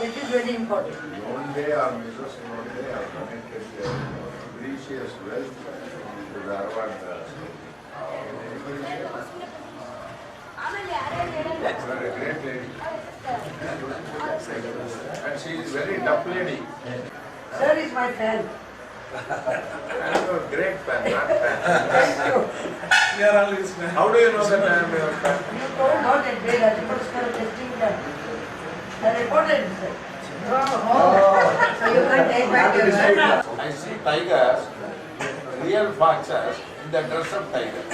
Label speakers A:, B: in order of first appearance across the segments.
A: It is very important.
B: One day our Mrs. one day are connected precious wealth to the Harvard. That's a great lady. And she is very tough lady.
A: Sir is my fan.
B: I am a great fan, not fan.
A: Thank you.
C: We are all his fan.
B: How do you know that I am your fan?
A: You told not a day that you must have testing that. I reported it, sir. So you can take back your word.
B: I see tigers, real foxes, in the dress of tiger.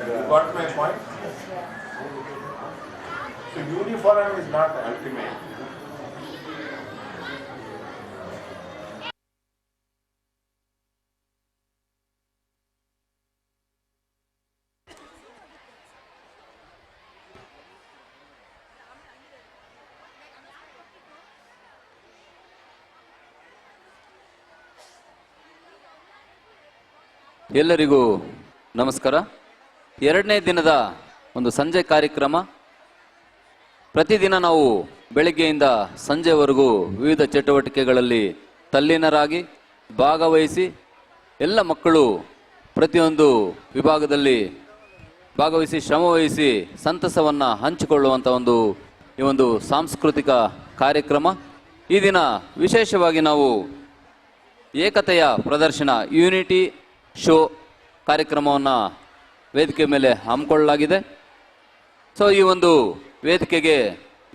B: You got my point? So uniform is not ultimate.
D: ಎಲ್ಲರಿಗೂ ನಮಸ್ಕಾರ. ಎರಡನೇ ದಿನದ ಒಂದು ಸಂಜೆ ಕಾರ್ಯಕ್ರಮ. ಪ್ರತಿದಿನ ನಾವು ಬೆಳಗ್ಗೆಯಿಂದ ಸಂಜೆವರೆಗೂ ವಿವಿಧ ಚಟುವಟಿಕೆಗಳಲ್ಲಿ ತಲ್ಲೀನರಾಗಿ ಭಾಗವಹಿಸಿ ಎಲ್ಲ ಮಕ್ಕಳು ಪ್ರತಿಯೊಂದು ವಿಭಾಗದಲ್ಲಿ ಭಾಗವಹಿಸಿ ಶ್ರಮವಹಿಸಿ ಸಂತಸವನ್ನು ಹಂಚಿಕೊಳ್ಳುವಂಥ ಈ ಒಂದು ಸಾಂಸ್ಕೃತಿಕ ಕಾರ್ಯಕ್ರಮ. ಈ ದಿನ ವಿಶೇಷವಾಗಿ ನಾವು ಏಕತೆಯ ಪ್ರದರ್ಶನ ಯೂನಿಟಿ ಶೋ ಕಾರ್ಯಕ್ರಮವನ್ನು ವೇದಿಕೆ ಮೇಲೆ ಹಮ್ಮಿಕೊಳ್ಳಲಾಗಿದೆ. ಸೊ ಈ ಒಂದು ವೇದಿಕೆಗೆ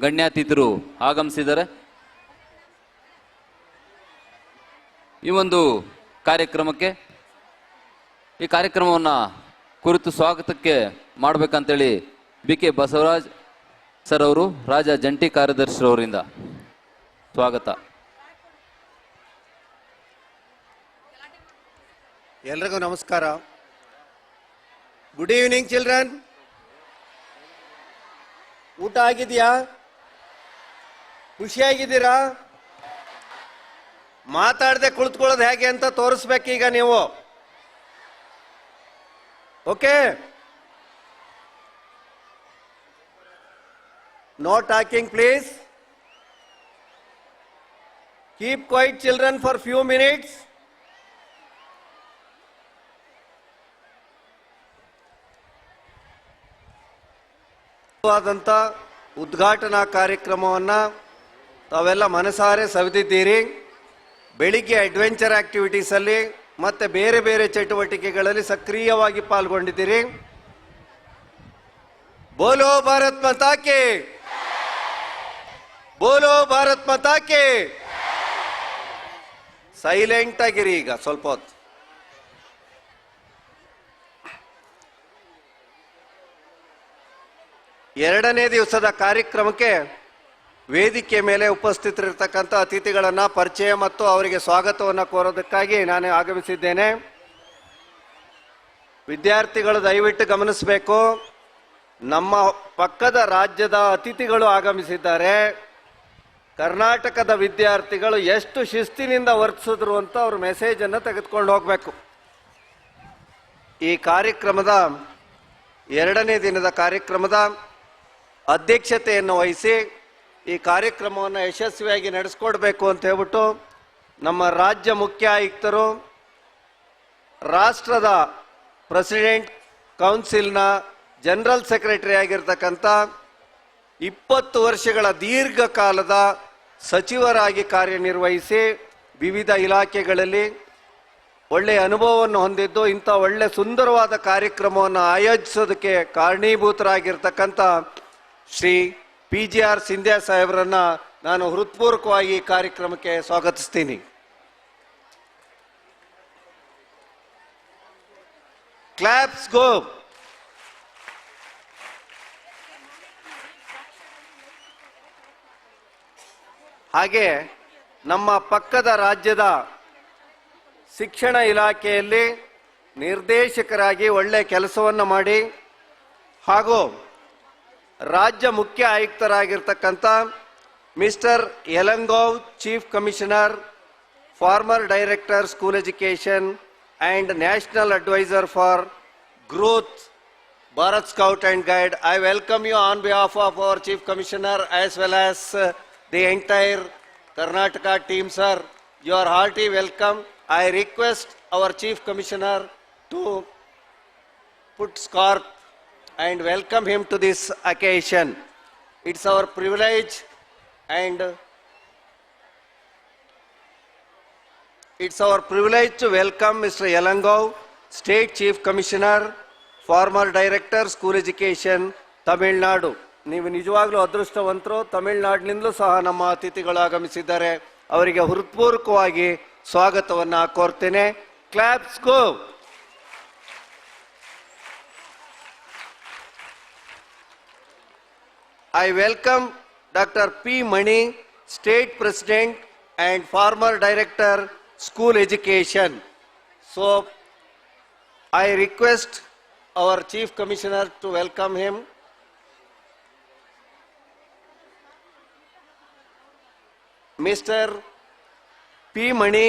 D: ಗಣ್ಯಾತಿಥಿಗಳು ಆಗಮಿಸಿದ್ದಾರೆ. ಈ ಒಂದು ಕಾರ್ಯಕ್ರಮಕ್ಕೆ ಈ ಕಾರ್ಯಕ್ರಮವನ್ನು ಕುರಿತು ಸ್ವಾಗತಕ್ಕೆ ಮಾಡಬೇಕಂತೇಳಿ BK ಬಸವರಾಜ್ ಸರ್ ಅವರು ರಾಜ್ಯ ಜಂಟಿ ಕಾರ್ಯದರ್ಶಿಯವರಿಂದ ಸ್ವಾಗತ.
E: ಎಲ್ರಿಗೂ ನಮಸ್ಕಾರ. Good evening children. ಊಟ ಆಗಿದೆಯಾ? ಖುಷಿಯಾಗಿದ್ದೀರಾ? ಮಾತಾಡದೆ ಕುಳಿತುಕೊಳ್ಳೋದು ಹೇಗೆ ಅಂತ ತೋರಿಸ್ಬೇಕೀಗ ನೀವು. Okay, no talking please. Keep quiet children for few minutes. ಆದಂಥ ಉದ್ಘಾಟನಾ ಕಾರ್ಯಕ್ರಮವನ್ನು ತಾವೆಲ್ಲ ಮನಸಾರೆ ಸವಿದಿದ್ದೀರಿ. ಬೆಳಿಗ್ಗೆ ಅಡ್ವೆಂಚರ್ ಆಕ್ಟಿವಿಟೀಸಲ್ಲಿ ಮತ್ತು ಬೇರೆ ಬೇರೆ ಚಟುವಟಿಕೆಗಳಲ್ಲಿ ಸಕ್ರಿಯವಾಗಿ ಪಾಲ್ಗೊಂಡಿದ್ದೀರಿ. ಬೋಲೋ ಭಾರತ್ ಮಾತಾ ಕಿ, ಬೋಲೋ ಭಾರತ್ ಮಾತಾ ಕಿ. ಸೈಲೆಂಟ್ ಆಗಿರಿ ಈಗ ಸ್ವಲ್ಪ ಹೊತ್ತು. ಎರಡನೇ ದಿವಸದ ಕಾರ್ಯಕ್ರಮಕ್ಕೆ ವೇದಿಕೆ ಮೇಲೆ ಉಪಸ್ಥಿತರಿರ್ತಕ್ಕಂಥ ಅತಿಥಿಗಳನ್ನು ಪರಿಚಯ ಮತ್ತು ಅವರಿಗೆ ಸ್ವಾಗತವನ್ನು ಕೋರೋದಕ್ಕಾಗಿ ನಾನು ಆಗಮಿಸಿದ್ದೇನೆ. ವಿದ್ಯಾರ್ಥಿಗಳು ದಯವಿಟ್ಟು ಗಮನಿಸಬೇಕು, ನಮ್ಮ ಪಕ್ಕದ ರಾಜ್ಯದ ಅತಿಥಿಗಳು ಆಗಮಿಸಿದ್ದಾರೆ. ಕರ್ನಾಟಕದ ವಿದ್ಯಾರ್ಥಿಗಳು ಎಷ್ಟು ಶಿಸ್ತಿನಿಂದ ವರ್ತಿಸಿದ್ರು ಅಂತ ಅವ್ರ ಮೆಸೇಜನ್ನು ತೆಗೆದುಕೊಂಡು ಹೋಗಬೇಕು. ಈ ಕಾರ್ಯಕ್ರಮದ ಎರಡನೇ ದಿನದ ಕಾರ್ಯಕ್ರಮದ ಅಧ್ಯಕ್ಷತೆಯನ್ನು ವಹಿಸಿ ಈ ಕಾರ್ಯಕ್ರಮವನ್ನು ಯಶಸ್ವಿಯಾಗಿ ನಡೆಸ್ಕೊಡ್ಬೇಕು ಅಂತ ಹೇಳ್ಬಿಟ್ಟು ನಮ್ಮ ರಾಜ್ಯ ಮುಖ್ಯ ಆಯುಕ್ತರು, ರಾಷ್ಟ್ರದ ಪ್ರೆಸಿಡೆಂಟ್ ಕೌನ್ಸಿಲ್ನ ಜನರಲ್ ಸೆಕ್ರೆಟರಿ ಆಗಿರ್ತಕ್ಕಂಥ 20 ವರ್ಷಗಳ ದೀರ್ಘಕಾಲದ ಸಚಿವರಾಗಿ ಕಾರ್ಯನಿರ್ವಹಿಸಿ ವಿವಿಧ ಇಲಾಖೆಗಳಲ್ಲಿ ಒಳ್ಳೆಯ ಅನುಭವವನ್ನು ಹೊಂದಿದ್ದು ಇಂಥ ಒಳ್ಳೆ ಸುಂದರವಾದ ಕಾರ್ಯಕ್ರಮವನ್ನು ಆಯೋಜಿಸೋದಕ್ಕೆ ಕಾರಣೀಭೂತರಾಗಿರ್ತಕ್ಕಂಥ ಶ್ರೀ PGR ಸಿಂಧ್ಯಾ ಸಾಹೇಬರನ್ನ ನಾನು ಹೃತ್ಪೂರ್ವಕವಾಗಿ ಈ ಕಾರ್ಯಕ್ರಮಕ್ಕೆ ಸ್ವಾಗತಿಸ್ತೀನಿ. ಕ್ಲಾಪ್ಸ್ ಗೋ. ಹಾಗೆ ನಮ್ಮ ಪಕ್ಕದ ರಾಜ್ಯದ ಶಿಕ್ಷಣ ಇಲಾಖೆಯಲ್ಲಿ ನಿರ್ದೇಶಕರಾಗಿ ಒಳ್ಳೆ ಕೆಲಸವನ್ನು ಮಾಡಿ ಹಾಗೂ ರಾಜ್ಯ ಮುಖ್ಯ ಆಯುಕ್ತರಾಗಿರ್ತಕ್ಕಂಥ mister Elangov, chief commissioner, former director school education and National Advisor for Growth, Bharat Scout and Guide. I welcome you on behalf of our Chief Commissioner as well as the entire Karnataka team, sir. You are hearty welcome. I request our Chief Commissioner to put scarf and welcome him to this occasion. It's our privilege and it's our privilege to welcome Mr. Yalangov, State Chief Commissioner, Former Director, School Education, Tamil Nadu. ನೀವು ನಿಜವಾಗ್ಲೂ ಅದೃಷ್ಟವಂತರು. ತಮಿಳುನಾಡಿನಿಂದಲೂ ಸಹ ನಮ್ಮ ಅತಿಥಿಗಳು ಆಗಮಿಸಿದ್ದಾರೆ. ಅವರಿಗೆ ಹೃತ್ಪೂರ್ವಕವಾಗಿ ಸ್ವಾಗತವನ್ನು ಕೋರ್ತೇನೆ. Claps go. I welcome Dr. P. Mani, State President and Former Director, School Education. So I request our Chief Commissioner to welcome him. Mr. P. Mani,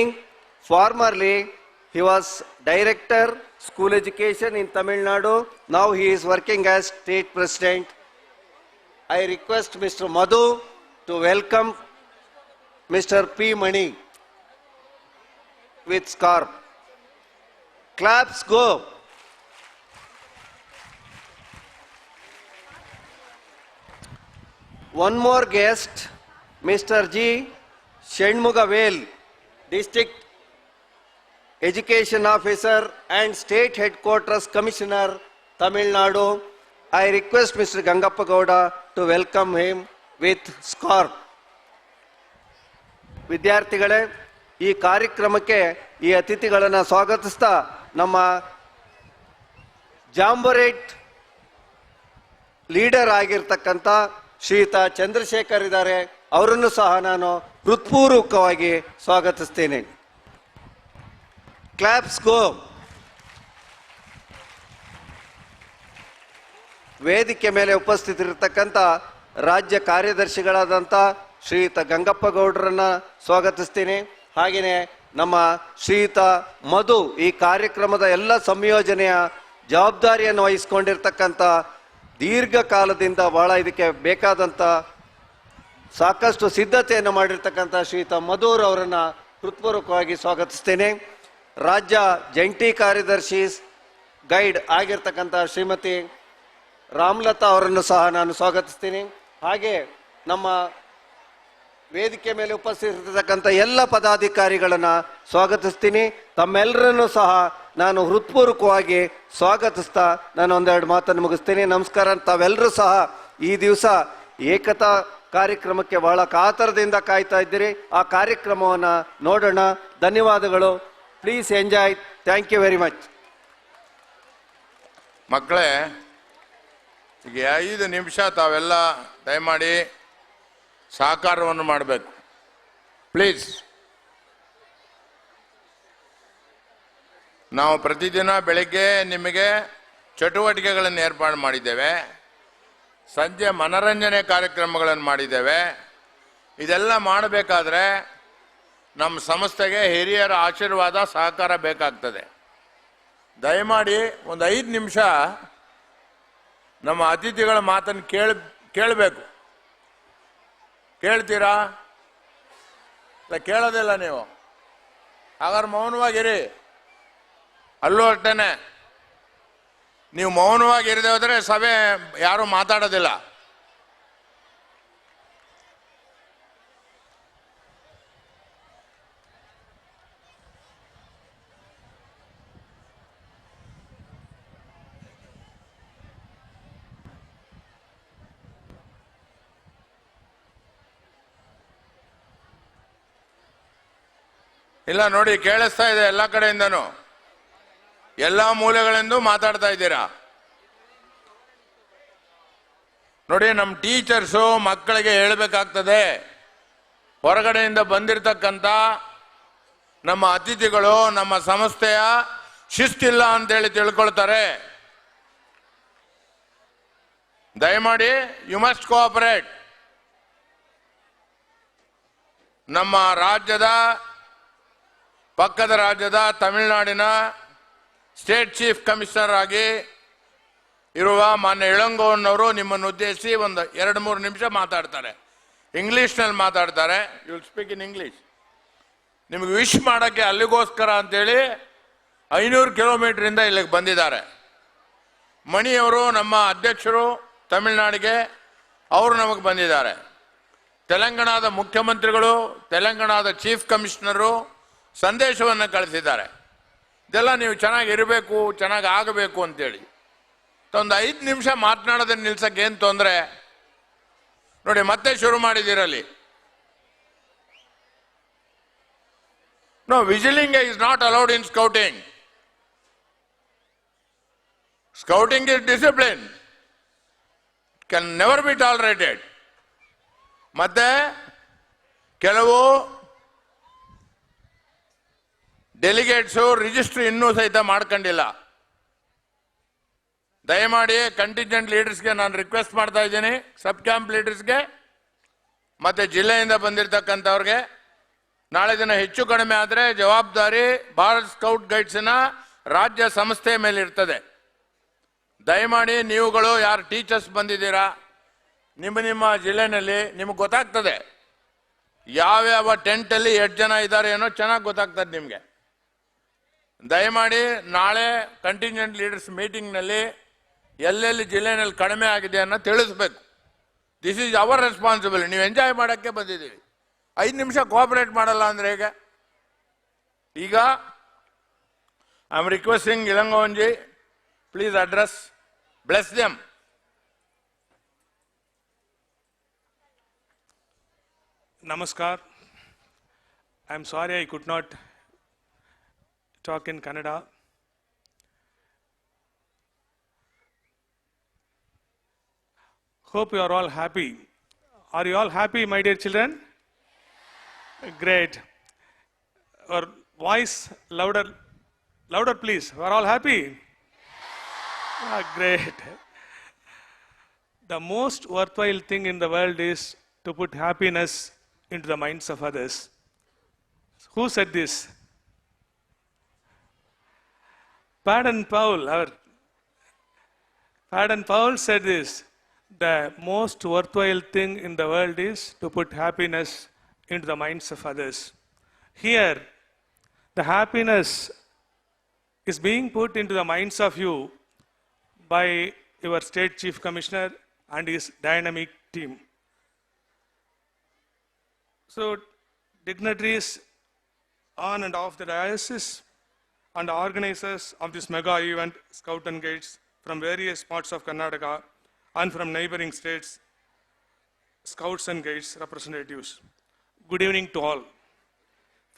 E: formerly he was Director, School Education in Tamil Nadu. Now he is working as State President. I request Mr. Madhu to welcome Mr. P. Mani with scarf. Claps go. One more guest, Mr. G. Shenmugavel, District Education Officer and State Headquarters Commissioner, Tamil Nadu. I request Mr. Gangappa Gowda to welcome him with scarf. ವಿದ್ಯಾರ್ಥಿಗಳೇ, ಈ ಕಾರ್ಯಕ್ರಮಕ್ಕೆ ಈ ಅತಿಥಿಗಳನ್ನು ಸ್ವಾಗತಿಸ್ತಾ ನಮ್ಮ ಜಾಂಬೋರೇಟ್ leader ಆಗಿರ್ತಕ್ಕಂಥ ಶ್ರೀಯುತ ಚಂದ್ರಶೇಖರ್ ಇದ್ದಾರೆ. ಅವರನ್ನು ಸಹ ನಾನು ಹೃತ್ಪೂರ್ವಕವಾಗಿ ಸ್ವಾಗತಿಸ್ತೇನೆ. ಕ್ಲಾಪ್ಸ್ ಗೋ. ವೇದಿಕೆ ಮೇಲೆ ಉಪಸ್ಥಿತರಿರ್ತಕ್ಕಂಥ ರಾಜ್ಯ ಕಾರ್ಯದರ್ಶಿಗಳಾದಂಥ ಶ್ರೀಯುತ ಗಂಗಪ್ಪ ಗೌಡ್ರನ್ನ ಸ್ವಾಗತಿಸ್ತೀನಿ. ಹಾಗೆಯೇ ನಮ್ಮ ಶ್ರೀಯುತ ಮಧು ಈ ಕಾರ್ಯಕ್ರಮದ ಎಲ್ಲ ಸಂಯೋಜನೆಯ ಜವಾಬ್ದಾರಿಯನ್ನು ವಹಿಸಿಕೊಂಡಿರ್ತಕ್ಕಂಥ ದೀರ್ಘಕಾಲದಿಂದ ಬಹಳ ಇದಕ್ಕೆ ಬೇಕಾದಂಥ ಸಾಕಷ್ಟು ಸಿದ್ಧತೆಯನ್ನು ಮಾಡಿರ್ತಕ್ಕಂಥ ಶ್ರೀಯುತ ಮಧುರ್ ಅವರನ್ನು ಹೃತ್ಪೂರ್ವಕವಾಗಿ ಸ್ವಾಗತಿಸ್ತೇನೆ. ರಾಜ್ಯ ಜಂಟಿ ಕಾರ್ಯದರ್ಶಿ ಗೈಡ್ ಆಗಿರ್ತಕ್ಕಂಥ ಶ್ರೀಮತಿ ರಾಮಲತಾ ಅವರನ್ನು ಸಹ ನಾನು ಸ್ವಾಗತಿಸ್ತೀನಿ. ಹಾಗೆ ನಮ್ಮ ವೇದಿಕೆ ಮೇಲೆ ಉಪಸ್ಥಿತರಿರ್ತಕ್ಕಂಥ ಎಲ್ಲ ಪದಾಧಿಕಾರಿಗಳನ್ನು ಸ್ವಾಗತಿಸ್ತೀನಿ. ತಮ್ಮೆಲ್ಲರನ್ನು ಸಹ ನಾನು ಹೃತ್ಪೂರ್ವಕವಾಗಿ ಸ್ವಾಗತಿಸ್ತಾ ನಾನು ಒಂದೆರಡು ಮಾತನ್ನು ಮುಗಿಸ್ತೀನಿ. ನಮಸ್ಕಾರ. ತಾವೆಲ್ಲರೂ ಸಹ ಈ ದಿವಸ ಏಕತಾ ಕಾರ್ಯಕ್ರಮಕ್ಕೆ ಬಹಳ ಕಾತರದಿಂದ ಕಾಯ್ತಾ ಇದ್ದೀರಿ. ಆ ಕಾರ್ಯಕ್ರಮವನ್ನು ನೋಡೋಣ. ಧನ್ಯವಾದಗಳು. Please enjoy. Thank you very much.
B: ಮಕ್ಕಳೇ, ಈಗ 5 ನಿಮಿಷ ತಾವೆಲ್ಲ ದಯಮಾಡಿ ಸಹಕಾರವನ್ನು ಮಾಡಬೇಕು ಪ್ಲೀಸ್. ನಾವು ಪ್ರತಿದಿನ ಬೆಳಗ್ಗೆ ನಿಮಗೆ ಚಟುವಟಿಕೆಗಳನ್ನು ಏರ್ಪಾಡು ಮಾಡಿದ್ದೇವೆ. ಸಂಜೆ ಮನರಂಜನೆ ಕಾರ್ಯಕ್ರಮಗಳನ್ನು ಮಾಡಿದ್ದೇವೆ. ಇದೆಲ್ಲ ಮಾಡಬೇಕಾದ್ರೆ ನಮ್ಮ ಸಂಸ್ಥೆಗೆ ಹಿರಿಯರ ಆಶೀರ್ವಾದ ಸಹಕಾರ ಬೇಕಾಗ್ತದೆ. ದಯಮಾಡಿ ಒಂದು 5 ನಿಮಿಷ ನಮ್ಮ ಅತಿಥಿಗಳ ಮಾತನ್ನು ಕೇಳಬೇಕು. ಕೇಳ್ತೀರಾ? ಇಲ್ಲ, ಕೇಳೋದಿಲ್ಲ ನೀವು. ಹಾಗಾದ್ರೆ ಮೌನವಾಗಿರಿ. ಅಲ್ಲೂ ಅಷ್ಟೇನೆ, ನೀವು ಮೌನವಾಗಿರದೆ ಹೋದರೆ ಸಭೆ ಯಾರೂ ಮಾತಾಡೋದಿಲ್ಲ. ಇಲ್ಲ ನೋಡಿ, ಕೇಳಿಸ್ತಾ ಇದೆ ಎಲ್ಲ ಕಡೆಯಿಂದನೂ, ಎಲ್ಲ ಮೂಲೆಗಳಿಂದ ಮಾತಾಡ್ತಾ ಇದ್ದೀರಾ. ನೋಡಿ, ನಮ್ಮ ಟೀಚರ್ಸು ಮಕ್ಕಳಿಗೆ ಹೇಳಬೇಕಾಗ್ತದೆ, ಹೊರಗಡೆಯಿಂದ ಬಂದಿರತಕ್ಕಂಥ ನಮ್ಮ ಅತಿಥಿಗಳು ನಮ್ಮ ಸಂಸ್ಥೆಯ ಶಿಸ್ತಿಲ್ಲ ಅಂತೇಳಿ ತಿಳ್ಕೊಳ್ತಾರೆ. ದಯಮಾಡಿ ಯು ಮಸ್ಟ್ ಕೋಆಪರೇಟ್. ನಮ್ಮ ರಾಜ್ಯದ ಪಕ್ಕದ ರಾಜ್ಯದ ತಮಿಳುನಾಡಿನ ಸ್ಟೇಟ್ ಚೀಫ್ ಕಮಿಷನರ್ ಆಗಿ ಇರುವ ಮಾನ್ಯ ಇಳಂಗೋವನ್ನವರು ನಿಮ್ಮನ್ನು ಉದ್ದೇಶಿಸಿ ಒಂದು 2-3 ನಿಮಿಷ ಮಾತಾಡ್ತಾರೆ. ಇಂಗ್ಲಿಷ್ನಲ್ಲಿ ಮಾತಾಡ್ತಾರೆ. You will speak in English. ನಿಮಗೆ ವಿಶ್ ಮಾಡೋಕ್ಕೆ ಅಲ್ಲಿಗೋಸ್ಕರ ಅಂತೇಳಿ 500 ಕಿಲೋಮೀಟರಿಂದ ಇಲ್ಲಿಗೆ ಬಂದಿದ್ದಾರೆ. ಮಣಿಯವರು ನಮ್ಮ ಅಧ್ಯಕ್ಷರು ತಮಿಳುನಾಡಿಗೆ, ಅವರು ನಮಗೆ ಬಂದಿದ್ದಾರೆ. ತೆಲಂಗಾಣದ ಮುಖ್ಯಮಂತ್ರಿಗಳು, ತೆಲಂಗಾಣದ ಚೀಫ್ ಕಮಿಷನರು ಸಂದೇಶವನ್ನು ಕಳಿಸಿದ್ದಾರೆ. ಇದೆಲ್ಲ ನೀವು ಚೆನ್ನಾಗಿರಬೇಕು, ಚೆನ್ನಾಗಿ ಆಗಬೇಕು ಅಂತೇಳಿ. ಒಂದು 5 ನಿಮಿಷ ಮಾತನಾಡೋದನ್ನ ನಿಲ್ಸಕ್ಕೆ ಏನು ತೊಂದರೆ? ನೋಡಿ, ಮತ್ತೆ ಶುರು ಮಾಡಿದ್ದೀರಲ್ಲಿ. No, whistling is not allowed in scouting. Scouting is discipline. It can never be tolerated. ಮತ್ತೆ ಕೆಲವು ಡೆಲಿಗೇಟ್ಸು ರಿಜಿಸ್ಟ್ರಿ ಇನ್ನೂ ಸಹಿತ ಮಾಡ್ಕೊಂಡಿಲ್ಲ. ದಯಮಾಡಿ ಕಂಟಿಂಜೆಂಟ್ ಲೀಡರ್ಸ್ಗೆ ನಾನು ರಿಕ್ವೆಸ್ಟ್ ಮಾಡ್ತಾ ಇದ್ದೀನಿ, ಸಬ್ ಕ್ಯಾಂಪ್ ಲೀಡರ್ಸ್ಗೆ ಮತ್ತೆ ಜಿಲ್ಲೆಯಿಂದ ಬಂದಿರತಕ್ಕಂಥವ್ರಿಗೆ, ನಾಳೆ ದಿನ ಹೆಚ್ಚು ಕಡಿಮೆ ಆದರೆ ಜವಾಬ್ದಾರಿ ಭಾರತ್ ಸ್ಕೌಟ್ ಗೈಡ್ಸ್ನ ರಾಜ್ಯ ಸಂಸ್ಥೆ ಮೇಲೆ ಇರ್ತದೆ. ದಯಮಾಡಿ ನೀವುಗಳು ಯಾರು ಟೀಚರ್ಸ್ ಬಂದಿದ್ದೀರಾ, ನಿಮ್ಮ ಜಿಲ್ಲೆನಲ್ಲಿ ನಿಮಗೆ ಗೊತ್ತಾಗ್ತದೆ ಯಾವ್ಯಾವ ಟೆಂಟಲ್ಲಿ ಎಷ್ಟು ಜನ ಇದ್ದಾರೆ ಏನೋ ಚೆನ್ನಾಗಿ ಗೊತ್ತಾಗ್ತದೆ ನಿಮಗೆ. ದಯಮಾಡಿ ನಾಳೆ ಕಂಟಿಂಜೆಂಟ್ ಲೀಡರ್ಸ್ ಮೀಟಿಂಗ್ನಲ್ಲಿ ಎಲ್ಲೆಲ್ಲಿ ಜಿಲ್ಲೆನಲ್ಲಿ ಕಡಿಮೆ ಆಗಿದೆ ಅನ್ನೋ ತಿಳಿಸ್ಬೇಕು. This is our responsibility. ನೀವು ಎಂಜಾಯ್ ಮಾಡೋಕ್ಕೆ ಬಂದಿದ್ದೀವಿ. 5 ನಿಮಿಷ ಕೋಆಪರೇಟ್ ಮಾಡಲ್ಲ ಅಂದರೆ ಹೇಗೆ? ಈಗ ಐ ಆಮ್ ರಿಕ್ವೆಸ್ಟಿಂಗ್ ಇಳಂಗೋವನ್ಜಿ, please address, bless them.
C: Namaskar. I am sorry I could not talk in Kannada. Hope you are all happy. Are you all happy, my dear children? Great. Or voice louder, louder please. We are all happy? Great. The most worthwhile thing in the world is to put happiness into the minds of others. Who said this? Baden Powell said this. The most worthwhile thing in the world is to put happiness into the minds of others. Here, the happiness is being put into the minds of you by your state chief commissioner and his dynamic team. So, dignitaries on and off the diocese and organizers of this mega event, Scout and Guides from various parts of Karnataka and from neighboring states, Scouts and Guides representatives. Good evening to all.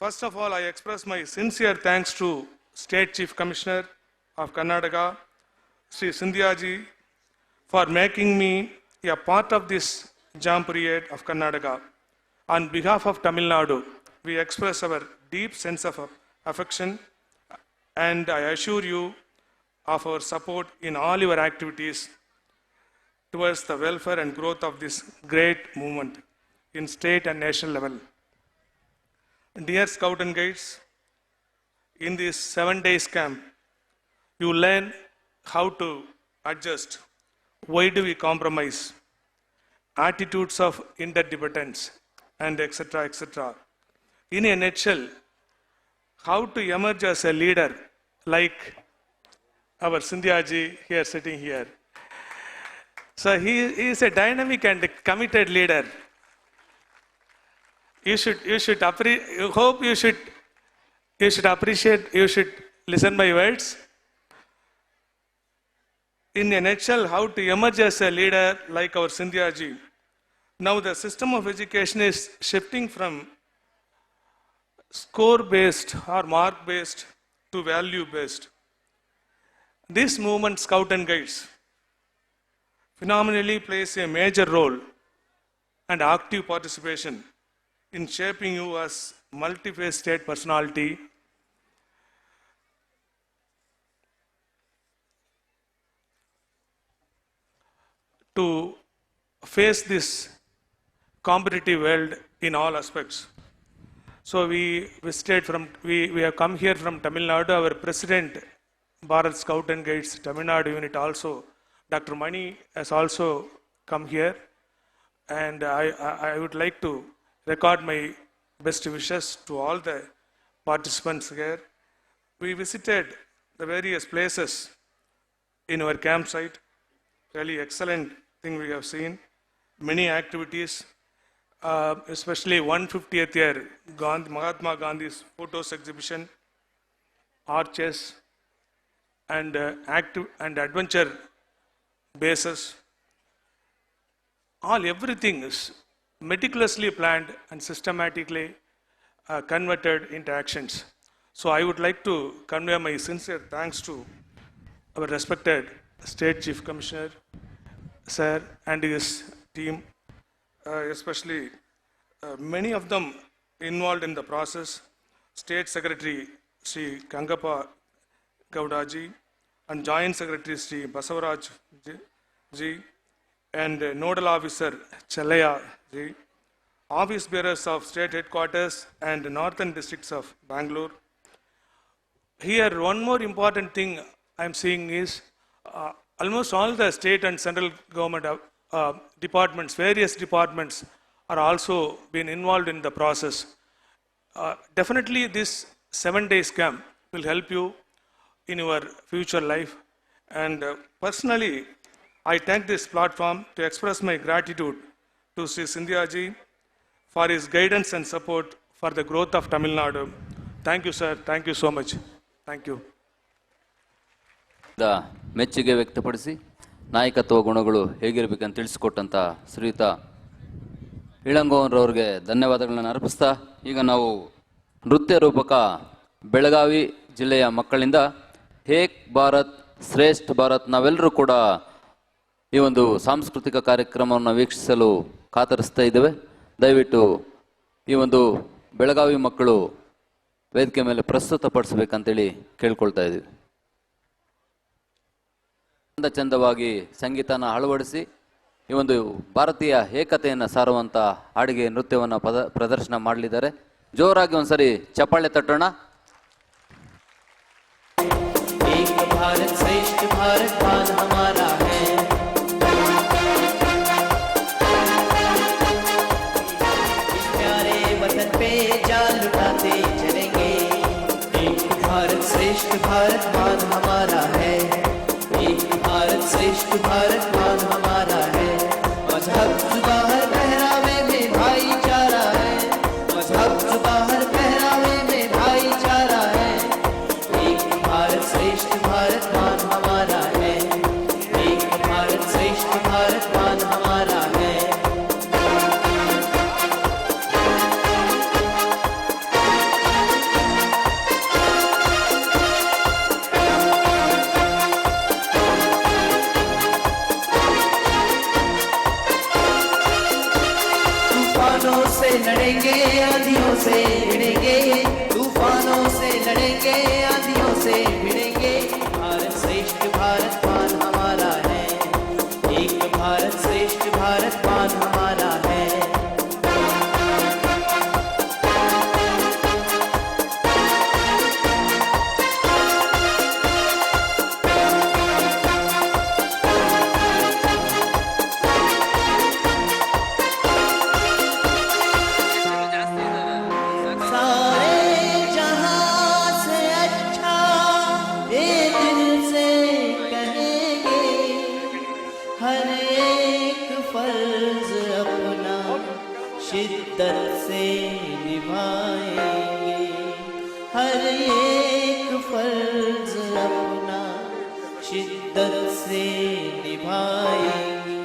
C: First of all, I express my sincere thanks to State Chief Commissioner of Karnataka, Sri Sindhya ji, for making me a part of this jam period of Karnataka. On behalf of Tamil Nadu, we express our deep sense of affection, and I assure you of our support in all your activities towards the welfare and growth of this great movement in state and national level. Dear Scout and Guides, in this 7 days camp, you learn how to adjust. Why do we compromise? Attitudes of interdependence, and etc., etc. In a nutshell, how to emerge as a leader like our Sindhya ji here sitting here. So he is a dynamic and committed leader. You should appreciate, you should listen my words. In a nutshell, how to emerge as a leader like our Sindhya ji. Now the system of education is shifting from score based or mark based to value based. This movement, Scout and Guides, phenomenally plays a major role and active participation in shaping you as multi-faceted personality. To face this competitive world in all aspects. So we have come here from Tamil Nadu. Our president, Bharat Scout and Guides Tamil Nadu unit also, Dr. Mani has also come here. And I would like to record my best wishes to all the participants here. We visited the various places in our campsite. Really excellent thing we have seen. Many activities, especially 150th year Mahatma Gandhi's photos exhibition, arches, and active and adventure bases. Everything is meticulously planned and systematically converted into actions. So I would like to convey my sincere thanks to our respected State Chief Commissioner, Sir, and his team, especially many of them involved in the process. State Secretary Sri Kangappa Gaudaji and Joint Secretary Sri Basavaraj ji, and Nodal Officer Chalaya ji, Office Bearers of State Headquarters and Northern Districts of Bangalore. Here, one more important thing I'm seeing is almost all the state and central government departments, various departments are also been involved in the process. Definitely this 7 days camp will help you in your future life. And personally, I thank this platform to express my gratitude to Sri Scindia ji for his guidance and support for the growth of Tamil Nadu. Thank you, sir. Thank you so much. Thank you.
D: ಮೆಚ್ಚುಗೆ ವ್ಯಕ್ತಪಡಿಸಿ ನಾಯಕತ್ವ ಗುಣಗಳು ಹೇಗಿರಬೇಕಂತ ತಿಳಿಸಿಕೊಟ್ಟಂಥ ಶ್ರೀಯುತ ಇಳಂಗೋವನ್ರವ್ರಿಗೆ ಧನ್ಯವಾದಗಳನ್ನು ಅರ್ಪಿಸ್ತಾ ಈಗ ನಾವು ನೃತ್ಯ ರೂಪಕ ಬೆಳಗಾವಿ ಜಿಲ್ಲೆಯ ಮಕ್ಕಳಿಂದ ಏಕ್ ಭಾರತ್ ಶ್ರೇಷ್ಠ ಭಾರತ್ ನಾವೆಲ್ಲರೂ ಕೂಡ ಈ ಒಂದು ಸಾಂಸ್ಕೃತಿಕ ಕಾರ್ಯಕ್ರಮವನ್ನು ವೀಕ್ಷಿಸಲು ಕಾತರಿಸ್ತಾ ಇದ್ದೇವೆ. ದಯವಿಟ್ಟು ಈ ಒಂದು ಬೆಳಗಾವಿ ಮಕ್ಕಳು ವೇದಿಕೆ ಮೇಲೆ ಪ್ರಸ್ತುತಪಡಿಸಬೇಕಂತೇಳಿ ಕೇಳ್ಕೊಳ್ತಾ ಇದ್ದೀವಿ. ಚಂದವಾಗಿ ಸಂಗೀತನ ಅಳವಡಿಸಿ ಈ ಒಂದು ಭಾರತೀಯ ಏಕತೆಯನ್ನು ಸಾರುವಂಥ ಹಾಡಿಗೆ ನೃತ್ಯವನ್ನು ಪ್ರದರ್ಶನ ಮಾಡಲಿದ್ದಾರೆ. ಜೋರಾಗಿ ಒಂದ್ಸರಿ ಚಪ್ಪಾಳೆ ತಟ್ಟೋಣ.
F: एक भारत श्रेष्ठ भारत मान हमारा है, इस प्यारे वतन पे जान लुटाते चलेंगे. एक भारत श्रेष्ठ भारत मान हमारा है, एक भारत श्रेष्ठ भारत मान हमारा है. मजहब जुबाहर पहरावे में भाईचारा है, मजहब जुबाहर पहरावे में भाईचारा है. एक भारत श्रेष्ठ भारत मान हमारा है, एक भारत श्रेष्ठ भारत मान हमारा है. तूफानों से लड़ेंगे आंधियों से भिड़ेंगे, तूफानों से लड़ेंगे आंधियों से भिड़ेंगे. भारत श्रेष्ठ भारत मान हमारा है, एक भारत श्रेष्ठ भारत मान हमारा है. सारे जहां से अच्छा ये दिल से कहेंगे, हर एक फर्ज अपना शिद्दत से निभाएंगे, हर एक फर्ज अपना शिद्दत से निभाएंगे.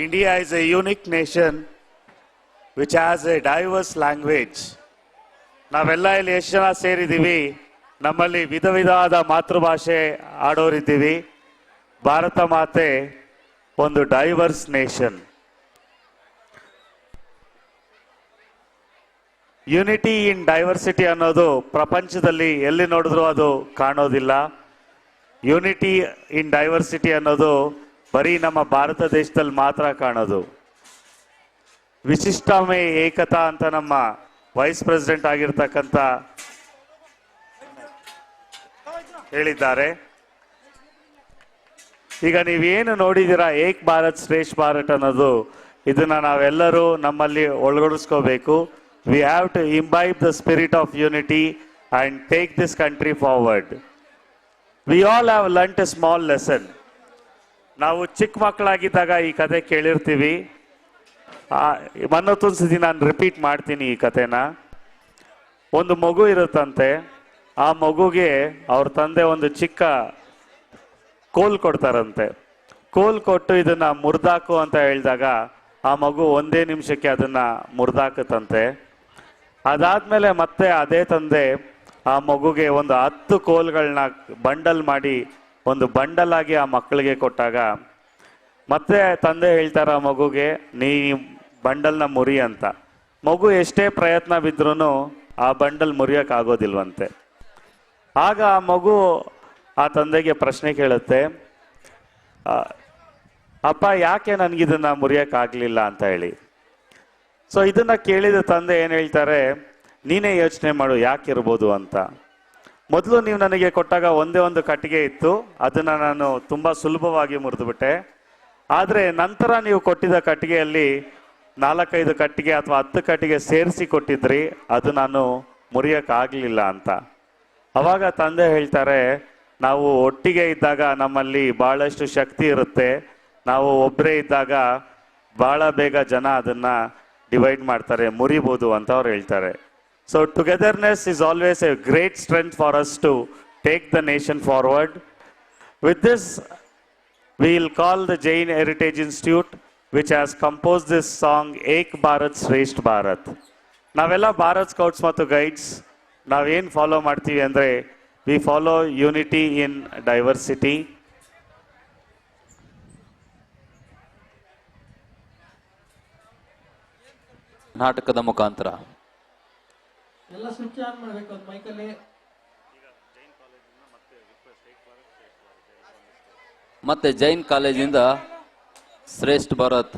G: India is a unique nation which has a diverse language. ನಾವೆಲ್ಲ ಇಲ್ಲಿ ಎಷ್ಟು ಜನ ಸೇರಿದ್ದೀವಿ, ನಮ್ಮಲ್ಲಿ ವಿಧ ವಿಧವಾದ ಮಾತೃಭಾಷೆ ಆಡೋರಿದ್ದೀವಿ. ಭಾರತ ಮಾತೆ ಒಂದು diverse nation. Unity in diversity ಅನ್ನೋದು ಪ್ರಪಂಚದಲ್ಲಿ ಎಲ್ಲಿ ನೋಡಿದ್ರೂ ಅದು ಕಾಣೋದಿಲ್ಲ. ಯೂನಿಟಿ ಇನ್ ಡೈವರ್ಸಿಟಿ ಅನ್ನೋದು ಬರೀ ನಮ್ಮ ಭಾರತ ದೇಶದಲ್ಲಿ ಮಾತ್ರ ಕಾಣೋದು. ವಿಶಿಷ್ಟಮೇ ಏಕತಾ ಅಂತ ನಮ್ಮ ವೈಸ್ ಪ್ರೆಸಿಡೆಂಟ್ ಆಗಿರ್ತಕ್ಕಂಥ ಹೇಳಿದ್ದಾರೆ. ಈಗ ನೀವೇನು ನೋಡಿದ್ದೀರಾ ಏಕ್ ಭಾರತ್ ಶ್ರೇಷ್ಠ ಭಾರತ್ ಅನ್ನೋದು, ಇದನ್ನ ನಾವೆಲ್ಲರೂ ನಮ್ಮಲ್ಲಿ ಒಳಗಡಿಸ್ಕೋಬೇಕು. We have to imbibe the spirit of unity and take this country forward. We all have learnt a small lesson. ನಾವು ಚಿಕ್ಕ ಮಕ್ಕಳಾಗಿದ್ದಾಗ ಈ ಕತೆ ಕೇಳಿರ್ತೀವಿ. ಮನ್ನೊತ್ತೊಂದು ಸತಿ ನಾನು ರಿಪೀಟ್ ಮಾಡ್ತೀನಿ ಈ ಕತೆನ. ಒಂದು ಮಗು ಇರುತ್ತಂತೆ. ಆ ಮಗುಗೆ ಅವ್ರ ತಂದೆ ಒಂದು ಚಿಕ್ಕ ಕೋಲ್ ಕೊಡ್ತಾರಂತೆ. ಕೋಲ್ ಕೊಟ್ಟು ಇದನ್ನ ಮುರಿದಾಕು ಅಂತ ಹೇಳಿದಾಗ ಆ ಮಗು ಒಂದೇ ನಿಮಿಷಕ್ಕೆ ಅದನ್ನ ಮುರಿದಾಕತ್ತಂತೆ. ಅದಾದ್ಮೇಲೆ ಮತ್ತೆ ಅದೇ ತಂದೆ ಆ ಮಗುಗೆ ಒಂದು 10 ಕೋಲ್ಗಳನ್ನ ಬಂಡಲ್ ಮಾಡಿ ಒಂದು ಬಂಡಲ್ ಆಗಿ ಆ ಮಕ್ಕಳಿಗೆ ಕೊಟ್ಟಾಗ ಮತ್ತೆ ತಂದೆ ಹೇಳ್ತಾರ ಆ ಮಗುಗೆ, ನೀ ಬಂಡಲ್ನ ಮುರಿ ಅಂತ. ಮಗು ಎಷ್ಟೇ ಪ್ರಯತ್ನ ಬಿದ್ರೂ ಆ ಬಂಡಲ್ ಮುರಿಯಕ್ ಆಗೋದಿಲ್ವಂತೆ. ಆಗ ಆ ಮಗು ಆ ತಂದೆಗೆ ಪ್ರಶ್ನೆ ಕೇಳುತ್ತೆ, ಅಪ್ಪ ಯಾಕೆ ನನಗಿದನ್ನ ಮುರಿಯಕ್ ಆಗ್ಲಿಲ್ಲ ಅಂತ ಹೇಳಿ. ಸೊ ಇದನ್ನ ಕೇಳಿದ ತಂದೆ ಏನ್ ಹೇಳ್ತಾರೆ, ನೀನೇ ಯೋಚನೆ ಮಾಡು ಯಾಕಿರ್ಬೋದು ಅಂತ. ಮೊದಲು ನೀವು ನನಗೆ ಕೊಟ್ಟಾಗ ಒಂದೇ ಒಂದು ಕಟ್ಟಿಗೆ ಇತ್ತು, ಅದನ್ನ ನಾನು ತುಂಬಾ ಸುಲಭವಾಗಿ ಮುರಿದುಬಿಟ್ಟೆ. ಆದ್ರೆ ನಂತರ ನೀವು ಕೊಟ್ಟಿದ್ದ ಕಟ್ಟಿಗೆಯಲ್ಲಿ 4-5 ಕಟ್ಟಿಗೆ ಅಥವಾ 10 ಕಟ್ಟಿಗೆ ಸೇರಿಸಿ ಕೊಟ್ಟಿದ್ರಿ, ಅದು ನಾನು ಮುರಿಯಕ್ ಆಗ್ಲಿಲ್ಲ ಅಂತ. ಅವಾಗ ತಂದೆ ಹೇಳ್ತಾರೆ, ನಾವು ಒಟ್ಟಿಗೆ ಇದ್ದಾಗ ನಮ್ಮಲ್ಲಿ ಬಹಳಷ್ಟು ಶಕ್ತಿ ಇರುತ್ತೆ, ನಾವು ಒಬ್ಬರೇ ಇದ್ದಾಗ ಬಹಳ ಬೇಗ ಜನ ಅದನ್ನ ಡಿವೈಡ್ ಮಾಡ್ತಾರೆ, ಮುರಿಬೋದು ಅಂತ ಅವ್ರು ಹೇಳ್ತಾರೆ. So togetherness is always a great strength for us to take the nation forward. With this we will call the Jain Heritage Institute, which has composed this song Ek Bharat Shresth Bharat. ನಾವೆಲ್ಲ Bharat scouts ಮತ್ತು guides ನಾವೇನು follow ಮಾಡ್ತೀವಿ ಅಂದರೆ, we follow unity in diversity.
D: ನಾಟಕದ ಮುಖಾಂತರ
H: ಎಲ್ಲ switch on ಮಾಡಬೇಕು ಅದು ಮೈಕಲ್ಲಿ.
D: ಮತ್ತೆ ಜೈನ್ ಕಾಲೇಜಿಂದ ಶ್ರೇಷ್ಠ ಭಾರತ್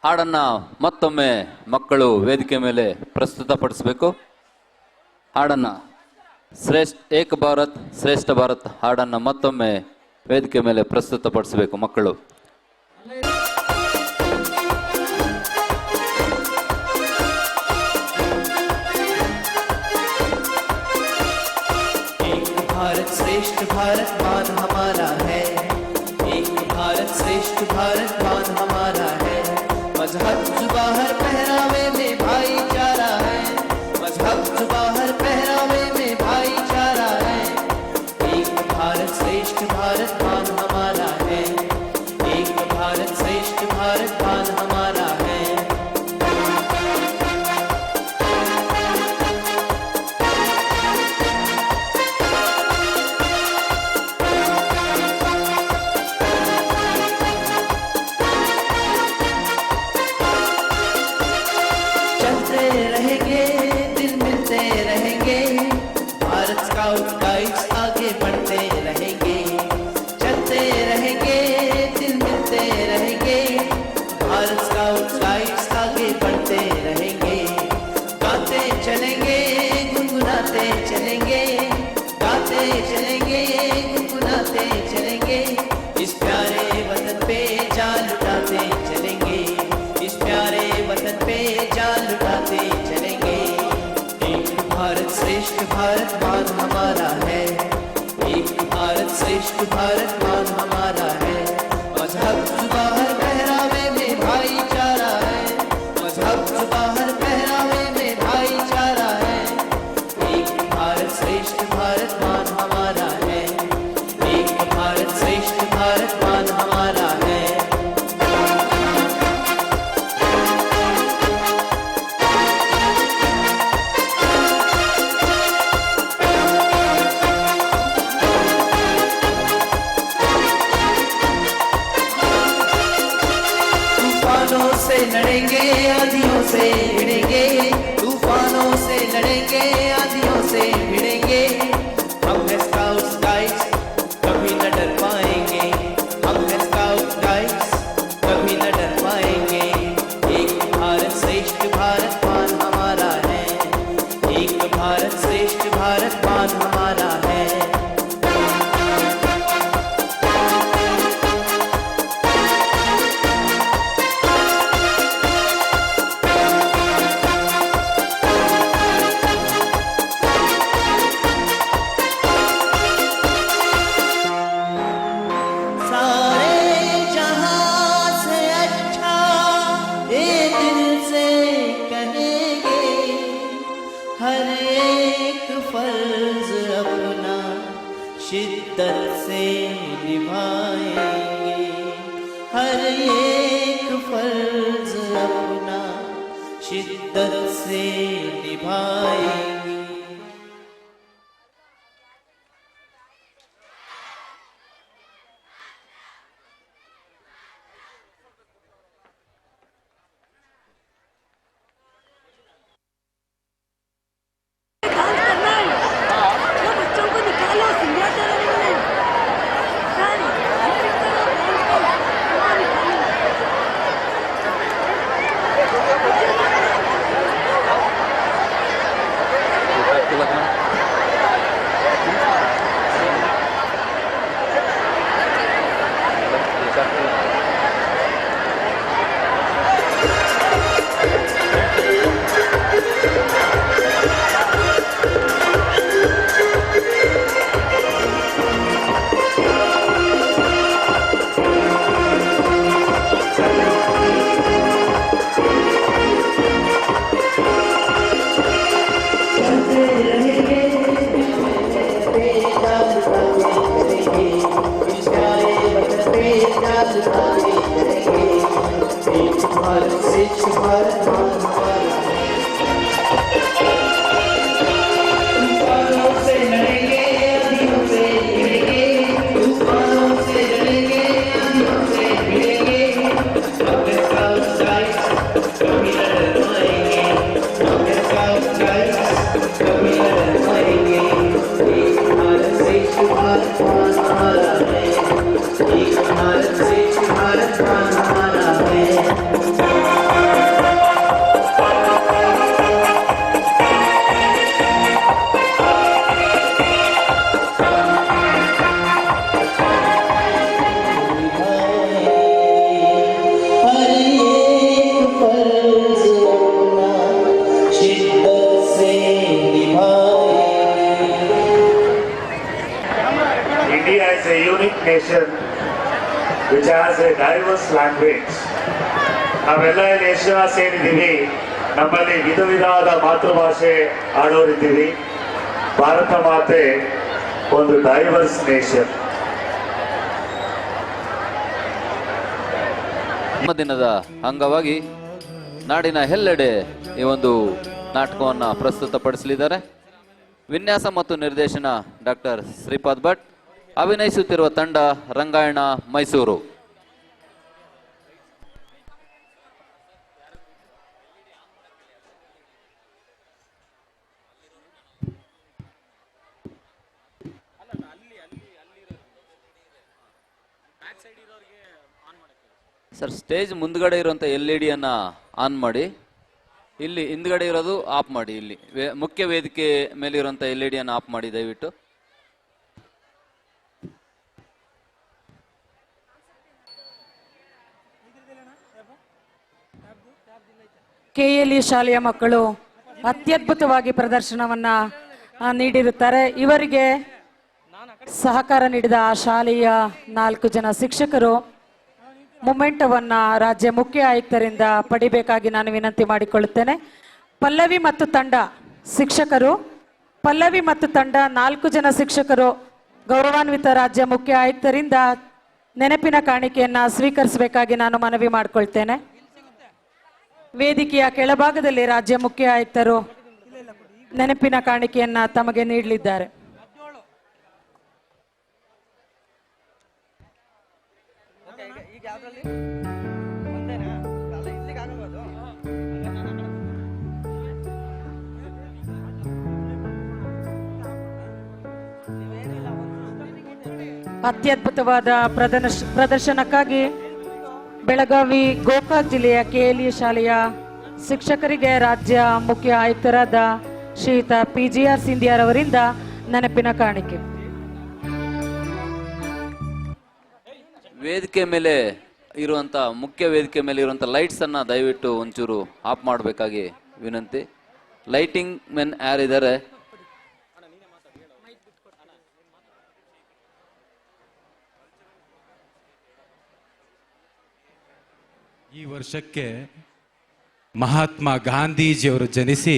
D: ಹಾಡನ್ನ ಮತ್ತೊಮ್ಮೆ ಮಕ್ಕಳು ವೇದಿಕೆ ಮೇಲೆ ಪ್ರಸ್ತುತಪಡಿಸಬೇಕು. ಹಾಡನ್ನ ಏಕ ಭಾರತ್ ಶ್ರೇಷ್ಠ ಭಾರತ್ ಹಾಡನ್ನ ಮತ್ತೊಮ್ಮೆ ವೇದಿಕೆ ಮೇಲೆ ಪ್ರಸ್ತುತಪಡಿಸಬೇಕು ಮಕ್ಕಳು.
F: भारत श्रेष्ठ भारत मान हमारा है, एक भारत श्रेष्ठ भारत मान हमारा है. मजहब जुबाहर पहरावे में भाईचारा है, मजहब जुबाहर पहरावे में भाईचारा है. एक भारत श्रेष्ठ भारत मान हमारा है, एक भारत श्रेष्ठ भारत मान हमारा है. स्काउट गाइड्स आगे बढ़ते रहेंगे, चलते रहेंगे, दिल मिलते रहेंगे. भारत स्काउट गाइड्स आगे बढ़ते रहेंगे, गाते चलेंगे, गुनगुनाते चलेंगे, गाते चलेंगे, गुनगुनाते चलेंगे. इस प्यारे वतन पे जान लुटाते चलेंगे, इस प्यारे वतन पे जान लुटाते चलेंगे. एक भारत श्रेष्ठ भारत मान हमारा है, एक भारत श्रेष्ठ भारत मान हमारा है. मजहब जुबाहर पहरावे में भाईचारा है, मजहब जुबाहर पहरावे में भाईचारा है. एक भारत श्रेष्ठ भारत मान हमारा है, एक भारत श्रेष्ठ भारत मान लड़ेंगे आंधियों से भिड़ेंगे, तूफानों से लड़ेंगे आंधियों से भिड़ेंगे। हम हैं स्काउट्स गाइड्स, कभी न डर पाएंगे। हम हैं स्काउट्स गाइड्स, कभी न डर पाएंगे। एक भारत श्रेष्ठ भारत मान हमारा है। एक भारत श्रेष्ठ भारत मान हमारा है। हर एक फर्ज अपना शिद्दत से निभाएंगे। हर एक फर्ज अपना शिद्दत से निभाएंगे।
A: बच्चों को निकालो, single
G: India is a unique nation which has a diverse language. ನಾವೆಲ್ಲ ಇಲ್ಲಿ ಎಷ್ಟು ಜನ ಸೇರಿದ್ದೀವಿ, ನಮ್ಮಲ್ಲಿ ವಿಧ ವಿಧವಾದ ಮಾತೃಭಾಷೆ ಆಡೋರಿದ್ದೀವಿ. ಭಾರತ ಮಾತೆ ಒಂದು ಡೈವರ್ಸ್ ನೇಷನ್.
D: ದಿನದ ಅಂಗವಾಗಿ ನಾಡಿನ ಎಲ್ಲೆಡೆ ಈ ಒಂದು ನಾಟಕವನ್ನು ಪ್ರಸ್ತುತಪಡಿಸಲಿದ್ದಾರೆ. ವಿನ್ಯಾಸ ಮತ್ತು ನಿರ್ದೇಶನ ಡಾಕ್ಟರ್ ಶ್ರೀಪಾದ್ ಭಟ್. ಅಭಿನಯಿಸುತ್ತಿರುವ ತಂಡ ರಂಗಾಯಣ ಮೈಸೂರು. ಸರ್, ಸ್ಟೇಜ್ ಮುಂದ್ಗಡೆ ಇರುವಂತ LED ಅನ್ನ ಆನ್ ಮಾಡಿ, ಇಲ್ಲಿ ಹಿಂದ್ಗಡೆ ಇರೋದು ಆಫ್ ಮಾಡಿ. ಇಲ್ಲಿ ಮುಖ್ಯ ವೇದಿಕೆ ಮೇಲೆ ಇರುವಂತ LED ಅನ್ನು ಆಫ್ ಮಾಡಿ ದಯವಿಟ್ಟು.
I: KLE ಶಾಲೆಯ ಮಕ್ಕಳು ಅತ್ಯದ್ಭುತವಾಗಿ ಪ್ರದರ್ಶನವನ್ನ ನೀಡಿರುತ್ತಾರೆ. ಇವರಿಗೆ ಸಹಕಾರ ನೀಡಿದ ಆ ಶಾಲೆಯ 4 ಜನ ಶಿಕ್ಷಕರು ಮೊಮೆಂಟವನ್ನ ರಾಜ್ಯ ಮುಖ್ಯ ಆಯುಕ್ತರಿಂದ ಪಡಿಬೇಕಾಗಿ ನಾನು ವಿನಂತಿ ಮಾಡಿಕೊಳ್ಳುತ್ತೇನೆ. ಪಲ್ಲವಿ ಮತ್ತು ತಂಡ ಶಿಕ್ಷಕರು, ಪಲ್ಲವಿ ಮತ್ತು ತಂಡ 4 ಜನ ಶಿಕ್ಷಕರು ಗೌರವಾನ್ವಿತ ರಾಜ್ಯ ಮುಖ್ಯ ಆಯುಕ್ತರಿಂದ ನೆನಪಿನ ಕಾಣಿಕೆಯನ್ನ ಸ್ವೀಕರಿಸಬೇಕಾಗಿ ನಾನು ಮನವಿ ಮಾಡಿಕೊಳ್ತೇನೆ. ವೇದಿಕೆಯ ಕೆಳಭಾಗದಲ್ಲಿ ರಾಜ್ಯ ಮುಖ್ಯ ಆಯುಕ್ತರು ನೆನಪಿನ ಕಾಣಿಕೆಯನ್ನ ತಮಗೆ ನೀಡಲಿದ್ದಾರೆ.
J: ಈಗ ಯಾವ್ದ್ರಲ್ಲಿ ಒಂದೇನಾ? ಅಲ್ಲ ಇಲ್ಲಿಗೆ ಆಗಲ್ವಾ ಅದು?
I: ಅತ್ಯದ್ಭುತವಾದ ಪ್ರದರ್ಶನಕ್ಕಾಗಿ ಬೆಳಗಾವಿ ಗೋಕಾಕ್ ಜಿಲ್ಲೆಯ ಕೆಎಲ್ಇ ಶಾಲೆಯ ಶಿಕ್ಷಕರಿಗೆ ರಾಜ್ಯ ಮುಖ್ಯ ಆಯುಕ್ತರಾದ ಶ್ರೀಯುತ PGR ಸಿಂಧಿಯಾರವರಿಂದ ನೆನಪಿನ ಕಾಣಿಕೆ.
D: ವೇದಿಕೆ ಮೇಲೆ ಇರುವಂತ ಮುಖ್ಯ ವೇದಿಕೆ ಮೇಲೆ ಇರುವಂತ ಲೈಟ್ಸ್ ಅನ್ನ ದಯವಿಟ್ಟು ಒಂಚೂರು ಆಫ್ ಮಾಡಬೇಕಾಗಿ ವಿನಂತಿ. ಲೈಟಿಂಗ್ ಮೆನ್ ಯಾರಿದ್ದಾರೆ?
J: ಈ ವರ್ಷಕ್ಕೆ ಮಹಾತ್ಮ ಗಾಂಧೀಜಿಯವರು ಜನಿಸಿ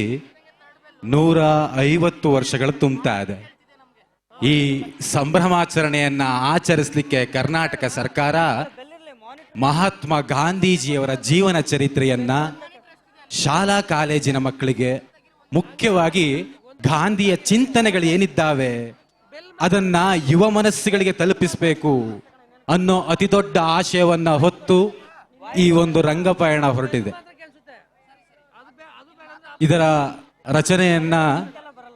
J: 150 ವರ್ಷಗಳು ತುಂಬ್ತಾ ಇದೆ. ಈ ಸಂಭ್ರಮಾಚರಣೆಯನ್ನ ಆಚರಿಸಲಿಕ್ಕೆ ಕರ್ನಾಟಕ ಸರ್ಕಾರ ಮಹಾತ್ಮ ಗಾಂಧೀಜಿಯವರ ಜೀವನ ಚರಿತ್ರೆಯನ್ನ ಶಾಲಾ ಕಾಲೇಜಿನ ಮಕ್ಕಳಿಗೆ, ಮುಖ್ಯವಾಗಿ ಗಾಂಧಿಯ ಚಿಂತನೆಗಳು ಏನಿದ್ದಾವೆ ಅದನ್ನ ಯುವ ಮನಸ್ಸುಗಳಿಗೆ ತಲುಪಿಸಬೇಕು ಅನ್ನೋ ಅತಿ ದೊಡ್ಡ ಆಶಯವನ್ನ ಹೊತ್ತು ಈ ಒಂದು ರಂಗಪಯಣ ಹೊರಟಿದೆ. ಇದರ ರಚನೆಯನ್ನ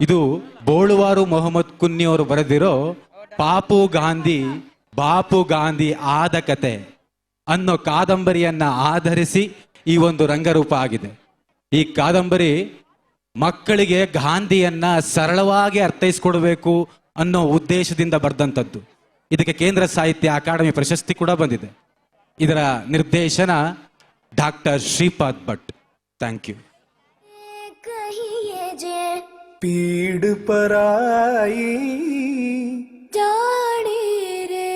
J: ಇದು ಬೋಳುವಾರು ಮೊಹಮ್ಮದ್ ಕುನ್ನಿ ಅವರು ಬರೆದಿರೋ ಬಾಪು ಗಾಂಧಿ ಆದ ಕತೆ ಅನ್ನೋ ಕಾದಂಬರಿಯನ್ನ ಆಧರಿಸಿ ಈ ಒಂದು ರಂಗರೂಪ ಆಗಿದೆ. ಈ ಕಾದಂಬರಿ ಮಕ್ಕಳಿಗೆ ಗಾಂಧಿಯನ್ನ ಸರಳವಾಗಿ ಅರ್ಥೈಸ್ಕೊಡ್ಬೇಕು ಅನ್ನೋ ಉದ್ದೇಶದಿಂದ ಬರೆದಂಥದ್ದು. ಇದಕ್ಕೆ ಕೇಂದ್ರ ಸಾಹಿತ್ಯ ಅಕಾಡೆಮಿ ಪ್ರಶಸ್ತಿ ಕೂಡ ಬಂದಿದೆ. ಇದರ ನಿರ್ದೇಶನ doctor Shripad Bhat. Thank you.
F: पीड़ पराई जाने रे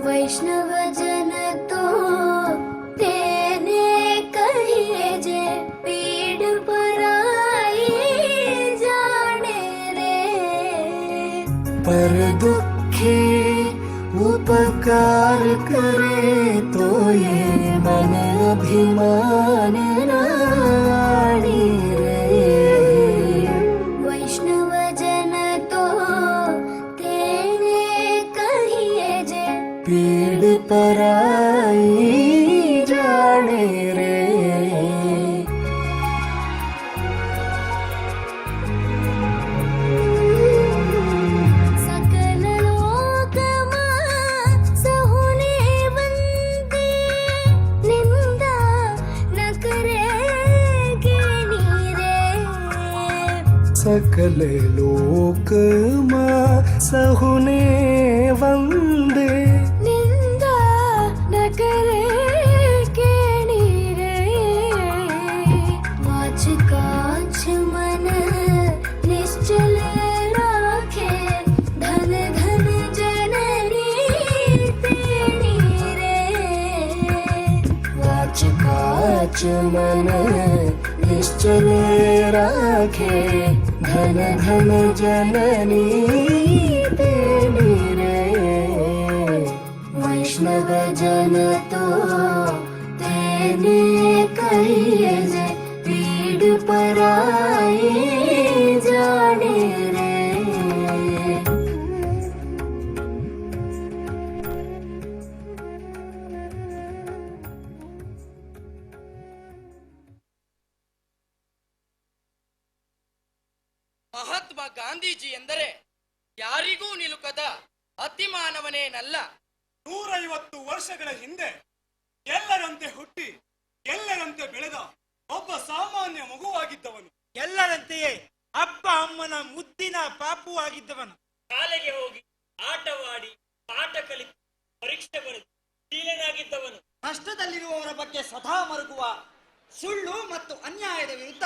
F: वैष्णव जन तो तेने कहिए जे पीड़ पराई जाने रे पर दुखी उपकार करे तो ये मन अभिमान नाड़ी रे वैष्णव जन तो तेने कहिए जे पीड़ पराई जाने रे सकल लोकमा सहुने वंदे निंदा न करेगे नीरे सकल लोक सहुने वंदे निंदा न करेगे नीरे वाच काच मन निश्चल राखे धन धन जननी तेनी रे वाच काच मन निश्चल राखे धन धन जननी तेनी रे वैष्णव जन तो तेने कहिए जे पीड़ पराई जाने रे
K: ಮಹಾತ್ಮ ಗಾಂಧೀಜಿ ಎಂದರೆ ಯಾರಿಗೂ ನಿಲುಕದ ಅತಿಮಾನವನೇನಲ್ಲ.
C: 150 ವರ್ಷಗಳ ಹಿಂದೆ ಎಲ್ಲರಂತೆ ಹುಟ್ಟಿ ಎಲ್ಲರಂತೆ ಬೆಳೆದ ಒಬ್ಬ ಸಾಮಾನ್ಯ ಮಗುವಾಗಿದ್ದವನು.
H: ಎಲ್ಲರಂತೆಯೇ ಅಪ್ಪ ಅಮ್ಮನ ಮುದ್ದಿನ ಪಾಪು ಆಗಿದ್ದವನು.
K: ಶಾಲೆಗೆ ಹೋಗಿ ಆಟವಾಡಿ ಪಾಠ ಕಲಿತು ಪರೀಕ್ಷೆ ಬರೆದು ಶೀಲನಾಗಿದ್ದವನು.
H: ಕಷ್ಟದಲ್ಲಿರುವವರ ಬಗ್ಗೆ ಸದಾ ಮರುಗುವ, ಸುಳ್ಳು ಮತ್ತು ಅನ್ಯಾಯದ ವಿರುದ್ಧ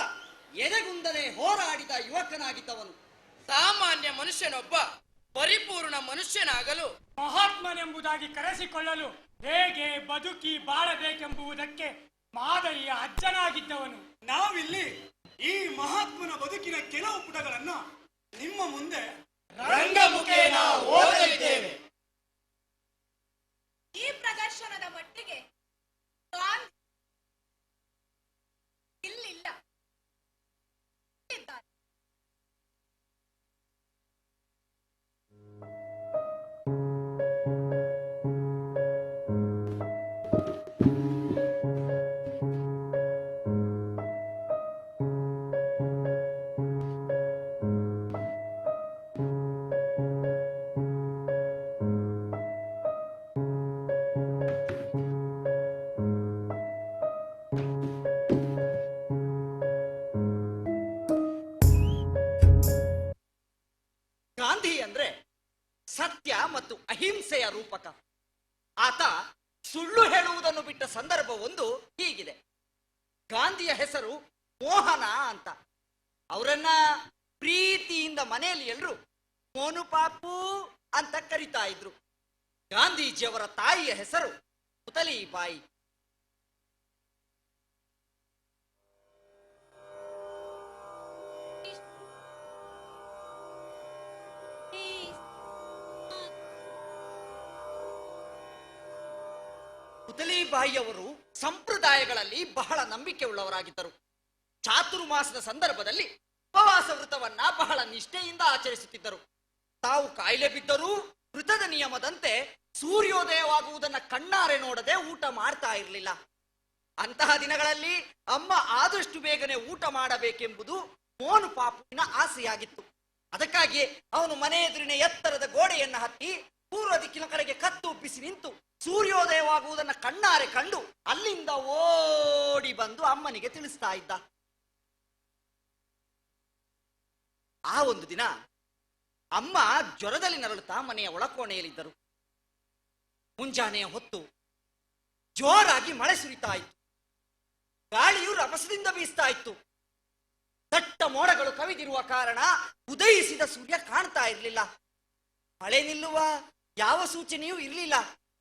H: ಎದೆಗುಂದನೆ ಹೋರಾಡಿದ ಯುವಕನಾಗಿದ್ದವನು.
K: ಸಾಮಾನ್ಯ ಮನುಷ್ಯನೊಬ್ಬ ಪರಿಪೂರ್ಣ ಮನುಷ್ಯನಾಗಲು
H: ಮಹಾತ್ಮನೆಂಬುದಾಗಿ ಕರೆಸಿಕೊಳ್ಳಲು ಹೇಗೆ ಬದುಕಿ ಬಾಳಬೇಕೆಂಬುದಕ್ಕೆ ಮಾದರಿಯ ಅಜ್ಜನಾಗಿದ್ದವನು.
C: ನಾವಿಲ್ಲಿ ಈ ಮಹಾತ್ಮನ ಬದುಕಿನ ಕೆಲವು ಪುಟಗಳನ್ನ ನಿಮ್ಮ ಮುಂದೆ
K: ರಂಗಮುಖೇನ ಓದಲಿದ್ದೇವೆ.
L: ಈ ಪ್ರದರ್ಶನದ ಮಟ್ಟಿಗೆ ಗಾಂಧಿ ಇಲ್ಲಿಲ್ಲ ಇದ್ದಾರೆ.
K: ಸತ್ಯ ಮತ್ತು ಅಹಿಂಸೆಯ ರೂಪಕ. ಆತ ಸುಳ್ಳು ಹೇಳುವುದನ್ನು ಬಿಟ್ಟ ಸಂದರ್ಭ ಒಂದು ಹೀಗಿದೆ. ಗಾಂಧಿಯ ಹೆಸರು ಮೋಹನ ಅಂತ. ಅವರನ್ನ ಪ್ರೀತಿಯಿಂದ ಮನೆಯಲ್ಲಿ ಎಲ್ಲರೂ ಮೋನು ಪಾಪು ಅಂತ ಕರಿತಾ ಇದ್ರು. ಗಾಂಧೀಜಿಯವರ ತಾಯಿಯ ಹೆಸರು ಪುತಲಿಬಾಯಿ. ಪುತಲಿಬಾಯಿಯವರು ಸಂಪ್ರದಾಯಗಳಲ್ಲಿ ಬಹಳ ನಂಬಿಕೆ ಉಳ್ಳವರಾಗಿದ್ದರು. ಚಾತುರ್ಮಾಸದ ಸಂದರ್ಭದಲ್ಲಿ ಉಪವಾಸ ವ್ರತವನ್ನ ಬಹಳ ನಿಷ್ಠೆಯಿಂದ ಆಚರಿಸುತ್ತಿದ್ದರು. ತಾವು ಕಾಯಿಲೆ ಬಿದ್ದರೂ ವೃತದ ನಿಯಮದಂತೆ ಸೂರ್ಯೋದಯವಾಗುವುದನ್ನ ಕಣ್ಣಾರೆ ನೋಡದೆ ಊಟ ಮಾಡ್ತಾ ಇರಲಿಲ್ಲ. ಅಂತಹ ದಿನಗಳಲ್ಲಿ ಅಮ್ಮ ಆದಷ್ಟು ಬೇಗನೆ ಊಟ ಮಾಡಬೇಕೆಂಬುದು ಮೋನು ಪಾಪುವಿನ ಆಸೆಯಾಗಿತ್ತು. ಅದಕ್ಕಾಗಿ ಅವನು ಮನೆ ಎದುರಿನ ಎತ್ತರದ ಗೋಡೆಯನ್ನ ಹತ್ತಿ ಪೂರ್ವ ದಿಕ್ಕಿನ ಕಡೆಗೆ ಕತ್ತುಪ್ಪಿಸಿ ನಿಂತು ಸೂರ್ಯೋದಯವಾಗುವುದನ್ನ ಕಣ್ಣಾರೆ ಕಂಡು ಅಲ್ಲಿಂದ ಓಡಿ ಬಂದು ಅಮ್ಮನಿಗೆ ತಿಳಿಸ್ತಾ ಇದ್ದ. ಆ ಒಂದು ದಿನ ಅಮ್ಮ ಜ್ವರದಲ್ಲಿ ನರಳುತ್ತಾ ಮನೆಯ ಒಳಕೋಣೆಯಲ್ಲಿದ್ದರು. ಮುಂಜಾನೆಯ ಹೊತ್ತು ಜೋರಾಗಿ ಮಳೆ ಸುರಿತಾ ಇತ್ತು. ಗಾಳಿಯು ರಭಸದಿಂದ ಬೀಸ್ತಾ ಇತ್ತು. ದಟ್ಟ ಮೋಡಗಳು ಕವಿದಿರುವ ಕಾರಣ ಉದಯಿಸಿದ ಸೂರ್ಯ ಕಾಣ್ತಾ ಇರಲಿಲ್ಲ. ಮಳೆ ನಿಲ್ಲುವ ಯಾವ ಸೂಚನೆಯೂ ಇರಲಿಲ್ಲ.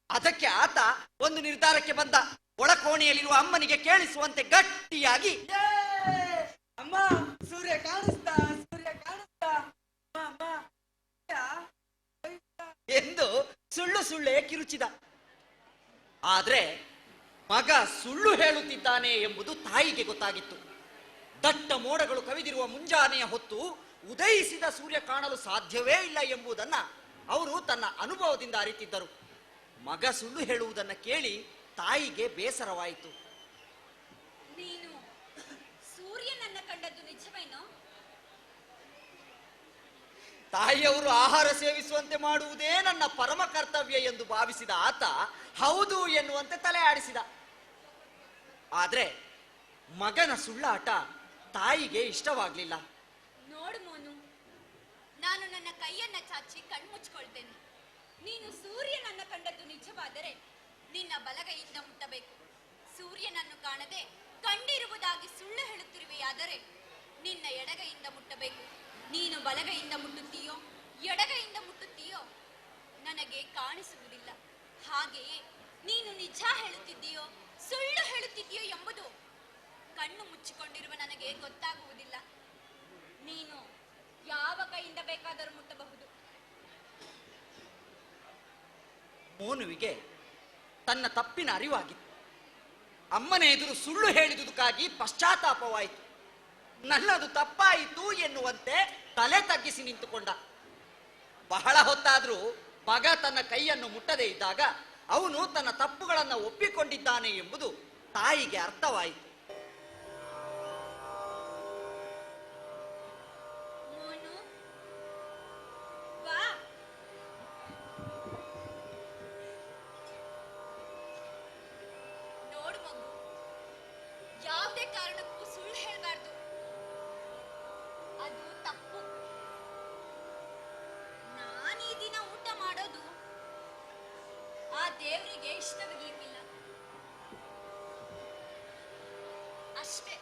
K: ಅದಕ್ಕೆ ಆತ ಒಂದು ನಿರ್ಧಾರಕ್ಕೆ ಬಂದ. ಒಳಕೋಣೆಯಲ್ಲಿರುವ ಅಮ್ಮನಿಗೆ ಕೇಳಿಸುವಂತೆ ಗಟ್ಟಿಯಾಗಿ,
A: ಅಮ್ಮ ಸೂರ್ಯ ಕಾಣಿಸ್ತಾ, ಸೂರ್ಯ ಕಾಣಿಸ್ತಾ, ಅಮ್ಮ
K: ಎಂದು ಸುಳ್ಳು ಸುಳ್ಳೇ ಕಿರುಚಿದ. ಆದ್ರೆ ಮಗ ಸುಳ್ಳು ಹೇಳುತ್ತಿದ್ದಾನೆ ಎಂಬುದು ತಾಯಿಗೆ ಗೊತ್ತಾಗಿತ್ತು. ದಟ್ಟ ಮೋಡಗಳು ಕವಿದಿರುವ ಮುಂಜಾನೆಯ ಹೊತ್ತು ಉದಯಿಸಿದ ಸೂರ್ಯ ಕಾಣಲು ಸಾಧ್ಯವೇ ಇಲ್ಲ ಎಂಬುದನ್ನ ಅವರು ತನ್ನ ಅನುಭವದಿಂದ ಅರಿತಿದ್ದರು. ಮಗ ಸುಳ್ಳು ಹೇಳುವುದನ್ನು ಕೇಳಿ ತಾಯಿಗೆ ಬೇಸರವಾಯಿತು.
L: ನೀನು ಸೂರ್ಯನನ್ನ ಕಂಡದ್ದು ನಿಜವೇನೋ?
K: ತಾಯಿಯವರು ಆಹಾರ ಸೇವಿಸುವಂತೆ ಮಾಡುವುದೇ ನನ್ನ ಪರಮ ಕರ್ತವ್ಯ ಎಂದು ಭಾವಿಸಿದ ಆತ ಹೌದು ಎನ್ನುವಂತೆ ತಲೆ ಆಡಿಸಿದ. ಆದ್ರೆ ಮಗನ ಸುಳ್ಳಾಟ ತಾಯಿಗೆ ಇಷ್ಟವಾಗ್ಲಿಲ್ಲ.
L: ನೋಡು ಮೋನು, ನಾನು ನನ್ನ ಕೈಯನ್ನ ಚಾಚಿ ಕಣ್ಮುಚ್ಕೊಳ್ತೇನೆ. ನೀನು ಸೂರ್ಯನನ್ನ ಕಂಡದ್ದು ನಿಜವಾದರೆ ನಿನ್ನ ಬಲಗೈಯಿಂದ ಮುಟ್ಟಬೇಕು. ಸೂರ್ಯನನ್ನು ಕಾಣದೆ ಕಂಡಿರುವುದಾಗಿ ಸುಳ್ಳು ಹೇಳುತ್ತಿರುವೆಯಾದರೆ ನಿನ್ನ ಎಡಗೈಯಿಂದ ಮುಟ್ಟಬೇಕು. ನೀನು ಬಲಗೈಯಿಂದ ಮುಟ್ಟುತ್ತೀಯೋ ಎಡಗೈಯಿಂದ ಮುಟ್ಟುತ್ತೀಯೋ ನನಗೆ ಕಾಣಿಸುವುದಿಲ್ಲ. ಹಾಗೆಯೇ ನೀನು ನಿಜ ಹೇಳುತ್ತಿದ್ದೀಯೋ ಸುಳ್ಳು ಹೇಳುತ್ತಿದ್ದೀಯೋ ಎಂಬುದು ಕಣ್ಣು ಮುಚ್ಚಿಕೊಂಡಿರುವ ನನಗೆ ಗೊತ್ತಾಗುವುದಿಲ್ಲ. ನೀನು ಯಾವ ಕೈಯಿಂದ ಬೇಕಾದರೂ ಮುಟ್ಟಬಹುದು.
K: ಮೋನುವಿಗೆ ತನ್ನ ತಪ್ಪಿನ ಅರಿವಾಗಿತ್ತು. ಅಮ್ಮನ ಎದುರು ಸುಳ್ಳು ಹೇಳಿದುದಕ್ಕಾಗಿ ಪಶ್ಚಾತ್ತಾಪವಾಯಿತು. ನನ್ನದು ತಪ್ಪಾಯಿತು ಎನ್ನುವಂತೆ ತಲೆ ತಗ್ಗಿಸಿ ನಿಂತುಕೊಂಡ. ಬಹಳ ಹೊತ್ತಾದ್ರೂ ಮಗ ತನ್ನ ಕೈಯನ್ನು ಮುಟ್ಟದೇ ಇದ್ದಾಗ ಅವನು ತನ್ನ ತಪ್ಪುಗಳನ್ನು ಒಪ್ಪಿಕೊಂಡಿದ್ದಾನೆ ಎಂಬುದು ತಾಯಿಗೆ ಅರ್ಥವಾಯಿತು.
L: ಮೋನು, ಬಾ. ನೋಡು ಮಗು, ಯಾವುದೇ ಕಾರಣಕ್ಕೂ ಸುಳ್ಳು ಹೇಳಬಾರ್ದು. ಅದು ತಪ್ಪು. ನಾನು ಈ ದಿನ ಊಟ ಮಾಡೋದು ಆ ದೇವರಿಗೆ ಇಷ್ಟವಿರ್ಲಿಕ್ಕಿಲ್ಲ ಅಷ್ಟೇ.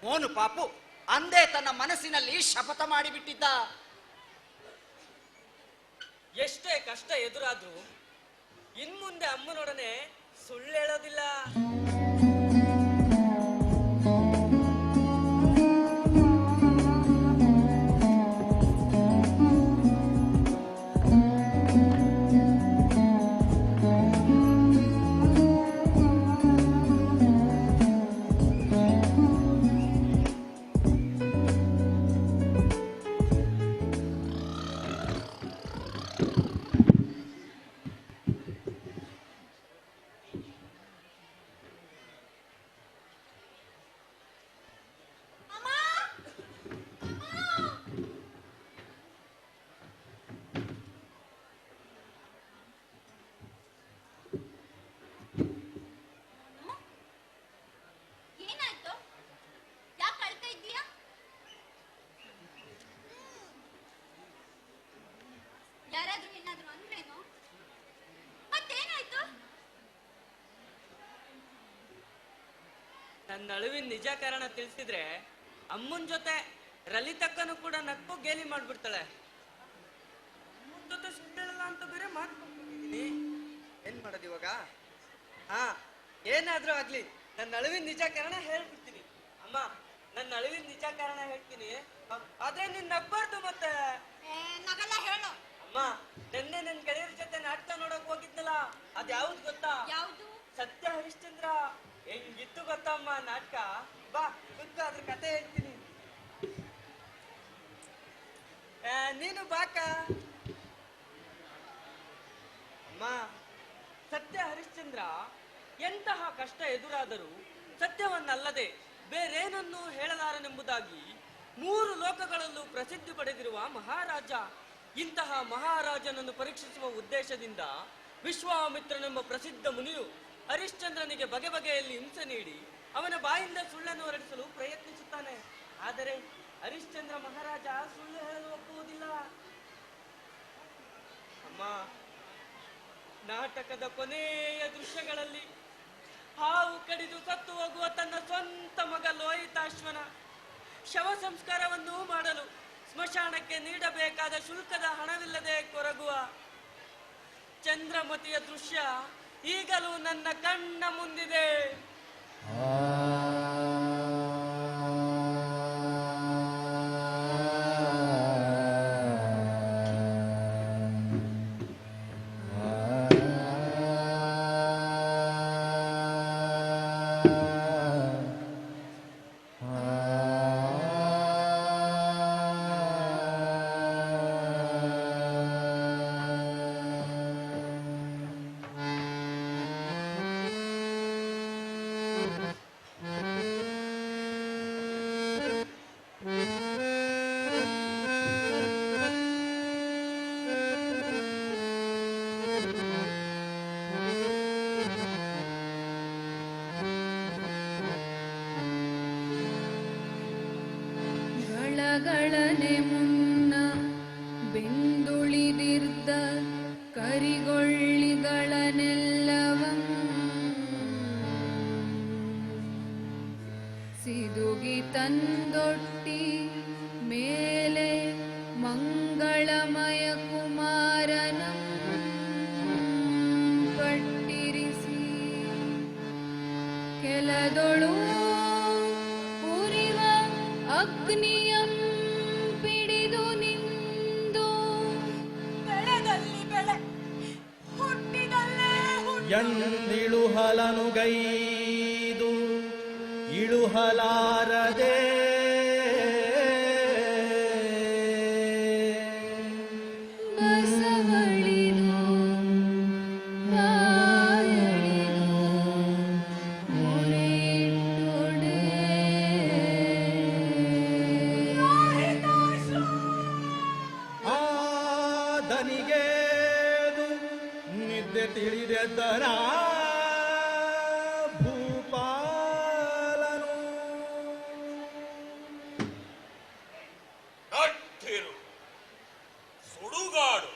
K: ಮೋನು ಪಾಪು ಅಂದೇ ತನ್ನ ಮನಸ್ಸಿನಲ್ಲಿ ಶಪಥ ಮಾಡಿಬಿಟ್ಟಿದ್ದ.
M: ಎಷ್ಟೇ ಕಷ್ಟ ಎದುರಾದ್ರೂ ಇನ್ಮುಂದೆ ಅಮ್ಮನೊಡನೆ ಸುಳ್ಳು ಹೇಳೋದಿಲ್ಲ. ನನ್ನ ಅಳುವಿನ ನಿಜ ಕಾರಣ ತಿಳಿಸಿದ್ರೆ ಅಮ್ಮನ ಜೊತೆ ರಲಿತಕ್ಕನು ಕೂಡ ನಕ್ಕು ಗೇಲಿ ಮಾಡ್ಬಿಡ್ತಾಳೆ. ಅಮ್ಮನ ಜೊತೆ ಸುಳ್ಳಲ್ಲ ಅಂತ ಬೇರೆ ಮಾತಾಡ್ತಿದ್ದೀನಿ. ಏನ್ ಮಾಡೋದು ಇವಾಗ? ಹಾ, ಏನಾದ್ರೂ ಆಗ್ಲಿ ನನ್ನ ಅಳುವಿನ ನಿಜ ಕಾರಣ ಹೇಳ್ಬಿಡ್ತೀನಿ. ಅಮ್ಮ, ನನ್ನ ಅಳುವಿನ ನಿಜ ಕಾರಣ ಹೇಳ್ತೀನಿ, ಆದ್ರೆ ನೀನ್ ನಗ್ಬಾರ್ದು ಮತ್ತೆ.
L: ನಗಲ್ಲ ಹೇಳು.
M: ಅಮ್ಮ, ನಿನ್ನೆ ನನ್ನ ಗೆಳೆಯರ ಜೊತೆ ನಾಟಕ ನೋಡಕ್ ಹೋಗಿದ್ನಲ್ಲ, ಅದ್ ಯಾವ್ದು ಗೊತ್ತಾ?
L: ಯಾವುದು?
M: ಸತ್ಯ ಹರಿಶ್ಚಂದ್ರ. ಹೆಂಗಿತ್ತು ಗೊತ್ತಾ ಅಮ್ಮ ನಾಟಕ? ಬಾ ಕುತ್ಕೋ, ಅದ್ರ ಕತೆ ಹೇಳ್ತೀನಿ. ನೀನು ಬಾಕ. ಅಮ್ಮ, ಸತ್ಯ ಹರಿಶ್ಚಂದ್ರ ಎಂತಹ ಕಷ್ಟ ಎದುರಾದರೂ ಸತ್ಯವನ್ನಲ್ಲದೆ ಬೇರೇನನ್ನು ಹೇಳಲಾರನೆಂಬುದಾಗಿ 3 ಲೋಕಗಳಲ್ಲೂ ಪ್ರಸಿದ್ಧಿ ಪಡೆದಿರುವ ಮಹಾರಾಜ. ಇಂತಹ ಮಹಾರಾಜನನ್ನು ಪರೀಕ್ಷಿಸುವ ಉದ್ದೇಶದಿಂದ ವಿಶ್ವಾಮಿತ್ರನೆಂಬ ಪ್ರಸಿದ್ಧ ಮುನಿಯು ಹರಿಶ್ಚಂದ್ರನಿಗೆ ಬಗೆ ಬಗೆಯಲ್ಲಿ ಹಿಂಸೆ ನೀಡಿ ಅವನ ಬಾಯಿಂದ ಸುಳ್ಳನ್ನು ಹೊರಡಿಸಲು ಪ್ರಯತ್ನಿಸುತ್ತಾನೆ. ಆದರೆ ಹರಿಶ್ಚಂದ್ರ ಮಹಾರಾಜ ಸುಳ್ಳು ಹೇಳಲು ಒಪ್ಪುವುದಿಲ್ಲ. ಅಮ್ಮ, ನಾಟಕದ ಕೊನೆಯ ದೃಶ್ಯಗಳಲ್ಲಿ ಹಾವು ಕಡಿದು ಸತ್ತು ಹೋಗುವ ತನ್ನ ಸ್ವಂತ ಮಗ ಲೋಹಿತಾಶ್ವನ ಶವ ಸಂಸ್ಕಾರವನ್ನು ಮಾಡಲು ಸ್ಮಶಾನಕ್ಕೆ ನೀಡಬೇಕಾದ ಶುಲ್ಕದ ಹಣವಿಲ್ಲದೆ ಕೊರಗುವ ಚಂದ್ರಮತಿಯ ದೃಶ್ಯ ಈಗಲೂ ನನ್ನ ಕಣ್ಣ ಮುಂದಿದೆ.
L: ಗಳನೆ ಮುನ್ನ ಬೆಂದುಳಿದಿರ್ದ ಕರಿಗೊಳ್ಳಿಗಳನ್ನೆಲ್ಲವಂ ಸಿದುಗಿ ತಂದೊಟ್ಟಿ ಮೇಲೆ ಮಂಗಳಮಯ ಕುಮಾರನಂ ಪಟ್ಟಿರಿಸಿ ಕೆಲದೊಳು ಉರಿವ ಅಗ್ನಿಯಂ ಪಿಡಿದು ನಿಂದು ಬೆಳೆದಲ್ಲಿ ಬೆಳೆ ಹುಟ್ಟಿದಲ್ಲೇ
F: ಎಂದಿಳುಹಲನುಗೈದು ಇಳುಹಲಾರದೆ
L: ಬಸವಳಿದು ಬಾಯಳಿದು ಮೊರೆಯಿಟ್ಟೊಡೆ
F: ಆದನಿಗೇದು ನಿದ್ದೆ ತಿಳಿದೆದ್ದನ ಭೂಪಾಲನು
B: ನಟ್ಟಿರು ಸುಡುಗಾಡು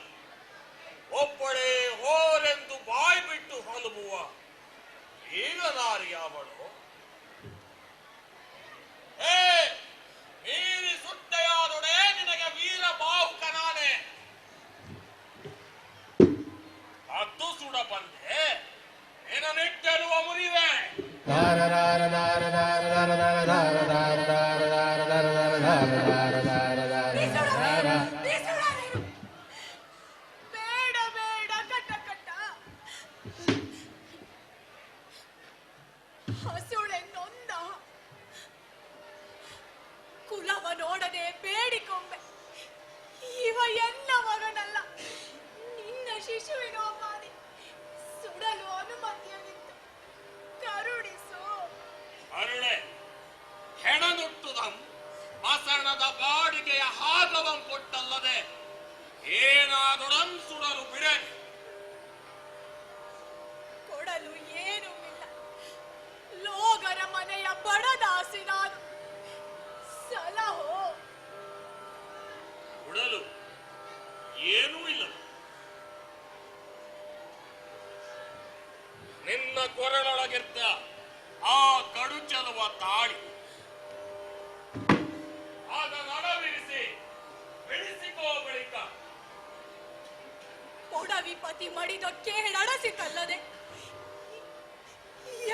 B: ಒಬ್ಬಳೇ ಹೋರೆಂದು ಬಾಯಿ ಬಿಟ್ಟು ಹೊಲುಬುವ ಈಗ ನಾರಿಯಾವಳು ಏ ಮೀರಿ ಸುಟ್ಟೆಯಾದೊಡೆ ನಿನಗೆ ವೀರ ಬಾಹುಕನಾನೆ ಅದು ಸುಡ ಬಂದೆ ನಿನ್ನ ನಿಟ್ಟೆರುವ ಮುರಿವೆ
L: ಬೇಡ ಬೇಡ ಕಟ್ಟ ಕಟ್ಟ ಹಸುಳೆ ನೊಂದ ಕುಲವ ನೋಡದೆ ಬೇಡಿಕೊಂಬೆ ಇವ ಎನ್ನ ಮಗನಲ್ಲ ನಿನ್ನ ಶಿಶುವಿನೋ ಮಾನಿ ಸುಡಲು ಅನುಮತಿಯಾಗಿತ್ತು ಕರುಣಿಸು
B: ಅರುಳೆ ಹೆಣನುಟ್ಟುದಂ ಮಸಣದ ಬಾಡಿಗೆಯ ಹಾಗವಂ ಕೊಟ್ಟಲ್ಲದೆ ಏನಾದೊಡಂ ಸುಡಲು ಬಿಡೆ
L: ಕೊಡಲು ಏನೂ ಇಲ್ಲ ಲೋಗರ ಮನೆಯ ಬಡದಾಸಿ ನಾನು ಸಲಹೋ
B: ಉಡಲು ಏನೂ ಇಲ್ಲ ನಿನ್ನ ಕೊರಳೊಳಗಿರ್ತ ಆ ಕಡುಚಲು ಮಾಡುವ ತಾಳಿ. ಆಗ ನಡವಿರಿಸಿ ಬೆಳೆಸಿಕೋ ಬಳಿಕ
L: ಪೌಡವಿಪತಿ ಮಡಿದ ಕೇಳಡಸಿತಲ್ಲದೆ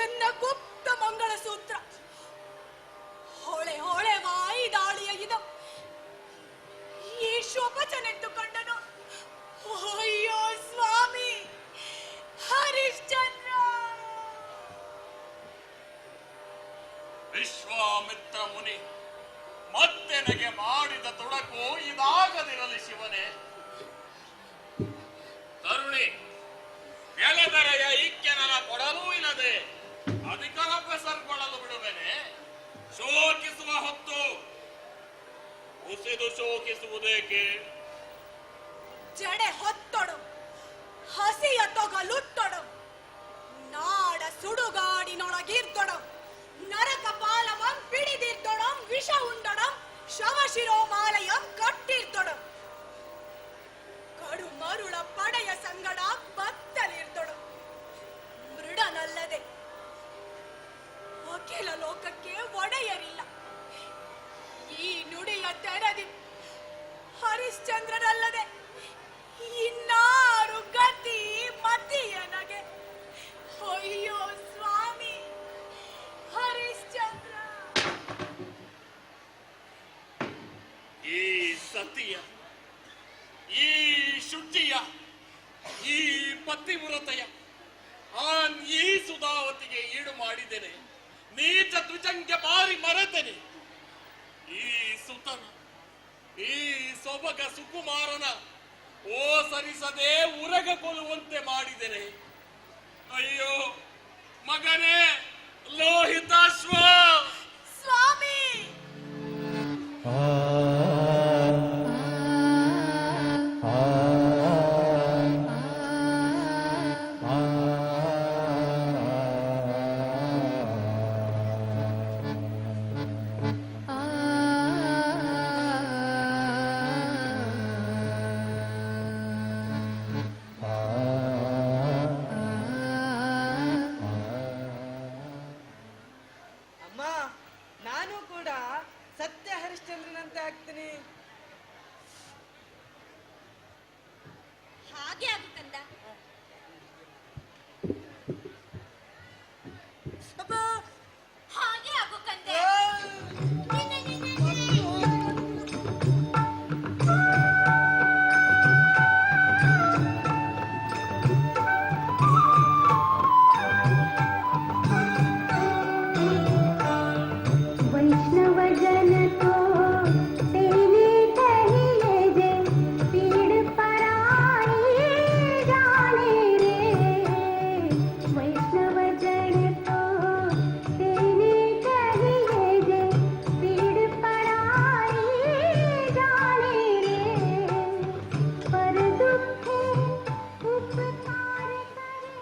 L: ಎನ್ನ ಗುಪ್ತ ಮಂಗಳ ಸೂತ್ರ ಹೊಳೆ ಹೊಳೆ ವಾಯಿ ದಾಳಿಯ ಇದ ಈ ಶೋಭಚನೆತ್ತುಕೊಂಡನು. ಅಯ್ಯೋ ಸ್ವಾಮಿ ಹರಿಶ್ಚಂದ್ರ.
B: ವಿಶ್ವಾಮಿತ್ರ ಮುನಿ ಮತ್ತೆನಗೆ ಮಾಡಿದ ತೊಡಕು ಇದಾಗದಿರಲಿ ಶಿವನೇ. ತರುಣಿ ಎಲೆದರೆಯ ಇಕ್ಕೆನನ ಕೊಡಲೂ ಇಲ್ಲದೆ ಅಧಿಕಾರ ಬೆಸರ್ಕೊಳ್ಳಲು ಬಿಡುವೆನೆ. ಶೋಕಿಸುವ ಹೊತ್ತು ಉಸಿದು ಶೋಕಿಸುವುದೇಕೆ?
L: ಜಡೆ ಹೊತ್ತೊಡು ಹಸಿಯ ತೊಗಲುತ್ತೊಡು ನಾಡ ಸುಡುಗಾಡಿನೊಳಗಿರ್ದೊಡು ನರಕ ಪಾಲವಂ ಪಿಡಿದಿರ್ದೊಡಂ ವಿಷ ಉಂಡೊಡಂ ಶವಶಿರೋಮಾಲಯಂ ಕಟ್ಟಿರ್ದೊಡು ಕಡು ಮರುಳ ಪಡೆಯ ಸಂಗಡ ಬತ್ತಲಿರ್ದೊಡು ಮೃಡನಲ್ಲದೆ ಅಖಿಲ ಲೋಕಕ್ಕೆ ಒಡೆಯರಿಲ್ಲ. ಈ ನುಡಿಯ ತೆರದಿ ಹರಿಶ್ಚಂದ್ರನಲ್ಲದೆ ಇನ್ನಾರು ಗತಿ ಮತಿಯನಗೆ. ಅಯ್ಯೋ ಸ್ವಾಮಿ ಹರಿಶ್ಚಂದ್ರ.
B: ಈ ಸತಿಯ, ಈ ಶುಚಿಯ, ಈ ಪತಿವ್ರತೆಯ ಈ ಸುಧಾವತಿಗೆ ಈಡು ಮಾಡಿದ್ದೇನೆ. ನೀಚ ದ್ವಿಜಂಗೆ ಮಾರಿ ಮರೆತೇನೆ. ಈ ಸುತನ, ಈ ಸೊಬಗ ಸುಕುಮಾರನ ಓಸರಿಸದೆ ಉರಗ ಕೊಲ್ಲುವಂತೆ ಮಾಡಿದ್ದೇನೆ. ಅಯ್ಯೋ ಮಗನೇ ಲೋಹಿತಾಶ್ವ.
L: ಸ್ವಾಮಿ
M: ಅಮ್ಮ, ನಾನು ಕೂಡ ಸತ್ಯ ಹರಿಶ್ಚಂದ್ರನಂತೆ ಆಗ್ತೀನಿ.
L: ಹಾಗೆ ಆಗು ಕಂದ. ಹಾಗೆ ಆಗು ಕಂದೆ.
N: वैष्णव जन तो तेने कहिए जे पीड़ पराई जाने रे. वैष्णव जन तो तेने कहिए जे पीड़ पराई जाने रे. पर दुखे उपकार करे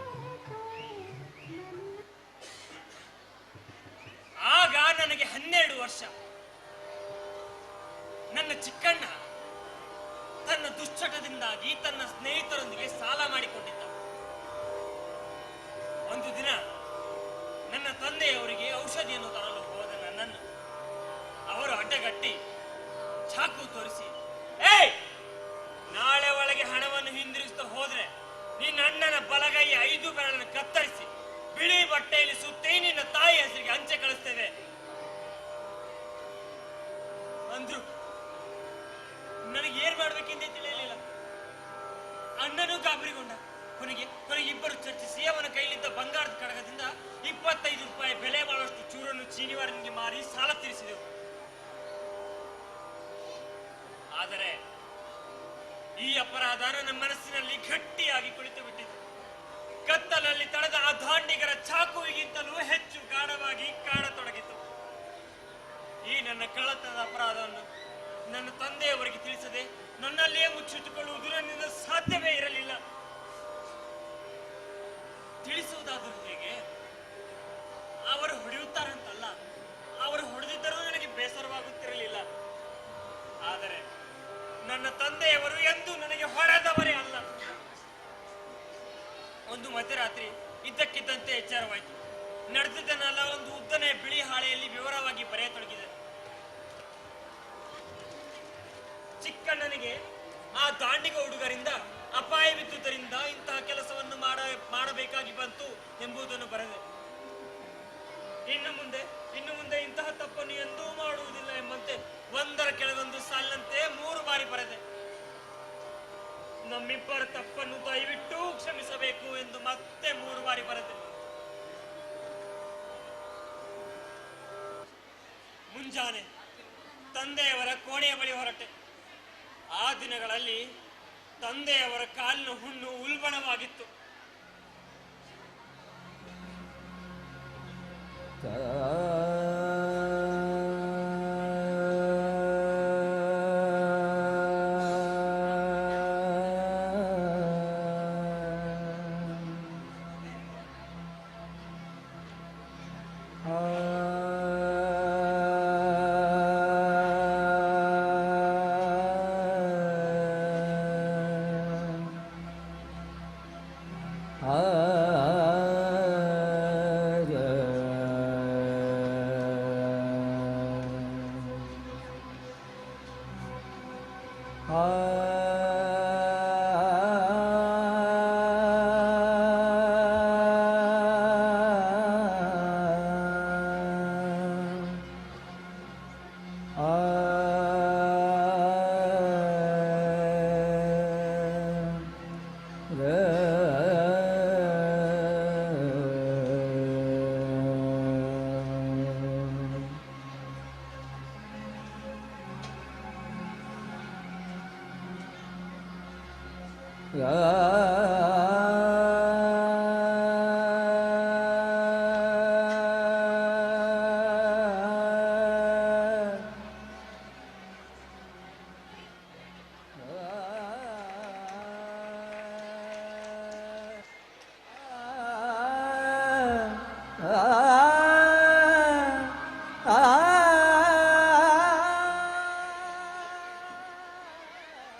M: ಆಗ ನನಗೆ 12 ವರ್ಷ. ನನ್ನ ಚಿಕ್ಕಣ್ಣ ತನ್ನ ದುಶ್ಚಟದಿಂದಾಗಿ ತನ್ನ ಸ್ನೇಹಿತರೊಂದಿಗೆ ಸಾಲ ಮಾಡಿಕೊಂಡಿದ್ದ. ಒಂದು ದಿನ ನನ್ನ ತಂದೆಯವರಿಗೆ ಔಷಧಿಯನ್ನು ತರಲು ಹೋದ ನನ್ನನ್ನು ಅವರು ಅಡ್ಡಗಟ್ಟಿ ಚಾಕು ತೋರಿಸಿ, ಏಯ್, ನಾಳೆ ಒಳಗೆ ಹಣವನ್ನು ಹಿಂದಿರುಗಿಸ್ತಾ ಹೋದ್ರೆ ನಿನ್ನ ಅಣ್ಣನ ಬಲಗೈ 5 ಬೆರಳನ್ನು ಕತ್ತರಿಸಿ ಬಿಳಿ ಬಟ್ಟೆಯಲ್ಲಿ ಸುತ್ತಿ ನಿನ್ನ ತಾಯಿ ಹೆಸರಿಗೆ ಅಂಚೆ ಕಳಿಸ್ತೇವೆ ಅಂದ್ರು. ನನಗೆ ಏನ್ ಮಾಡ್ಬೇಕೆಂದೇ ತಿಳಿಯಲಿಲ್ಲ. ಅಣ್ಣನೂ ಗಾಬರಿಗೊಂಡ. ಕೊನೆಗೆ ಇಬ್ಬರು ಚರ್ಚಿಸಿ ಅವನ ಕೈಲಿದ್ದ ಬಂಗಾರದ ಕಡಗದಿಂದ 25 ರೂಪಾಯಿ ಬೆಲೆ ಬಾಳುವಷ್ಟು ಚೂರನ್ನು ಚೀನಿವಾರನಿಗೆ ಮಾರಿ ಸಾಲ ತೀರಿಸಿದೆವು. ಆದರೆ ಈ ಅಪರಾಧ ನನ್ನ ಮನಸ್ಸಿನಲ್ಲಿ ಗಟ್ಟಿಯಾಗಿ ಕುಳಿತು ಬಿಟ್ಟಿತು. ಕತ್ತಲಲ್ಲಿ ತಡೆದ ಆ ದಾಂಡಿಗರ ಚಾಕುವಿಗಿಂತಲೂ ಹೆಚ್ಚು ಗಾಢವಾಗಿ ಕಾಡತೊಡಗಿತು. ಈ ನನ್ನ ಕಳ್ಳತನದ ಅಪರಾಧವನ್ನು ನನ್ನ ತಂದೆಯವರಿಗೆ ತಿಳಿಸದೆ ನನ್ನಲ್ಲಿಯೇ ಮುಚ್ಚಿಟ್ಟುಕೊಳ್ಳುವುದು ನನ್ನಿಂದ ಸಾಧ್ಯವೇ ಇರಲಿಲ್ಲ. ತಿಳಿಸುವುದಾದರೂ ಹೇಗೆ? ಅವರು ಹೊಡೆಯುತ್ತಾರಂತಲ್ಲ, ಅವರು ಹೊಡೆದಿದ್ದರೂ ನನಗೆ ಬೇಸರವಾಗುತ್ತಿರಲಿಲ್ಲ. ಆದರೆ ನನ್ನ ತಂದೆಯವರು ಎಂದೂ ನನಗೆ ಹೊಡೆದವರೇ ಅಲ್ಲ. ಒಂದು ಮಧ್ಯರಾತ್ರಿ ಇದ್ದಕ್ಕಿದ್ದಂತೆ ಎಚ್ಚರವಾಯಿತು.
H: ನಡೆದದನ್ನೆಲ್ಲ ಒಂದು ಉದ್ದನೆ ಬಿಳಿ ಹಾಳೆಯಲ್ಲಿ ವಿವರವಾಗಿ ಬರೆಯತೊಡಗಿದೆ. ಚಿಕ್ಕಣ್ಣನಿಗೆ ಆ ದಾಂಡಿಗ ಹುಡುಗರಿಂದ ಅಪಾಯವಿದ್ದುದರಿಂದ ಇಂತಹ ಕೆಲಸವನ್ನು ಮಾಡಬೇಕಾಗಿ ಬಂತು ಎಂಬುದನ್ನು ಬರೆದೆ. ಇನ್ನು ಮುಂದೆ ಇಂತಹ ತಪ್ಪನ್ನು ಎಂದೂ ಮಾಡುವುದಿಲ್ಲ ಎಂಬಂತೆ ಒಂದರ ಕೆಳಗೊಂದು ಸಾಲಿನಂತೆ 3 ಬಾರಿ ಬರೆದೆ. ನಮ್ಮಿಬ್ಬರ ತಪ್ಪನ್ನು ದಯವಿಟ್ಟು ಕ್ಷಮಿಸಬೇಕು ಎಂದು ಮತ್ತೆ 3 ಬಾರಿ ಬರೆದೆ. ಮುಂಜಾನೆ ತಂದೆಯವರ ಕೋಣೆಯ ಬಳಿ ಹೊರಟೆ. ಆ ದಿನಗಳಲ್ಲಿ ತಂದೆಯವರ ಕಾಲಿನ ಹುಣ್ಣು ಉಲ್ಬಣವಾಗಿತ್ತು.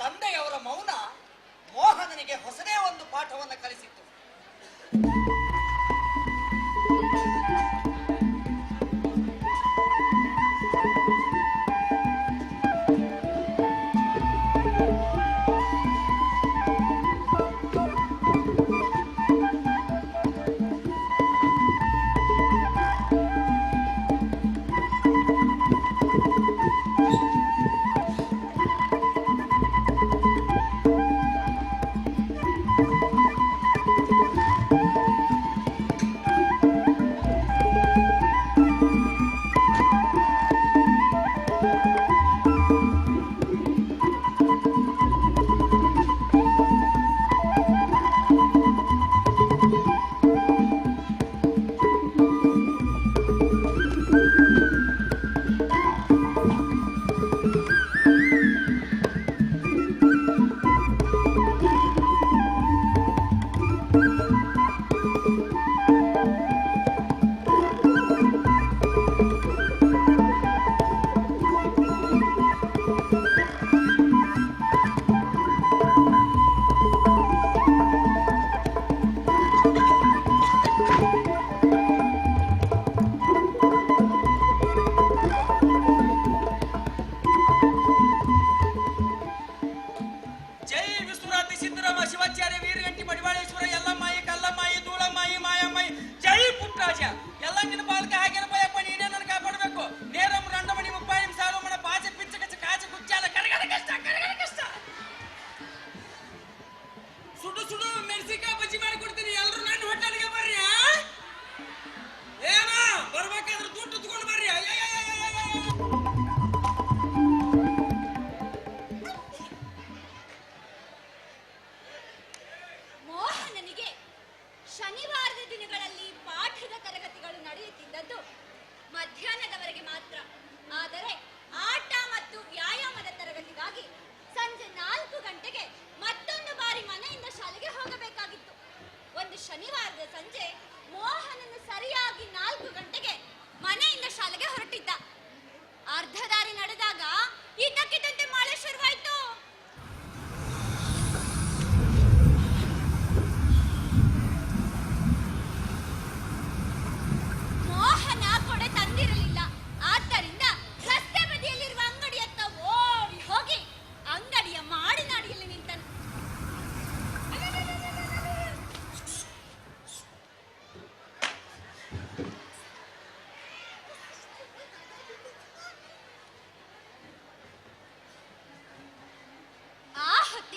K: ತಂದೆಯವರ ಮೌನ ಮೋಹನನಿಗೆ ಹೊಸದೇ ಒಂದು ಪಾಠವನ್ನು ಕಲಿಸಿತು.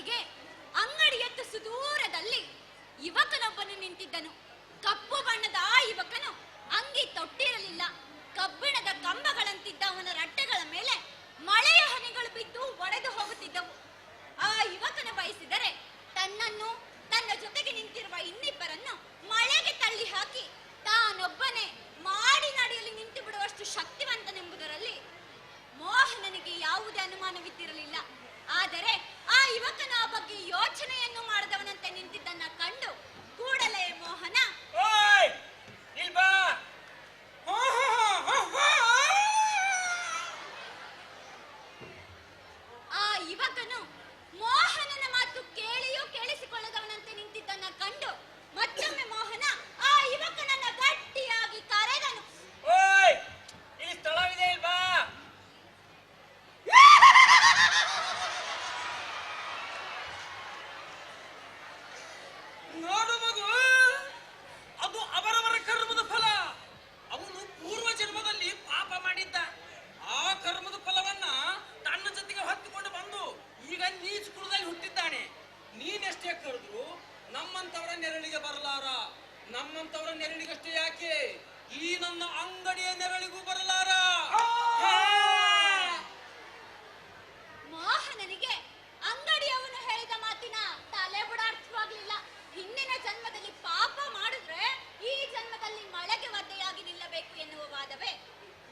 L: ಹೊತ್ತಿಗೆ ಅಂಗಡಿಯತ್ತ ಸುದೂರದಲ್ಲಿ ಯುವಕನೊಬ್ಬನು ನಿಂತಿದ್ದನು. ಕಪ್ಪು ಬಣ್ಣದ ಆ ಯುವಕನು ಅಂಗಿ ತೊಟ್ಟಿರಲಿಲ್ಲ. ಕಬ್ಬಿಣದ ಕಂಬಗಳಂತಿದ್ದ ಅವನ ರಟ್ಟೆಗಳ ಮೇಲೆ ಮಳೆಯ ಹನಿಗಳು ಬಿದ್ದು ಒಡೆದು ಹೋಗುತ್ತಿದ್ದವು. ಆ ಯುವಕನು ಬಯಸಿದರೆ ತನ್ನನ್ನು ತನ್ನ ಜೊತೆಗೆ ನಿಂತಿರುವ ಇನ್ನಿಬ್ಬರನ್ನು ಮಳೆಗೆ ತಳ್ಳಿ ಹಾಕಿ ತಾನೊಬ್ಬನೇ ಮಾಡಿ ನಡೆಯಲು ನಿಂತು ಬಿಡುವಷ್ಟು ಶಕ್ತಿವಂತನೆಂಬುದರಲ್ಲಿ ಮೋಹನನಿಗೆ ಯಾವುದೇ ಅನುಮಾನವಿದ್ದಿರಲಿಲ್ಲ. ಆದರೆ ಆ ಯುವಕನ ಆ ಬಗ್ಗೆ ಯೋಚನೆಯನ್ನು ಮಾಡದವನಂತೆ ನಿಂತಿದ್ದನ್ನ ಕಂಡು ಕೂಡಲೇ ಮೋಹನ ಆ ಯುವಕನು ಮೋಹನನ ಮಾತು ಕೇಳಿಯೂ ಕೇಳಿಸಿಕೊಳ್ಳದವನಂತೆ ನಿಂತಿದ್ದನ್ನ ಕಂಡು ಮತ್ತೊಮ್ಮೆ ಮೋಹನ ಆ ಯುವಕನನ್ನ ಗಟ್ಟಿಯಾಗಿ ಕರೆದನು.
M: ಇಲ್ಲಿ ಸ್ಥಳವಿದೆ ಇಲ್ವಾ? ನೋಡು ಮಗು, ಅದು ಅವರವರ ಕರ್ಮದ ಫಲ. ಅವನು ಪೂರ್ವ ಜನ್ಮದಲ್ಲಿ ಪಾಪ ಮಾಡಿದ್ದ. ಆ ಕರ್ಮದ ಫಲವನ್ನ ತನ್ನ ಜೊತೆಗೆ ಹೊತ್ತುಕೊಂಡು ಬಂದು ಈಗ ನೀಚ ಕುಲದಲ್ಲಿ ಹುಟ್ಟಿದ್ದಾನೆ. ನೀನೆಷ್ಟೇ ಕರೆದ್ರು ನಮ್ಮಂತವರ ನೆರಳಿಗೆ ಬರಲಾರ. ನಮ್ಮಂತವರ ನೆರಳಿಗಷ್ಟೇ ಯಾಕೆ, ಈ ನನ್ನ ಅಂಗಡಿಯ ನೆರಳಿಗೂ ಬರಲಾರ.
L: ಮೋಹನನಿಗೆ ಅಂಗಡಿಯವನು ಹೇಳಿದ ಮಾತಿನ ತಲೆ ಬುಡಾರ್ಥವಾಗ್ಲಿಲ್ಲ. ಹಿಂದಿನ ಜನ್ಮದಲ್ಲಿ ಪಾಪ ಮಾಡಿದ್ರೆ ಈ ಜನ್ಮದಲ್ಲಿ ಮಳೆಗೆ ಒದ್ದೆಯಾಗಿ ನಿಲ್ಲಬೇಕು ಎನ್ನುವ ವಾದವೇ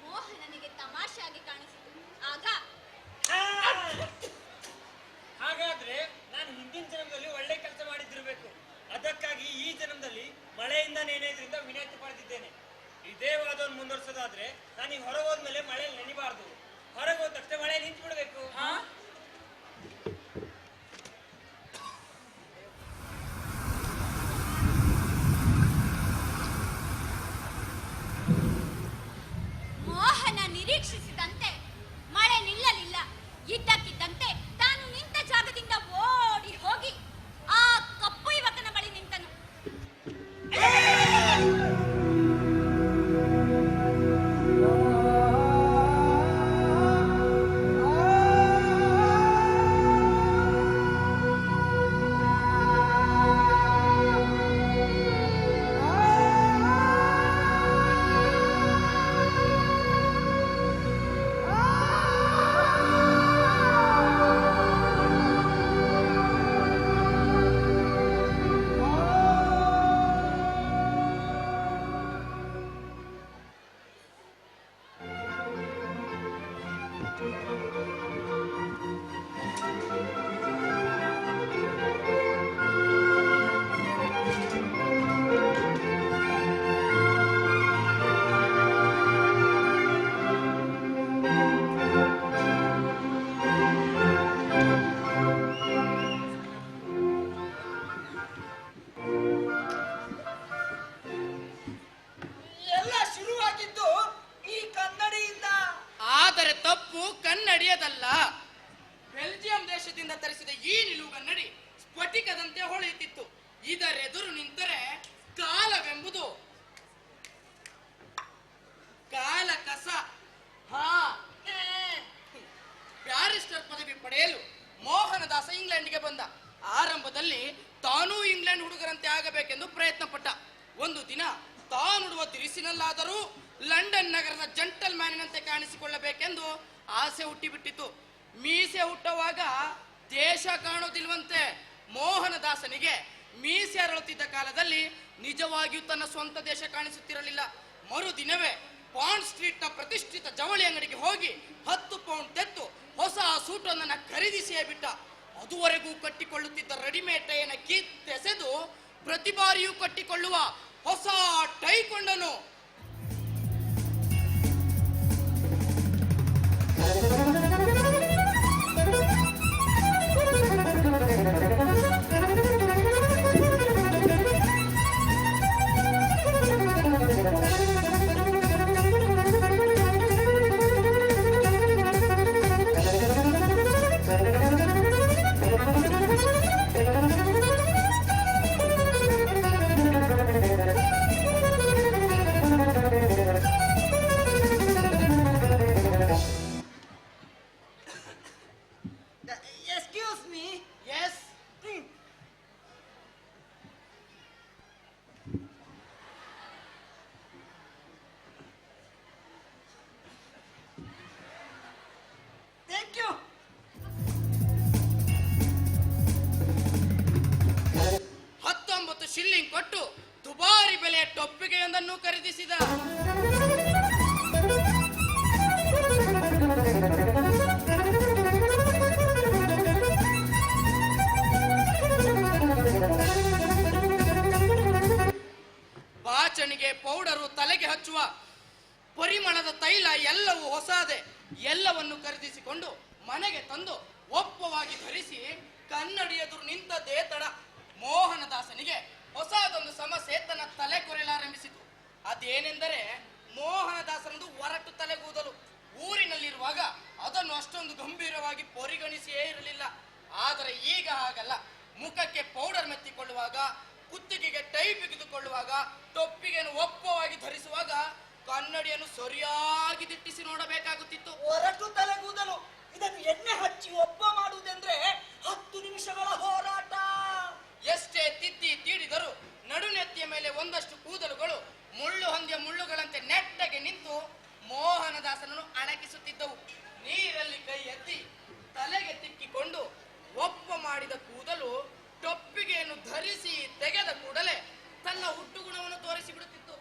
L: ಮೋಹನನಿಗೆ ತಮಾಷೆಯಾಗಿ ಕಾಣಿಸಿತು. ಆಗ
M: ಹಾಗಾದ್ರೆ ನಾನು ಹಿಂದಿನ ಜನ್ಮದಲ್ಲಿ ಒಳ್ಳೆ ಕೆಲಸ ಮಾಡಿದ್ದಿರ್ಬೇಕು. ಅದಕ್ಕಾಗಿ ಈ ಜನ್ಮದಲ್ಲಿ ಮಳೆಯಿಂದ ನೇನೆದ್ರಿಂದ ವಿನಾಯಿತಿ ಪಡೆದಿದ್ದೇನೆ. ಇದೇ ವಾದವನ್ನು ಮುಂದುವರಿಸೋದಾದ್ರೆ ನಾನು ಈಗ ಹೊರಗೆ ಹೋದ್ಮೇಲೆ ಮಳೆ ನೆನಿಬಾರ್ದು. ಹೊರಗೆ ಹೋದ ತಕ್ಷಣ ಮಳೆ ನಿಂತು ಬಿಡಬೇಕು.
L: ಮೋಹನ ನಿರೀಕ್ಷಿಸಿದಂತೆ ಮಳೆ ನಿಲ್ಲಲಿಲ್ಲ. ಇದ್ದಕ್ಕಿದ್ದಂತೆ ತಾನು ನಿಂತ ಜಾಗದಿಂದ ಓಡಿ ಹೋಗಿ ಆ ಕಪ್ಪು ಯುವಕನ ಬಳಿ ನಿಂತನು.
K: ಎಲ್ಲ ಶುರುವಾಗಿದ್ದು ಈ ಕನ್ನಡಿಯಿಂದ.
M: ಆದರೆ ತಪ್ಪು ಕನ್ನಡಿಯದಲ್ಲ. ಬೆಲ್ಜಿಯಂ ದೇಶದಿಂದ ತರಿಸಿದ ಈ ನಿಲುಗನ್ನಡಿ ಸ್ಫಟಿಕದಂತೆ ಹೊಳೆಯುತ್ತಿತ್ತು. ಇದರೆದುರು ನಿಂತರೆ ಕಾಲವೆಂಬುದು ಕಾಲ ಕಸ. ಬ್ಯಾರಿಸ್ಟರ್ ಪದವಿ ಪಡೆಯಲು ಮೋಹನದಾಸ ಇಂಗ್ಲೆಂಡ್ಗೆ ಬಂದ. ಆರಂಭದಲ್ಲಿ ತಾನೂ ಇಂಗ್ಲೆಂಡ್ ಹುಡುಗರಂತೆ ಆಗಬೇಕೆಂದು ಪ್ರಯತ್ನ ಪಟ್ಟ. ಒಂದು ದಿನ ತಾನುಡುವ ದಿರಿಸಿನಲ್ಲಾದರೂ ಲಂಡನ್ ನಗರದ ಜಂಟಲ್ ಮ್ಯಾನಿನಂತೆ ಕಾಣಿಸಿಕೊಳ್ಳಬೇಕೆಂದು ಆಸೆ ಹುಟ್ಟಿಬಿಟ್ಟಿತು. ಮೀಸೆ ಹುಟ್ಟುವಾಗ ದೇಶ ಕಾಣೋದಿಲ್ವಂತೆ. ಮೋಹನದಾಸನಿಗೆ ಮೀಸೆ ಅರಳುತ್ತಿದ್ದ ಕಾಲದಲ್ಲಿ ನಿಜವಾಗಿಯೂ ತನ್ನ ಸ್ವಂತ ದೇಶ ಕಾಣಿಸುತ್ತಿರಲಿಲ್ಲ. ಮರುದಿನವೇ ಪಾಂಡ್ ಸ್ಟ್ರೀಟ್ ನ ಪ್ರತಿಷ್ಠಿತ ಜವಳಿ ಅಂಗಡಿಗೆ ಹೋಗಿ 10 ಪೌಂಡ್ ತೆತ್ತು ಹೊಸ ಸೂಟನ್ನು ಖರೀದಿಸಿಯೇ ಬಿಟ್ಟ. ಅದುವರೆಗೂ ಕಟ್ಟಿಕೊಳ್ಳುತ್ತಿದ್ದ ರೆಡಿಮೇಡ್ ಟೈಯನ್ನು ಕಿತ್ತೆಸೆದು ಪ್ರತಿ ಬಾರಿಯೂ ಕಟ್ಟಿಕೊಳ್ಳುವ ಹೊಸ ಟೈ ಕೊಂಡನು. ಪ್ರತಿಯೊಂದನ್ನು ಖರೀದಿಸಿದ. ಬಾಚಣಿಗೆ, ಪೌಡರು, ತಲೆಗೆ ಹಚ್ಚುವ ಪರಿಮಳದ ತೈಲ ಎಲ್ಲವೂ ಹೊಸದೆ. ಎಲ್ಲವನ್ನು ಖರೀದಿಸಿಕೊಂಡು ಮನೆಗೆ ತಂದು ಒಪ್ಪವಾಗಿ ಧರಿಸಿ ಕನ್ನಡಿ ಎದುರು ನಿಂತದ್ದೇ ತಡ ಮೋಹನದಾಸನಿಗೆ ಹೊಸದೊಂದು ಸಮಸ್ಯೆ ತನ್ನ ತಲೆ ಕೊರೆಯಲಾರಂಭಿಸಿತು. ಅದೇನೆಂದರೆ ಮೋಹನದಾಸನದು ಒರಟು ತಲೆಗೂದಲು. ಊರಿನಲ್ಲಿರುವಾಗ ಅದನ್ನು ಅಷ್ಟೊಂದು ಗಂಭೀರವಾಗಿ ಪರಿಗಣಿಸಿಯೇ ಇರಲಿಲ್ಲ. ಆದರೆ ಈಗ ಹಾಗಲ್ಲ. ಮುಖಕ್ಕೆ ಪೌಡರ್ ಮೆತ್ತಿಕೊಳ್ಳುವಾಗ, ಕುತ್ತಿಗೆಗೆ ಟೈ ಬಿಗಿದುಕೊಳ್ಳುವಾಗ, ಟೊಪ್ಪಿಗೆಯನ್ನು ಒಪ್ಪವಾಗಿ ಧರಿಸುವಾಗ ಕನ್ನಡಿಯನ್ನು ಸರಿಯಾಗಿ ದಿಟ್ಟಿಸಿ ನೋಡಬೇಕಾಗುತ್ತಿತ್ತು.
K: ಒರಟು ತಲೆಗೂದಲು, ಇದನ್ನು ಎಣ್ಣೆ ಹಚ್ಚಿ ಒಪ್ಪ ಮಾಡುವುದೆಂದ್ರೆ 10 ನಿಮಿಷಗಳ ಹೋರಾಟ.
M: ಎಷ್ಟೇ ತಿದ್ದಿ ತೀಡಿದರೂ ನಡುನೆತ್ತಿಯ ಮೇಲೆ ಒಂದಷ್ಟು ಕೂದಲುಗಳು ಮುಳ್ಳು ಹೊಂದಿಯ ಮುಳ್ಳುಗಳಂತೆ ನೆಟ್ಟಗೆ ನಿಂತು ಮೋಹನದಾಸನನ್ನು ಅಣಕಿಸುತ್ತಿದ್ದವು. ನೀರಲ್ಲಿ ಕೈ ಎತ್ತಿ ತಲೆಗೆ ತಿಕ್ಕಿಕೊಂಡು ಒಪ್ಪ ಮಾಡಿದ ಕೂದಲು ಟೊಪ್ಪಿಗೆಯನ್ನು ಧರಿಸಿ ತೆಗೆದ ಕೂಡಲೇ ತನ್ನ ಹುಟ್ಟುಗುಣವನ್ನು ತೋರಿಸಿಬಿಡುತ್ತಿತ್ತು.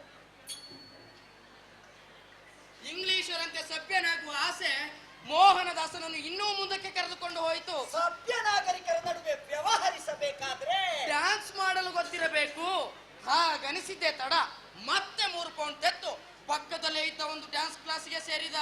M: ಇಂಗ್ಲಿಷರಂತೆ ಸಭ್ಯನಾಗುವ ಆಸೆ ಮೋಹನದಾಸನನ್ನು ಇನ್ನೂ ಮುಂದಕ್ಕೆ ಕರೆದುಕೊಂಡು ಹೋಯಿತು.
K: ಸಭ್ಯ ನಾಗರಿಕರ ನಡುವೆ ವ್ಯವಹರಿಸಬೇಕಾದ್ರೆ
M: ಡ್ಯಾನ್ಸ್ ಮಾಡಲು ಗೊತ್ತಿರಬೇಕು. ಹಾಗನಿಸಿದ್ದೆ ತಡ ಮತ್ತೆ 3 ಪೌಂಡ್ ತೆತ್ತು ಪಕ್ಕದಲ್ಲೇ ಇದ್ದ ಒಂದು ಡ್ಯಾನ್ಸ್ ಕ್ಲಾಸಿಗೆ ಸೇರಿದ.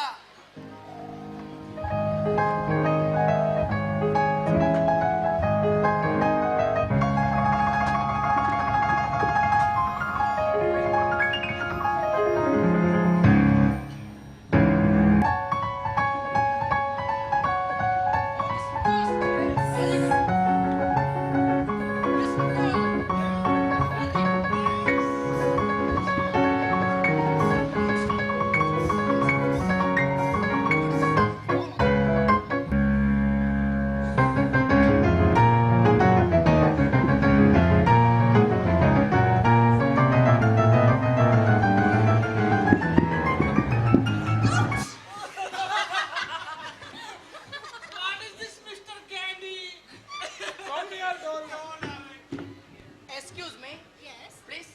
M: Excuse me.
L: Yes.
M: Please.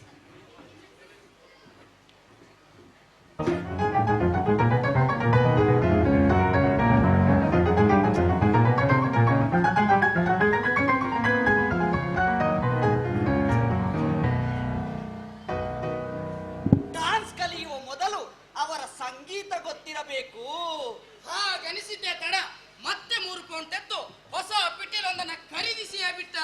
K: Dance ಕಲಿಯುವ ಮೊದಲು ಅವರ ಸಂಗೀತ ಗೊತ್ತಿರಬೇಕು.
M: ಹಾಗನಿಸಿದ್ದೆ ತಡ ಮತ್ತೆ 3 ಪೌಂಡ್ ತೆತ್ತು ಹೊಸ ಪಿಟೀಲೊಂದನ್ನು ಖರೀದಿಸಿಯೇ ಬಿಟ್ಟ.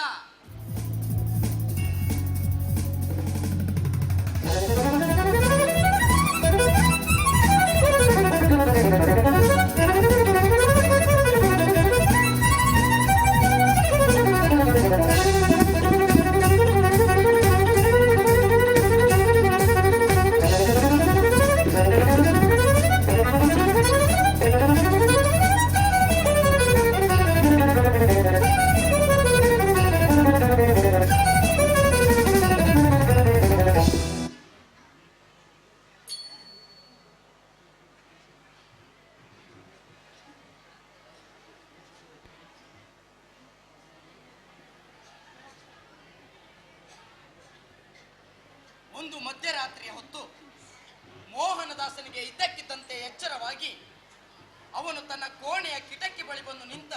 M: ಒಂದು ಮಧ್ಯರಾತ್ರಿಯ ಹೊತ್ತು ಮೋಹನದಾಸನಿಗೆ ಇದ್ದಕ್ಕಿದ್ದಂತೆ ಎಚ್ಚರವಾಗಿ ಅವನು ತನ್ನ ಕೋಣೆಯ ಕಿಟಕಿ ಬಳಿ ಬಂದು ನಿಂತ.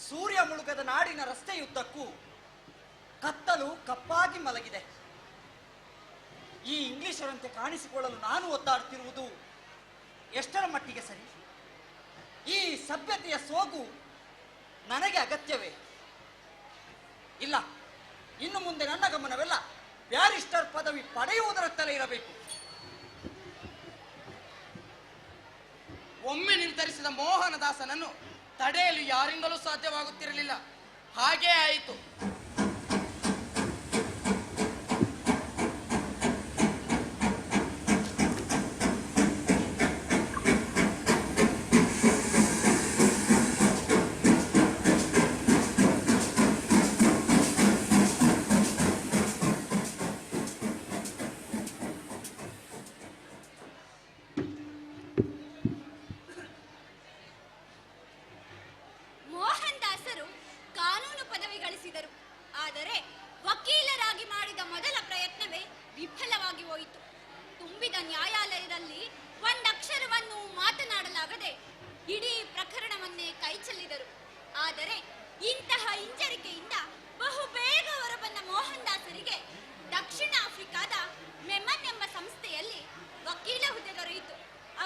K: ಸೂರ್ಯ ಮುಳುಗದ ನಾಡಿನ ರಸ್ತೆಯುದ್ದಕ್ಕೂ ಕತ್ತಲು ಕಪ್ಪಾಗಿ ಮಲಗಿದೆ. ಈ ಇಂಗ್ಲಿಷರಂತೆ ಕಾಣಿಸಿಕೊಳ್ಳಲು ನಾನು ಒದ್ದಾಡುತ್ತಿರುವುದು ಎಷ್ಟರ ಮಟ್ಟಿಗೆ ಸರಿ? ಈ ಸಭ್ಯತೆಯ ಸೋಗು ನನಗೆ ಅಗತ್ಯವೇ? ಇಲ್ಲ, ಇನ್ನು ಮುಂದೆ ನನ್ನ ಗಮನವೆಲ್ಲ ಬ್ಯಾರಿಸ್ಟರ್ ಪದವಿ ಪಡೆಯುವುದರತ್ತಲೇ ಇರಬೇಕು.
M: ಒಮ್ಮೆ ನಿರ್ಧರಿಸಿದ ಮೋಹನದಾಸನನ್ನು ತಡೆಯಲು ಯಾರಿಂದಲೂ ಸಾಧ್ಯವಾಗುತ್ತಿರಲಿಲ್ಲ. ಹಾಗೇ ಆಯಿತು.
L: ತುಂಬಿದ ನ್ಯಾಯಾಲಯದಲ್ಲಿ ಒಂದಕ್ಷರವನ್ನು ಮಾತನಾಡಲಾಗದೆ ಇಡೀ ಪ್ರಕರಣವನ್ನೇ ಕೈಚೆಲ್ಲಿದರು. ಆದರೆ ಇಂತಹ ಹಿಂಜರಿಕೆಯಿಂದ ಬಹುಬೇಗ ಹೊರಬಂದ ಮೋಹನ್ ದಾಸರಿಗೆ ದಕ್ಷಿಣ ಆಫ್ರಿಕಾದ ಮೆಮನ್ ಎಂಬ ಸಂಸ್ಥೆಯಲ್ಲಿ ವಕೀಲ ಹುದ್ದೆ ದೊರೆಯಿತು.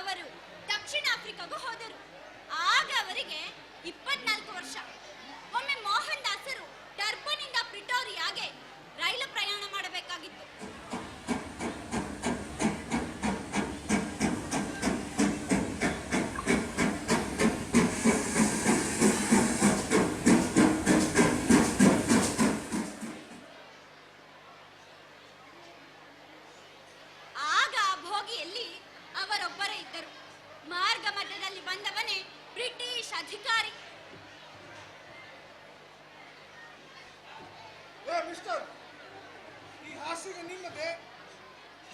L: ಅವರು ದಕ್ಷಿಣ ಆಫ್ರಿಕಾಗೂ ಹೋದರು. ಆಗ ಅವರಿಗೆ 24 ವರ್ಷ. ಒಮ್ಮೆ ಮೋಹನ್ ದಾಸರು ಡರ್ಬನ್ನಿಂದ ಪ್ರಿಟೋರಿಯಾಗೆ ರೈಲು ಪ್ರಯಾಣ ಮಾಡಬೇಕಾಗಿತ್ತು. ಆಗ ಆ ಭೋಗಿಯಲ್ಲಿ ಅವರೊಬ್ಬರೇ ಇದ್ದರು. ಮಾರ್ಗ ಮಧ್ಯದಲ್ಲಿ ಬಂದವನೇ ಬ್ರಿಟಿಷ್ ಅಧಿಕಾರಿ.
H: ಮಿಸ್ಟರ್, ಈ ಹಾಸಿಗೆ ನಿಮ್ಮದೇ?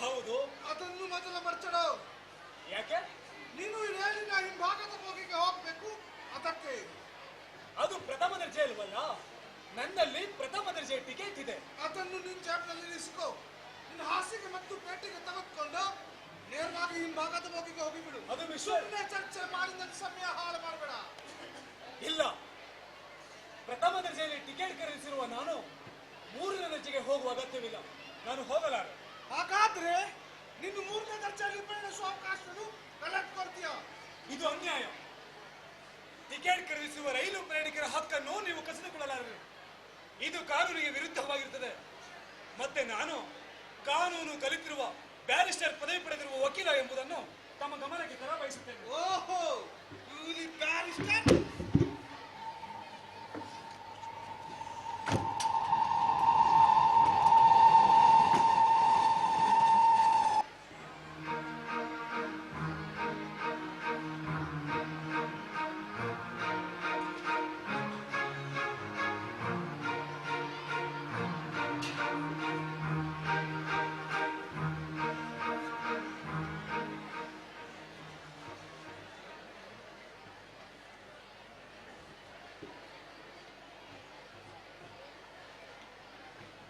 H: ಹೌದು. ಅದನ್ನು ಮೊದಲ ಮರ್ಚಡು. ಯಾಕೆ? ನೀನು ಈ ರೈಲಿನ ಹಿಂಭಾಗದ ಬೋಗಿಗೆ ಹೋಗ್ಬೇಕು, ಅದಕ್ಕೆ. ಅದು ಪ್ರಥಮ ದರ್ಜೆ ಇಲ್ವಲ್ಲ? ನನ್ನಲ್ಲಿ ಪ್ರಥಮ ದರ್ಜೆ ಟಿಕೆಟ್ ಇದೆ. ಅದನ್ನು ನಿನ್ನ ಜಾಬ್ನಲ್ಲಿ ಇರಿಸಿಕೋ. ನಿನ್ನ ಹಾಸಿಗೆ ಮತ್ತು ಪೇಟೆಗೆ ತೆಗೆದುಕೊಂಡು ನೇರವಾಗಿ ಹಿಂಭಾಗದ ಬೋಗಿಗೆ ಹೋಗಿಬಿಡು. ಅದು ಸುಮ್ಮನೆ ಚರ್ಚೆ ಮಾಡಿ ನನ್ನ ಸಮಯ ಹಾಳು ಮಾಡಬೇಡ. ಇಲ್ಲ, ಪ್ರಥಮ ದರ್ಜೆಯಲ್ಲಿ ಟಿಕೆಟ್ ಖರೀದಿಸಿರುವ ನಾನು 3ನೇ ದರ್ಜೆಗೆ ಹೋಗುವ ಅಗತ್ಯವಿಲ್ಲ. ನಾನು ಹೋಗಲಾರೆ. ಹಾಗಾದ್ರೆ ನಿನ್ನ 3ನೇ ದರ್ಜೆಯಲ್ಲಿ ಪ್ರಯಾಣಿಸುವ ಅವಕಾಶವನ್ನು ಕಲೆಕ್ಟ್ ಮಾಡ್ತೀಯ? ಇದು ಅನ್ಯಾಯ. ಟಿಕೆಟ್ ಖರೀದಿಸುವ ರೈಲು ಪ್ರಯಾಣಿಕರ ಹಕ್ಕನ್ನು ನೀವು ಕಸಿದುಕೊಳ್ಳಲಾರೆ. ಇದು ಕಾನೂನಿಗೆ ವಿರುದ್ಧವಾಗಿರುತ್ತದೆ. ಮತ್ತೆ ನಾನು ಕಾನೂನು ಕಲಿತಿರುವ ಬ್ಯಾರಿಸ್ಟರ್ ಪದವಿ ಪಡೆದಿರುವ ವಕೀಲ ಎಂಬುದನ್ನು ತಮ್ಮ ಗಮನಕ್ಕೆ ತರಬಯಸುತ್ತೇನೆ. ಓಹೋ, ಬ್ಯಾರಿಸ್ಟರ್.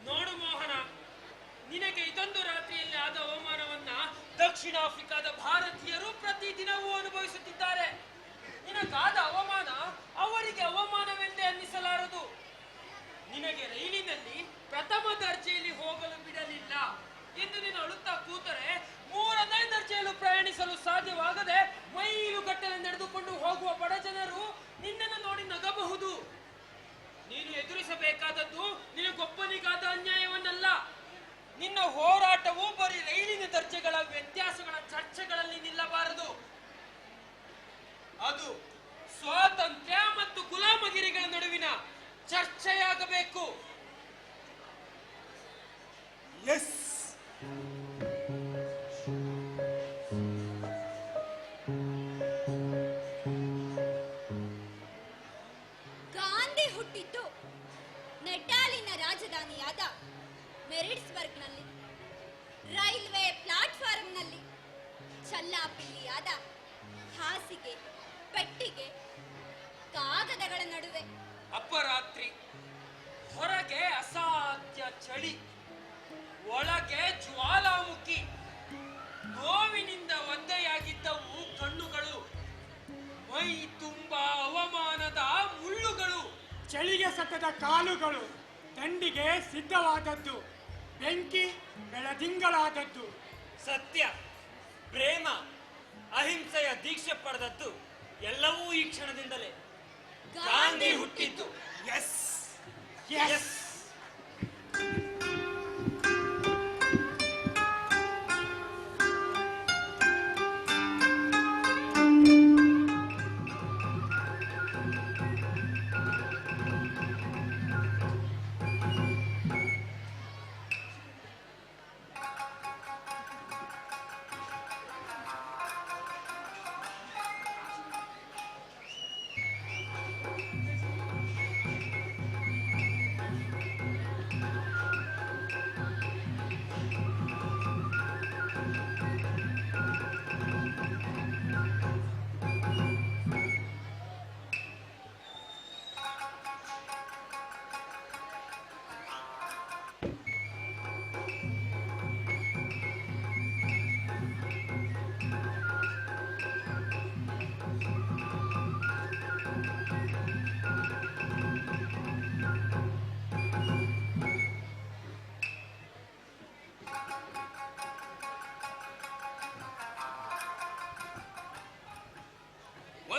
M: ನೋಡು ಮೋಹನ, ನಿನಗೆ ಇದೊಂದು ರಾತ್ರಿಯಲ್ಲಿ ಆದ ಅವಮಾನವನ್ನ ದಕ್ಷಿಣ ಆಫ್ರಿಕಾದ ಭಾರತೀಯರು ಪ್ರತಿದಿನವೂ ಅನುಭವಿಸುತ್ತಿದ್ದಾರೆ. ನಿನಗಾದ ಅವಮಾನ ಅವರಿಗೆ ಅವಮಾನವೆಂದೇ ಅನ್ನಿಸಲಾರದು. ನಿನಗೆ ರೈಲಿನಲ್ಲಿ ಪ್ರಥಮ ದರ್ಜೆಯಲ್ಲಿ ಹೋಗಲು ಬಿಡಲಿಲ್ಲ ಎಂದು ನೀನು ಅಳುತ್ತಾ ಕೂತರೆ 3ನೇ ದರ್ಜೆಯಲ್ಲೂ ಪ್ರಯಾಣಿಸಲು ಸಾಧ್ಯವಾಗದೆ ಮೈಲುಗಟ್ಟಲೆ ನಡೆದುಕೊಂಡು ಹೋಗುವ ಬಡ ಜನರು ನಿನ್ನನ್ನು ನೋಡಿ ನಗಬಹುದು. ನೀನು ಎದುರಿಸಬೇಕಾದದ್ದು ನಿನಗೊಬ್ಬನಿಗಾದ ಅನ್ಯಾಯವನ್ನಲ್ಲ. ನಿನ್ನ ಹೋರಾಟವು ಬರೀ ರೈಲಿನ ದರ್ಜೆಗಳ ವ್ಯತ್ಯಾಸಗಳ ಚರ್ಚೆಗಳಲ್ಲಿ ನಿಲ್ಲಬಾರದು. ಅದು ಸ್ವಾತಂತ್ರ್ಯ ಮತ್ತು ಗುಲಾಮಗಿರಿಗಳ ನಡುವಿನ ಚರ್ಚೆಯಾಗಬೇಕು. ಎಸ್.
L: ಗಾಂಧಿ ಹುಟ್ಟಿದ್ದು ನೆಟಾಲಿನ ರಾಜಧಾನಿಯಾದ ಮೆರಿಟ್ಸ್ಬರ್ಗ್ನಲ್ಲಿ. ರೈಲ್ವೆ ಪ್ಲಾಟ್ಫಾರ್ಮ್ನಲ್ಲಿ ಚಲ್ಲಾಪಿಲ್ಲಿಯಾದ ಹಾಸಿಗೆ, ಪೆಟ್ಟಿಗೆ, ಕಾಗದಗಳ ನಡುವೆ.
M: ಅಪರಾತ್ರಿ, ಹೊರಗೆ ಅಸಾಧ್ಯ ಚಳಿ, ಒಳಗೆ ಜ್ವಾಲಾಮುಖಿ. ನೋವಿನಿಂದ ಒದ್ದೆಯಾಗಿದ್ದವು ಕಣ್ಣುಗಳು, ಮೈ ತುಂಬಾ ಅವಮಾನದ ಮುಳ್ಳುಗಳು.
H: ಚಳಿಗೆ ಸತದ ಕಾಲುಗಳು, ಥಂಡಿಗೆ ಸಿದ್ಧವಾದದ್ದು, ಬೆಂಕಿ ಬೆಳದಿಂಗಳಾದದ್ದು.
M: ಸತ್ಯ, ಪ್ರೇಮ, ಅಹಿಂಸೆಯ ದೀಕ್ಷೆ ಪಡೆದದ್ದು ಎಲ್ಲವೂ ಈ ಕ್ಷಣದಿಂದಲೇ. ಗಾಂಧಿ ಹುಟ್ಟಿದ್ದು. Yes yes.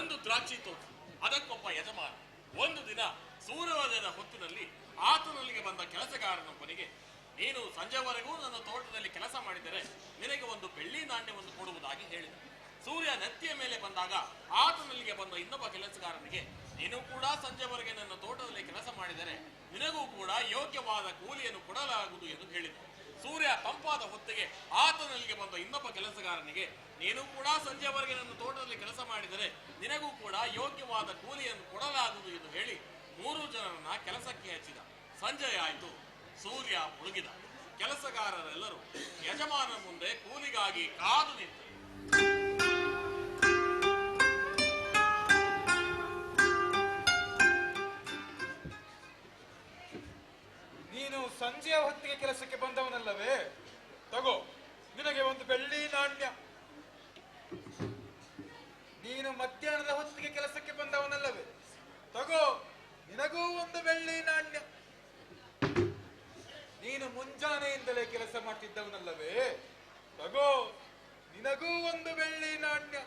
O: ಒಂದು ದ್ರಾಕ್ಷಿ ತೋಟ, ಅದಕ್ಕೊಬ್ಬ ಯಜಮಾನ. ಒಂದು ದಿನ ಸೂರ್ಯೋದಯದ ಹೊತ್ತಿನಲ್ಲಿ ಆತನಲ್ಲಿಗೆ ಬಂದ ಕೆಲಸಗಾರನೊಬ್ಬನಿಗೆ, ನೀನು ಸಂಜೆವರೆಗೂ ನನ್ನ ತೋಟದಲ್ಲಿ ಕೆಲಸ ಮಾಡಿದರೆ ನಿನಗೆ ಒಂದು ಬೆಳ್ಳಿ ನಾಣ್ಯವನ್ನು ಕೊಡುವುದಾಗಿ ಹೇಳಿದ. ಸೂರ್ಯ ನೆತ್ತಿಯ ಮೇಲೆ ಬಂದಾಗ ಆತನಲ್ಲಿಗೆ ಬಂದ ಇನ್ನೊಬ್ಬ ಕೆಲಸಗಾರನಿಗೆ, ನೀನು ಕೂಡ ಸಂಜೆವರೆಗೆ ನನ್ನ ತೋಟದಲ್ಲಿ ಕೆಲಸ ಮಾಡಿದರೆ ನಿನಗೂ ಕೂಡ ಯೋಗ್ಯವಾದ ಕೂಲಿಯನ್ನು ಕೊಡಲಾಗುವುದು ಎಂದು ಹೇಳಿದ. ಸೂರ್ಯ ತಂಪಾದ ಹೊತ್ತಿಗೆ ಆತನಲ್ಲಿಗೆ ಬಂದ ಇನ್ನೊಬ್ಬ ಕೆಲಸಗಾರನಿಗೆ, ನೀನು ಕೂಡ ಸಂಜೆವರೆಗೆ ನನ್ನ ತೋಟದಲ್ಲಿ ಕೆಲಸ ಮಾಡಿದರೆ ನಿನಗೂ ಕೂಡ ಯೋಗ್ಯವಾದ ಕೂಲಿಯನ್ನು ಕೊಡಲಾಗುವುದು ಎಂದು ಹೇಳಿ 3 ಜನರನ್ನ ಕೆಲಸಕ್ಕೆ ಹಚ್ಚಿದ. ಸಂಜೆ ಆಯಿತು, ಸೂರ್ಯ ಮುಳುಗಿದ. ಕೆಲಸಗಾರರೆಲ್ಲರೂ ಯಜಮಾನ ಮುಂದೆ ಕೂಲಿಗಾಗಿ ಕಾದು ನಿಂತರು.
H: ನೀನು ಸಂಜೆಯ ಹೊತ್ತಿಗೆ ಕೆಲಸಕ್ಕೆ ಬಂದವನಲ್ಲವೇ? ತಗೋ, ನಿನಗೆ ಒಂದು ಬೆಳ್ಳಿ ನಾಣ್ಯ. ನೀನು ಮಧ್ಯಾಹ್ನದ ಹೊತ್ತಿಗೆ ಕೆಲಸಕ್ಕೆ ಬಂದವನಲ್ಲವೇ? ತಗೋ, ನಿನಗೂ ಒಂದು ಬೆಳ್ಳಿ ನಾಣ್ಯ. ನೀನು ಮುಂಜಾನೆಯಿಂದಲೇ ಕೆಲಸ ಮಾಡ್ತಿದ್ದವನಲ್ಲವೇ? ತಗೋ, ನಿನಗೂ ಒಂದು ಬೆಳ್ಳಿ ನಾಣ್ಯ.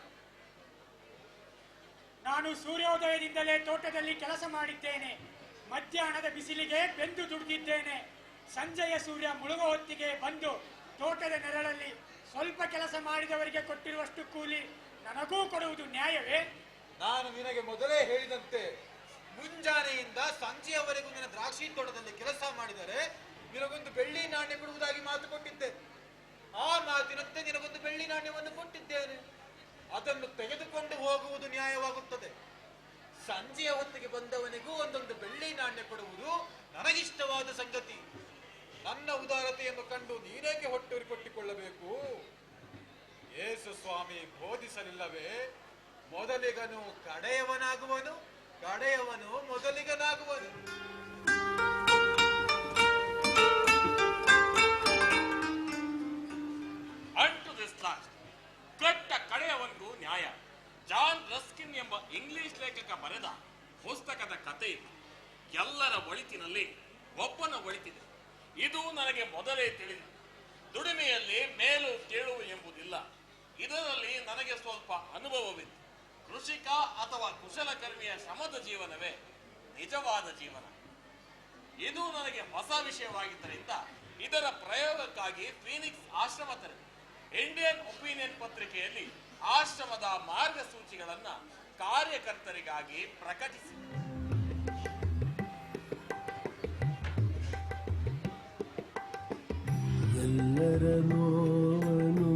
P: ನಾನು ಸೂರ್ಯೋದಯದಿಂದಲೇ ತೋಟದಲ್ಲಿ ಕೆಲಸ ಮಾಡಿದ್ದೇನೆ. ಮಧ್ಯಾಹ್ನದ ಬಿಸಿಲಿಗೆ ಬೆಂದು ದುಡಿದಿದ್ದೇನೆ. ಸಂಜೆಯ ಸೂರ್ಯ ಮುಳುಗೋ ಹೊತ್ತಿಗೆ ಬಂದು ತೋಟದ ನೆರಳಲ್ಲಿ ಸ್ವಲ್ಪ ಕೆಲಸ ಮಾಡಿದವರಿಗೆ ಕೊಟ್ಟಿರುವಷ್ಟು ಕೂಲಿ ನನಗೂ ಕೊಡುವುದು ನ್ಯಾಯವೇ?
H: ನಾನು ನಿನಗೆ ಮೊದಲೇ ಹೇಳಿದಂತೆ ಮುಂಜಾನೆಯಿಂದ ಸಂಜೆಯವರೆಗೂ ನಿನ್ನ ದ್ರಾಕ್ಷಿ ತೋಟದಲ್ಲಿ ಕೆಲಸ ಮಾಡಿದರೆ ನಿನಗೊಂದು ಬೆಳ್ಳಿ ನಾಣ್ಯ ಕೊಡುವುದಾಗಿ ಮಾತು ಕೊಟ್ಟಿದ್ದೆ. ಆ ಮಾತಿನಂತೆ ನಿನಗೊಂದು ಬೆಳ್ಳಿ ನಾಣ್ಯವನ್ನು ಕೊಟ್ಟಿದ್ದೇನೆ. ಅದನ್ನು ತೆಗೆದುಕೊಂಡು ಹೋಗುವುದು ನ್ಯಾಯವಾಗುತ್ತದೆ. ಸಂಜೆಯ ಹೊತ್ತಿಗೆ ಬಂದವನಿಗೂ ಒಂದೊಂದು ಬೆಳ್ಳಿ ನಾಣ್ಯ ಕೊಡುವುದು ನನಗಿಷ್ಟವಾದ ಸಂಗತಿ. ನನ್ನ ಉದಾರತೆಯನ್ನು ಕಂಡು ನೀನೇಕೆ ಹೊಟ್ಟೂರಿ ಕೊಟ್ಟಿಕೊಳ್ಳಬೇಕು? ಯೇಸು ಸ್ವಾಮಿ ಬೋಧಿಸಲಿಲ್ಲವೇ, ಮೊದಲಿಗನು ಕಡೆಯವನಾಗುವನು, ಕಡೆಯವನು ಮೊದಲಿಗನಾಗುವನು.
O: ಅಂಟು ದಿಸ್ ಲಾಸ್ಟ್, ಕೆಟ್ಟ ಕಡೆಯವನಿಗೂ ನ್ಯಾಯ. ಜಾನ್ ರಸ್ಕಿನ್ ಎಂಬ ಇಂಗ್ಲಿಷ್ ಲೇಖಕ ಬರೆದ ಪುಸ್ತಕದ ಕಥೆ ಇದು. ಎಲ್ಲರ ಒಳಿತಿನಲ್ಲಿ ಒಬ್ಬನ ಒಳಿತಿದೆ. ಇದು ನನಗೆ ಮೊದಲೇ ತಿಳಿದಿದೆ. ದುಡಿಮೆಯಲ್ಲಿ ಮೇಲು ಕೀಳು ಎಂಬುದಿಲ್ಲ. ಇದರಲ್ಲಿ ನನಗೆ ಸ್ವಲ್ಪ ಅನುಭವವಿದೆ. ಕೃಷಿಕ ಅಥವಾ ಕುಶಲಕರ್ಮಿಯ ಶ್ರಮದ ಜೀವನವೇ ನಿಜವಾದ ಜೀವನ. ಇದು ನನಗೆ ಹೊಸ ವಿಷಯವಾಗಿದ್ದರಿಂದ ಇದರ ಪ್ರಯೋಗಕ್ಕಾಗಿ ಫೀನಿಕ್ಸ್ ಆಶ್ರಮ ತೆರೆದೆ. ಇಂಡಿಯನ್ ಒಪಿನಿಯನ್ ಪತ್ರಿಕೆಯಲ್ಲಿ ಆಶ್ರಮದ ಮಾರ್ಗಸೂಚಿಗಳನ್ನ ಕಾರ್ಯಕರ್ತರಿಗಾಗಿ ಪ್ರಕಟಿಸಿ.
F: ಎಲ್ಲರ ನೋವನು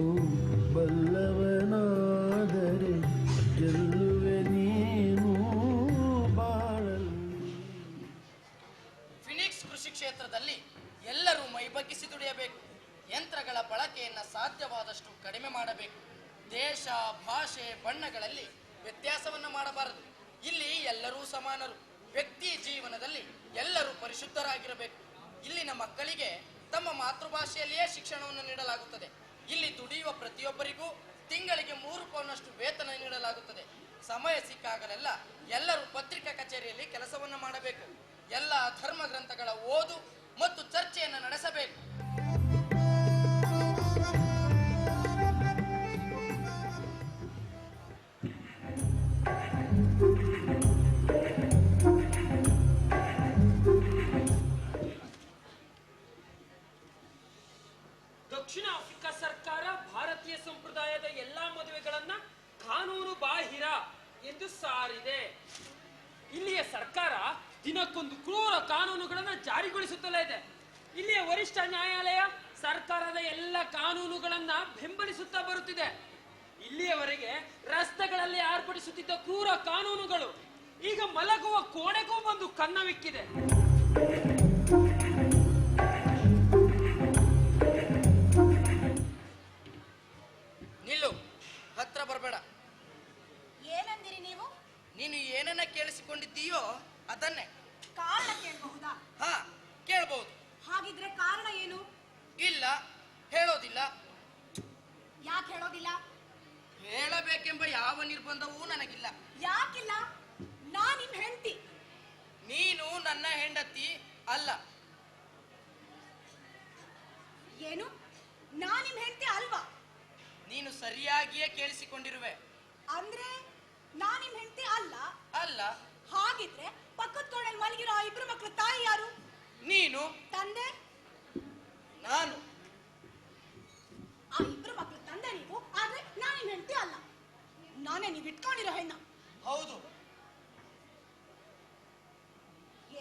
F: ಬಲ್ಲವನಾದರೆ ಗೆಲ್ಲುವೆ ನೀನು ಬಾಳಲ್ಲಿ.
K: ಫಿನಿಕ್ಸ್ ಕೃಷಿ ಕ್ಷೇತ್ರದಲ್ಲಿ ಎಲ್ಲರೂ ಮೈಬಗ್ಗಿಸಿ ದುಡಿಯಬೇಕು. ಯಂತ್ರಗಳ ಬಳಕೆಯನ್ನು ಸಾಧ್ಯವಾದಷ್ಟು ಕಡಿಮೆ ಮಾಡಬೇಕು. ದೇಶ, ಭಾಷೆ, ಬಣ್ಣಗಳಲ್ಲಿ ವ್ಯತ್ಯಾಸವನ್ನು ಮಾಡಬಾರದು. ಇಲ್ಲಿ ಎಲ್ಲರೂ ಸಮಾನರು. ವ್ಯಕ್ತಿ ಜೀವನದಲ್ಲಿ ಎಲ್ಲರೂ ಪರಿಶುದ್ಧರಾಗಿರಬೇಕು. ಇಲ್ಲಿನ ಮಕ್ಕಳಿಗೆ ತಮ್ಮ ಮಾತೃಭಾಷೆಯಲ್ಲಿಯೇ ಶಿಕ್ಷಣವನ್ನು ನೀಡಲಾಗುತ್ತದೆ. ಇಲ್ಲಿ ದುಡಿಯುವ ಪ್ರತಿಯೊಬ್ಬರಿಗೂ ತಿಂಗಳಿಗೆ 3 ಪೌಂಡ್ನಷ್ಟು ವೇತನ ನೀಡಲಾಗುತ್ತದೆ. ಸಮಯ ಸಿಕ್ಕಾಗಲೆಲ್ಲ ಎಲ್ಲರೂ ಪತ್ರಿಕಾ ಕಚೇರಿಯಲ್ಲಿ ಕೆಲಸವನ್ನು ಮಾಡಬೇಕು. ಎಲ್ಲ ಧರ್ಮ ಗ್ರಂಥಗಳ ಓದು ಮತ್ತು ಚರ್ಚೆಯನ್ನು ನಡೆಸಬೇಕು.
M: ದಕ್ಷಿಣ ಆಫ್ರಿಕಾ ಸರ್ಕಾರ ಭಾರತೀಯ ಸಂಪ್ರದಾಯದ ಎಲ್ಲಾ ಮದುವೆಗಳನ್ನ ಕಾನೂನು ಬಾಹಿರ ಎಂದು ಸಾರಿದೆ. ಇಲ್ಲಿಯ ಸರ್ಕಾರ ದಿನಕ್ಕೊಂದು ಕ್ರೂರ ಕಾನೂನುಗಳನ್ನ ಜಾರಿಗೊಳಿಸುತ್ತಲೇ ಇದೆ. ಇಲ್ಲಿಯ ವರಿಷ್ಠ ನ್ಯಾಯಾಲಯ ಸರ್ಕಾರದ ಎಲ್ಲ ಕಾನೂನುಗಳನ್ನ ಬೆಂಬಲಿಸುತ್ತಾ ಬರುತ್ತಿದೆ. ಇಲ್ಲಿಯವರೆಗೆ ರಸ್ತೆಗಳಲ್ಲಿ ಏರ್ಪಡಿಸುತ್ತಿದ್ದ ಕ್ರೂರ ಕಾನೂನುಗಳು ಈಗ ಮಲಗುವ ಕೋಣೆಗೂ ಬಂದು ಕನ್ನವಿಕ್ಕಿದೆ.
K: ನಿಲ್ಲು, ಹತ್ರ ಬರಬೇಡ.
L: ಏನಂದಿರಿ ನೀವು?
K: ನೀನು ಏನನ್ನ ಕೇಳಿಸಿಕೊಂಡಿದ್ದೀಯೋ ಅದನ್ನೇ.
L: ಕಾರಣ ಕೇಳಬಹುದಾ?
K: ಹಾ, ಕೇಳಬಹುದು.
L: ಹಾಗಿದ್ರೆ ಕಾರಣ ಏನು?
K: ಇಲ್ಲ, ಹೇಳೋದಿಲ್ಲ.
L: ಯಾಕೆ ಹೇಳೋದಿಲ್ಲ?
K: ಹೇಳಬೇಕೆಂಬ ಯಾವ ನಿರ್ಬಂಧವೂ ನನಗಿಲ್ಲ.
L: ಯಾಕಿಲ್ಲ? ನಾನ್ ನಿಮ್ ಹೆಂಡತಿ.
K: ನೀನು ನನ್ನ ಹೆಂಡತಿ ಅಲ್ಲ.
L: ಏನು? ನಾನ್ ನಿಮ್ ಹೆಂಡತಿ ಅಲ್ವಾ?
K: ನೀನು ಸರಿಯಾಗಿಯೇ ಕೇಳಿಸಿಕೊಂಡಿರುವೆ.
L: ಅಂದ್ರೆ ನಾನ್ ನಿಮ್ ಹೆಂಡತಿ ಅಲ್ಲ.
K: ಅಲ್ಲ.
L: ಹಾಗಿದ್ರೆ ಪಕ್ಕದ ಕೋಣೆಯಲ್ಲಿ ಮಲಗಿರೋ ಆ ಇಬ್ರು ಮಕ್ಳು ತಾಯಿ ಯಾರು?
K: ನೀನು.
L: ತಂದೆ?
K: ನಾನು.
L: ಆ ಇಬ್ರು ಮಕ್ಳು ತಂದೆ ನೀವು, ಆದ್ರೆ ನಾನ್ ನಿಮ್ ಹೆಂಡತಿ ಅಲ್ಲ. ನಾನೇ ನೀವ್ ಇಟ್ಕೊಂಡಿರೋ ಹೆಣ್ಣ.
K: ಹೌದು.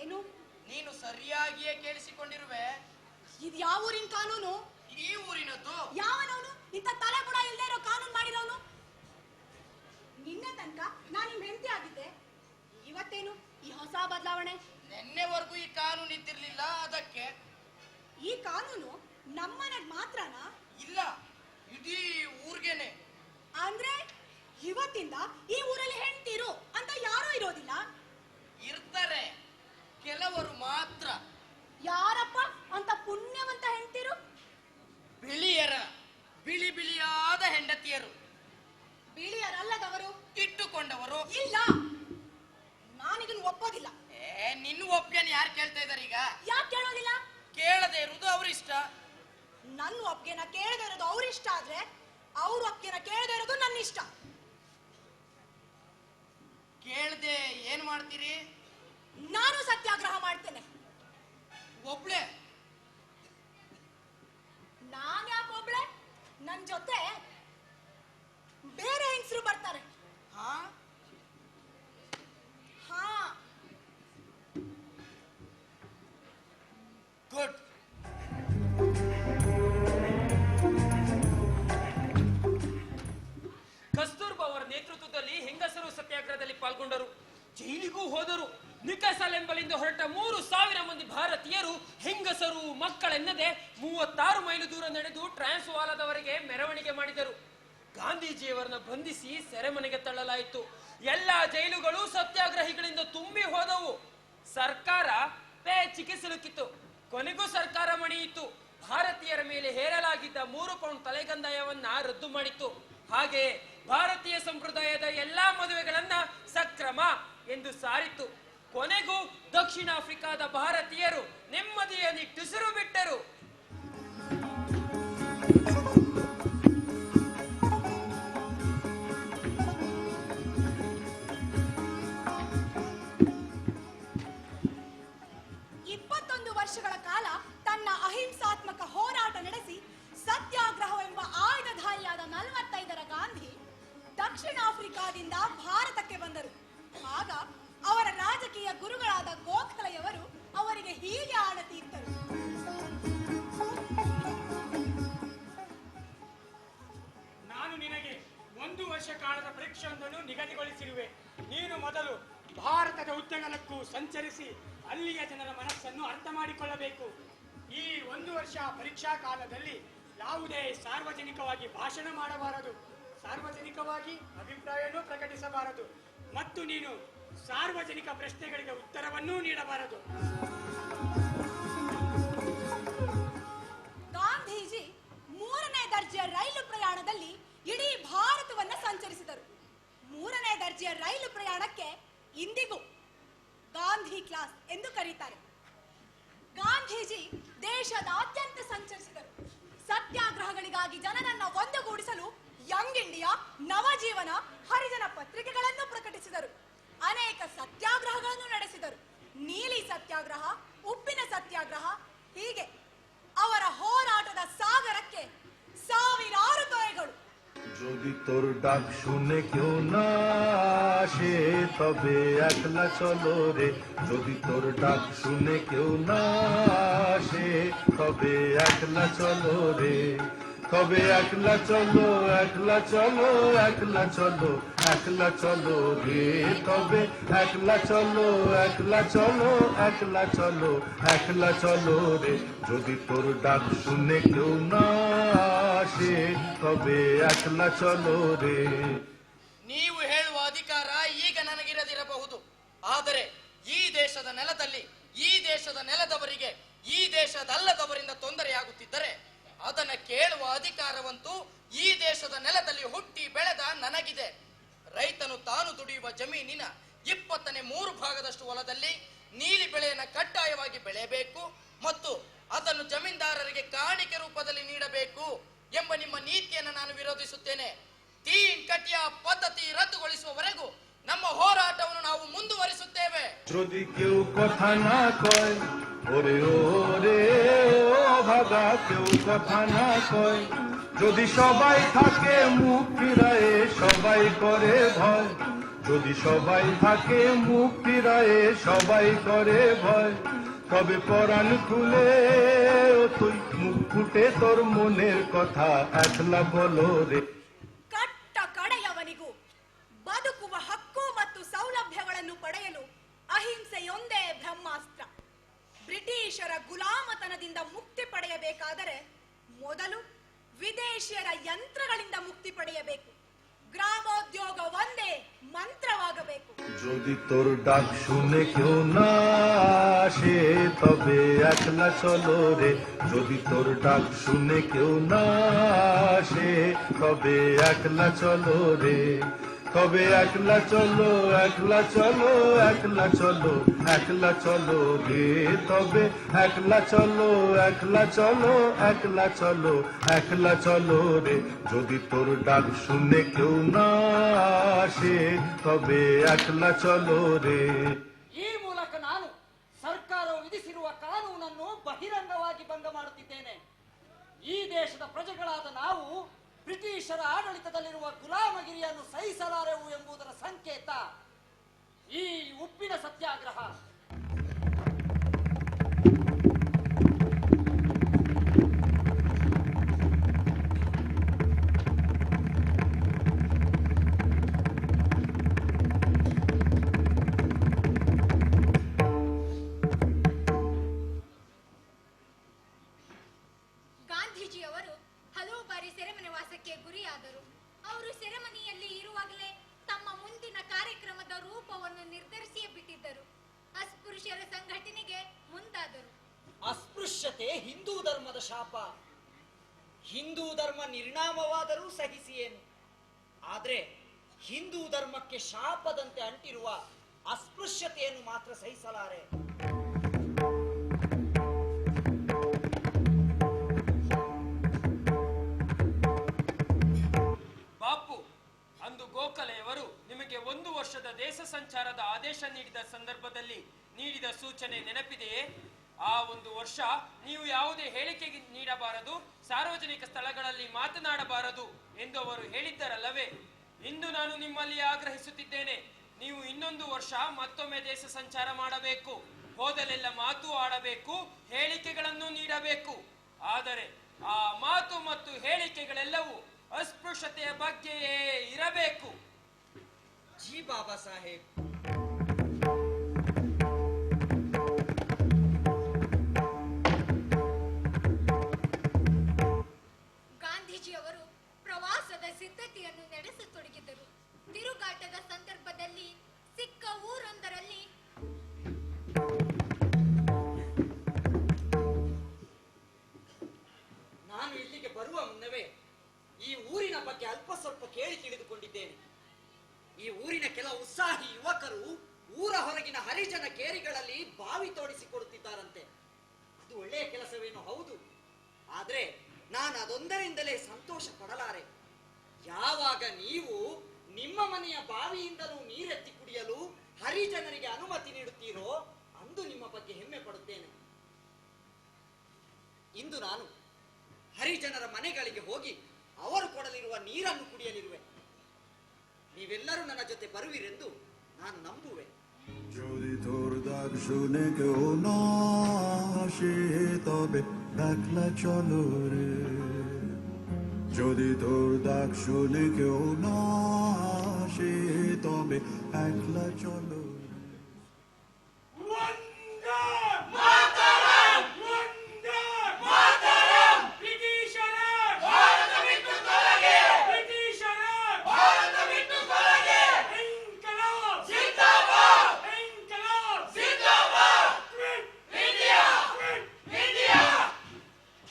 L: ಏನು?
K: ನೀನು ಸರಿಯಾಗಿಯೇ ಕೇಳಿಸಿಕೊಂಡಿರುವೆ.
L: ಇದು ಯಾವ ಊರಿನ ಕಾನೂನು?
K: ಈ ಊರಿನದ್ದು.
L: ಯಾವನವನು ಇಂಥ ತಲೆ ಕೂಡ ಇಲ್ಲದೆ ಇರೋ ಕಾನೂನು ಮಾಡಿರೋನು? ನಿನ್ನೆ ತನಕ ನಾನು ನಿಮ್ ಹೆಂಡತಿ ಆಗಿದ್ದೆ, ಇವತ್ತೇನು ಈ ಹೊಸ ಬದಲಾವಣೆ?
K: ನಿನ್ನೆವರೆಗೂ ಈ ಕಾನೂನು ಇದ್ದಿರ್ಲಿಲ್ಲ, ಅದಕ್ಕೆ.
L: ಈ ಕಾನೂನು ನಮ್ಮನೆಗ್ ಮಾತ್ರನಾ?
K: ಇಲ್ಲ, ಇಡೀ ಊರ್ಗೆನೆ.
L: ಅಂದ್ರೆ ಇವತ್ತಿಂದ ಈ ಊರಲ್ಲಿ ಹೆಂಡ್ತಿರು ಅಂತ ಯಾರೂ ಇರೋದಿಲ್ಲ?
K: ಇರ್ತಾರೆ, ಕೆಲವರು ಮಾತ್ರ.
L: ಯಾರಪ್ಪ ಅಂತ ಪುಣ್ಯವಂತ ಹೆಂಡ್ತಿರು?
K: ಬಿಳಿಯರ ಬಿಳಿ ಬಿಳಿಯಾದ ಹೆಂಡತಿಯರು.
L: ಬಿಳಿಯರಲ್ಲದವರು?
K: ಇಟ್ಟುಕೊಂಡವರು.
L: ಇಲ್ಲ, ನಾನಿದನ್ನು ಒಪ್ಪೋದಿಲ್ಲ.
K: ನಿನ್ನ ಒಪ್ಪಿಗೆನ ಯಾರು ಕೇಳ್ತಾ ಇದಾರೆ ಈಗ?
L: ಯಾಕೆ ಕೇಳೋದಿಲ್ಲ?
K: ಕೇಳದೆ ಇರುವುದು ಅವ್ರ ಇಷ್ಟ.
L: ನನ್ನ ಒಪ್ಗೆನ ಕೇಳದೆ ಇರೋದು ಅವ್ರ ಇಷ್ಟ ಆದ್ರೆ, ಅವ್ರ ಒಪ್ಗೆನ ಕೇಳದೆ ಇರೋದು ನನ್ನ ಇಷ್ಟ.
K: ಕೇಳದೆ ಏನ್ ಮಾಡ್ತೀರಿ?
L: ನಾನು ಸತ್ಯಾಗ್ರಹ ಮಾಡ್ತೇನೆ.
K: ಒಬ್ಳೆ?
L: ನಾನು ಯಾಕೆ ಒಬ್ಳೆ? ನನ್ ಜೊತೆ ಬೇರೆ ಹೆಂಗಸರು ಬರ್ತಾರೆ.
K: ಹಾ
L: ಹಾ,
K: ಗುಡ್.
M: ಕಸ್ತೂರ್ಬಾ ಅವರ ನೇತೃತ್ವದಲ್ಲಿ ಹೆಂಗಸರು ಸತ್ಯಾಗ್ರಹದಲ್ಲಿ ಪಾಲ್ಗೊಂಡರು, ಜೈಲಿಗೂ ಹೋದರು. ನಿಕಸಲ್ ಎಂಬಲ್ಲಿಂದ ಹೊರಟ 3,000 ಮಂದಿ ಭಾರತೀಯರು ಹೆಂಗಸರು ಮಕ್ಕಳೆನ್ನದೆ 36 ಮೈಲು ದೂರ ನಡೆದು ಟ್ರಾನ್ಸ್ವಾಲಾದವರೆಗೆ ಮೆರವಣಿಗೆ ಮಾಡಿದರು. ಗಾಂಧೀಜಿಯವರನ್ನ ಬಂಧಿಸಿ ಸೆರೆಮನೆಗೆ ತಳ್ಳಲಾಯಿತು. ಎಲ್ಲಾ ಜೈಲುಗಳು ಸತ್ಯಾಗ್ರಹಿಗಳಿಂದ ತುಂಬಿ ಹೋದವು. ಸರ್ಕಾರ ಚಿಕ್ಕೆ ಸಿಲುಕಿತು. ಕೊನೆಗೂ ಸರ್ಕಾರ ಮಣಿಯಿತು. ಭಾರತೀಯರ ಮೇಲೆ ಹೇರಲಾಗಿದ್ದ 3 ಪೌಂಡ್ ತಲೆಗಂದಾಯವನ್ನ ರದ್ದು ಮಾಡಿತ್ತು. ಹಾಗೆ ಭಾರತೀಯ ಸಂಪ್ರದಾಯದ ಎಲ್ಲಾ ಮದುವೆಗಳನ್ನ ಸಕ್ರಮ ಎಂದು ಸಾರಿತು. ಕೊನೆಗೂ ದಕ್ಷಿಣ ಆಫ್ರಿಕಾದ ಭಾರತೀಯರು ನೆಮ್ಮದಿಯ ನಿಟ್ಟುಸಿರು ಬಿಟ್ಟರು.
L: ವರ್ಷಗಳ ಕಾಲ ತನ್ನ ಅಹಿಂಸಾತ್ಮಕ ಹೋರಾಟ ನಡೆಸಿ ಸತ್ಯಾಗ್ರಹವೆಂಬ ಆಯುಧಧಾರಿಯಾದ 45ರ ಗಾಂಧಿ ದಕ್ಷಿಣ ಆಫ್ರಿಕಾದಿಂದ ಭಾರತಕ್ಕೆ ಬಂದರು. ಆಗ ಅವರ ರಾಜಕೀಯ ಗುರುಗಳಾದ ಗೋಖಲೆಯವರು ಅವರಿಗೆ ಹೀಗೆ ಆಣತಿ ಇತ್ತರು.
P: ನಾನು ನಿನಗೆ 1 ವರ್ಷ ಕಾಲದ ಪರೀಕ್ಷೆಯೊಂದನ್ನು ನಿಗದಿಗೊಳಿಸಿರುವೆ. ನೀನು ಮೊದಲು ಭಾರತದ ಉದ್ದಗಲಕ್ಕೂ ಸಂಚರಿಸಿ ಅಲ್ಲಿಯ ಜನರ ಮನಸ್ಸನ್ನು ಅರ್ಥ ಮಾಡಿಕೊಳ್ಳಬೇಕು. ಈ 1 ವರ್ಷ ಪರೀಕ್ಷಾ ಕಾಲದಲ್ಲಿ ಯಾವುದೇ ಸಾರ್ವಜನಿಕವಾಗಿ ಭಾಷಣ ಮಾಡಬಾರದು, ಸಾರ್ವಜನಿಕವಾಗಿ ಅಭಿಪ್ರಾಯನೂ ಪ್ರಕಟಿಸಬಾರದು ಮತ್ತು ನೀನು ಸಾರ್ವಜನಿಕ ಪ್ರಶ್ನೆಗಳಿಗೆ ಉತ್ತರವನ್ನೂ ನೀಡಬಾರದು.
L: ಗಾಂಧೀಜಿ 3ನೇ ದರ್ಜೆಯ ರೈಲು ಪ್ರಯಾಣದಲ್ಲಿ ಇಡೀ ಭಾರತವನ್ನ ಸಂಚರಿಸಿದರು. 3ನೇ ದರ್ಜೆಯ ರೈಲು ಪ್ರಯಾಣಕ್ಕೆ ಇಂದಿಗೂ ಗಾಂಧಿ ಕ್ಲಾಸ್ ಎಂದು ಕರೀತಾರೆ. ಗಾಂಧೀಜಿ ದೇಶದಾದ್ಯಂತ ಸಂಚರಿಸಿದರು. ಸತ್ಯಾಗ್ರಹಗಳಿಗಾಗಿ ಜನರನ್ನ ಒಂದುಗೂಡಿಸಲು ಯಂಗ್ ಇಂಡಿಯಾ, ನವಜೀವನ, ಹರಿಜನ ಪತ್ರಿಕೆಗಳನ್ನು ಪ್ರಕಟಿಸಿದರು. ಅನೇಕ ಸತ್ಯಾಗ್ರಹಗಳನ್ನು ನಡೆಸಿದರು. ನೀಲಿ ಸತ್ಯಾಗ್ರಹ, ಉಪ್ಪಿನ ಸತ್ಯಾಗ್ರಹ, ಹೀಗೆ ಅವರ ಹೋರಾಟದ ಸಾಗರಕ್ಕೆ ಸಾವಿರಾರು ತೊರೆಗಳು.
Q: যদি তোর ডাক শুনে কেউ না আসে তবে একলা চলো রে, যদি তোর ডাক শুনে কেউ না আসে তবে একলা চলো রে, তবে একলা চলো, একলা চলো, একলা চলো, একলা চলো রে, তবে একলা চলো, একলা চলো, একলা চলো, একলা চলো রে, যদি তোর ডাক শুনে কেউ না আসে তবে একলা চলো রে.
K: ನೀವು ಹೇಳುವ ಅಧಿಕಾರ ಈಗ ನನಗಿರದಿರಬಹುದು, ಆದರೆ ಈ ದೇಶದ ನೆಲದಲ್ಲಿ ಈ ದೇಶದ ನೆಲದವರಿಗೆ ಈ ದೇಶದಲ್ಲದವರಿಂದ ತೊಂದರೆಯಾಗುತ್ತಿದ್ದರೆ ಅದನ್ನ ಕೇಳುವ ಅಧಿಕಾರವಂತೂ ಈ ದೇಶದ ನೆಲದಲ್ಲಿ ಹುಟ್ಟಿ ಬೆಳೆದ ನನಗಿದೆ. ರೈತನು ತಾನು ದುಡಿಯುವ ಜಮೀನಿನ 23 ಭಾಗದಷ್ಟು ಹೊಲದಲ್ಲಿ ನೀಲಿ ಬೆಳೆಯನ್ನು ಕಡ್ಡಾಯವಾಗಿ ಬೆಳೆಯಬೇಕು ಮತ್ತು ಅದನ್ನು ಜಮೀನ್ದಾರರಿಗೆ ಕಾಣಿಕೆ ರೂಪದಲ್ಲಿ ನೀಡಬೇಕು ಎಂಬ ನಿಮ್ಮ ನೀತಿಯನ್ನು ನಾನು ವಿರೋಧಿಸುತ್ತೇನೆ. ತೀನ್ ಕಟಿಯಾ ಪದ್ಧತಿ ರದ್ದುಗೊಳಿಸುವವರೆಗೂ ನಮ್ಮ ಹೋರಾಟವನ್ನು ನಾವು ಮುಂದುವರಿಸುತ್ತೇವೆ.
Q: যদি কেউ কথা না কয় ওরে ওরে ও ভাগা কেউ কথা না কয় যদি সবাই থাকে মুখ ফিরায়ে সবাই করে ভয় যদি সবাই থাকে মুখ ফিরায়ে সবাই করে ভয় তবে পরাণ খুলে ও তুই মুখ ফুটে তোর মনের কথা একলা বলো রে.
L: ಕಟ್ಟ ಕಡೆಯವನಿಗೂ ಬದುಕುವ ಹಕ್ಕು ಮತ್ತು ಸೌಲಭ್ಯಗಳನ್ನು ಪಡೆಯಲು ಅಹಿಂಸೆಯೊಂದೇ ಬ್ರಹ್ಮಾಸ್ತ್ರ. ಬ್ರಿಟಿಷರ ಗುಲಾಮತನದಿಂದ ಮುಕ್ತಿ ಪಡೆಯಬೇಕಾದರೆ ಮೊದಲು ವಿದೇಶಿಯರ ಯಂತ್ರಗಳಿಂದ ಮುಕ್ತಿ ಪಡೆಯಬೇಕು. ಗ್ರಾಮೋದ್ಯೋಗ ಒಂದೇ ಮಂತ್ರವಾಗಬೇಕು.
Q: যদি তোর ডাক শুনে কেউ না আসে তবে একলা চলো রে যদি তোর ডাক শুনে কেউ না আসে তবে একলা চলো রে তবে একলা চলো একলা চলো একলা চলো একলা চলো রে তবে একলা চলো একলা চলো একলা চলো একলা চলো রে যদি তোর ডাক শুনে কেউ না আসে তবে একলা চলো রে.
K: ಈ ಮೂಲಕ ನಾನು ಸರ್ಕಾರವು ವಿಧಿಸಿರುವ ಕಾನೂನನ್ನು ಬಹಿರಂಗವಾಗಿ ಭಂಗ ಮಾಡುತ್ತಿದ್ದೇನೆ. ಈ ದೇಶದ ಪ್ರಜೆಗಳಾದ ನಾವು ಬ್ರಿಟಿಷರ ಆಡಳಿತದಲ್ಲಿರುವ ಗುಲಾಮಗಿರಿಯನ್ನು ಸಹಿಸಲಾರೆವು ಎಂಬುದರ ಸಂಕೇತ ಈ ಉಪ್ಪಿನ ಸತ್ಯಾಗ್ರಹ.
L: ಗಾಂಧೀಜಿಯವರು ಹಲವು ಬಾರಿ ಸೆರೆಮನೆವಾಸಕ್ಕೆ ಗುರಿಯಾದರು. ಅವರು ಸೆರೆಮನೆಯಲ್ಲಿ ಇರುವಾಗಲೇ ತಮ್ಮ ಮುಂದಿನ ಕಾರ್ಯಕ್ರಮದ ರೂಪವನ್ನು ನಿರ್ಧರಿಸಿಯೇ ಬಿಟ್ಟಿದ್ದರು. ಅಸ್ಪೃಶ್ಯರ ಸಂಘಟನೆಗೆ ಮುಂದಾದರು.
K: ಅಸ್ಪೃಶ್ಯತೆ ಹಿಂದೂ ಧರ್ಮದ ಶಾಪ. ಹಿಂದೂ ಧರ್ಮ ನಿರ್ನಾಮವಾದರೂ ಸಹಿಸಿಯೇನು, ಆದ್ರೆ ಹಿಂದೂ ಧರ್ಮಕ್ಕೆ ಶಾಪದಂತೆ ಅಂಟಿರುವ ಅಸ್ಪೃಶ್ಯತೆಯನ್ನು ಮಾತ್ರ ಸಹಿಸಲಾರೆ.
M: ಬಾಪು, ಅಂದು ಗೋಖಲೆಯವರು ನಿಮಗೆ 1 ವರ್ಷದ ದೇಶ ಸಂಚಾರದ ಆದೇಶ ನೀಡಿದ ಸಂದರ್ಭದಲ್ಲಿ ನೀಡಿದ ಸೂಚನೆ ನೆನಪಿದೆಯೇ? ಆ 1 ವರ್ಷ ನೀವು ಯಾವುದೇ ಹೇಳಿಕೆ ನೀಡಬಾರದು, ಸಾರ್ವಜನಿಕ ಸ್ಥಳಗಳಲ್ಲಿ ಮಾತನಾಡಬಾರದು ಎಂದು ಅವರು ಹೇಳಿದ್ದರಲ್ಲವೇ? ಇಂದು ನಾನು ನಿಮ್ಮಲ್ಲಿ ಆಗ್ರಹಿಸುತ್ತಿದ್ದೇನೆ, ನೀವು ಇನ್ನೊಂದು ವರ್ಷ ಮತ್ತೊಮ್ಮೆ ದೇಶ ಸಂಚಾರ ಮಾಡಬೇಕು. ಹೋದಲೆಲ್ಲ ಮಾತು ಆಡಬೇಕು, ಹೇಳಿಕೆಗಳನ್ನು ನೀಡಬೇಕು. ಆದರೆ ಆ ಮಾತು ಮತ್ತು ಹೇಳಿಕೆಗಳೆಲ್ಲವೂ ಅಸ್ಪೃಶ್ಯತೆಯ ಬಗ್ಗೆಯೇ ಇರಬೇಕು.
K: ಜಿ ಬಾಬಾ ಸಾಹೇಬ್.
L: ಗಾಂಧೀಜಿಯವರು ಪ್ರವಾಸದ ಸಿದ್ಧತೆಯನ್ನು ನಡೆಸತೊಡಗಿದರು. ತಿರುಗಾಟದ ಸಂದರ್ಭದಲ್ಲಿ ಸಿಕ್ಕ ಊರೊಂದರಲ್ಲಿ
K: ನಾನು ಇಲ್ಲಿಗೆ ಬರುವ ಮುನ್ನವೇ ಈ ಊರಿನ ಬಗ್ಗೆ ಅಲ್ಪ ಸ್ವಲ್ಪ ಕೇಳಿ ತಿಳಿದುಕೊಂಡಿದ್ದೇನೆ. ಈ ಊರಿನ ಕೆಲ ಉತ್ಸಾಹಿ ಯುವಕರು ಊರ ಹೊರಗಿನ ಹರಿಜನ ಕೇರಿಗಳಲ್ಲಿ ಬಾವಿ ತೋಡಿಸಿಕೊಡುತ್ತಿದ್ದಾರಂತೆ. ಅದು ಒಳ್ಳೆಯ ಕೆಲಸವೇನೋ ಹೌದು, ಆದ್ರೆ ನಾನು ಅದೊಂದರಿಂದಲೇ ಸಂತೋಷ ಪಡಲಾರೆ. ಯಾವಾಗ ನೀವು ನಿಮ್ಮ ಮನೆಯ ಬಾವಿಯಿಂದಲೂ ನೀರೆತ್ತಿ ಕುಡಿಯಲು ಹರಿಜನರಿಗೆ ಅನುಮತಿ ನೀಡುತ್ತೀರೋ ಅಂದು ನಿಮ್ಮ ಬಗ್ಗೆ ಹೆಮ್ಮೆ ಪಡುತ್ತೇನೆ. ಇಂದು ನಾನು ಹರಿಜನರ ಮನೆಗಳಿಗೆ ಹೋಗಿ ಅವರು ಕೊಡಲಿರುವ ನೀರನ್ನು ಕುಡಿಯಲಿರುವೆ. ನೀವೆಲ್ಲರೂ ನನ್ನ ಜೊತೆ ಬರುವಿರೆಂದು ನಾನು ನಂಬುವೆ.
R: যদি তোর ডাক শুনে কেউ না আসে তবে একলা চলো রে যদি তোর ডাক শুনে কেউ না আসে তবে একলা চলো.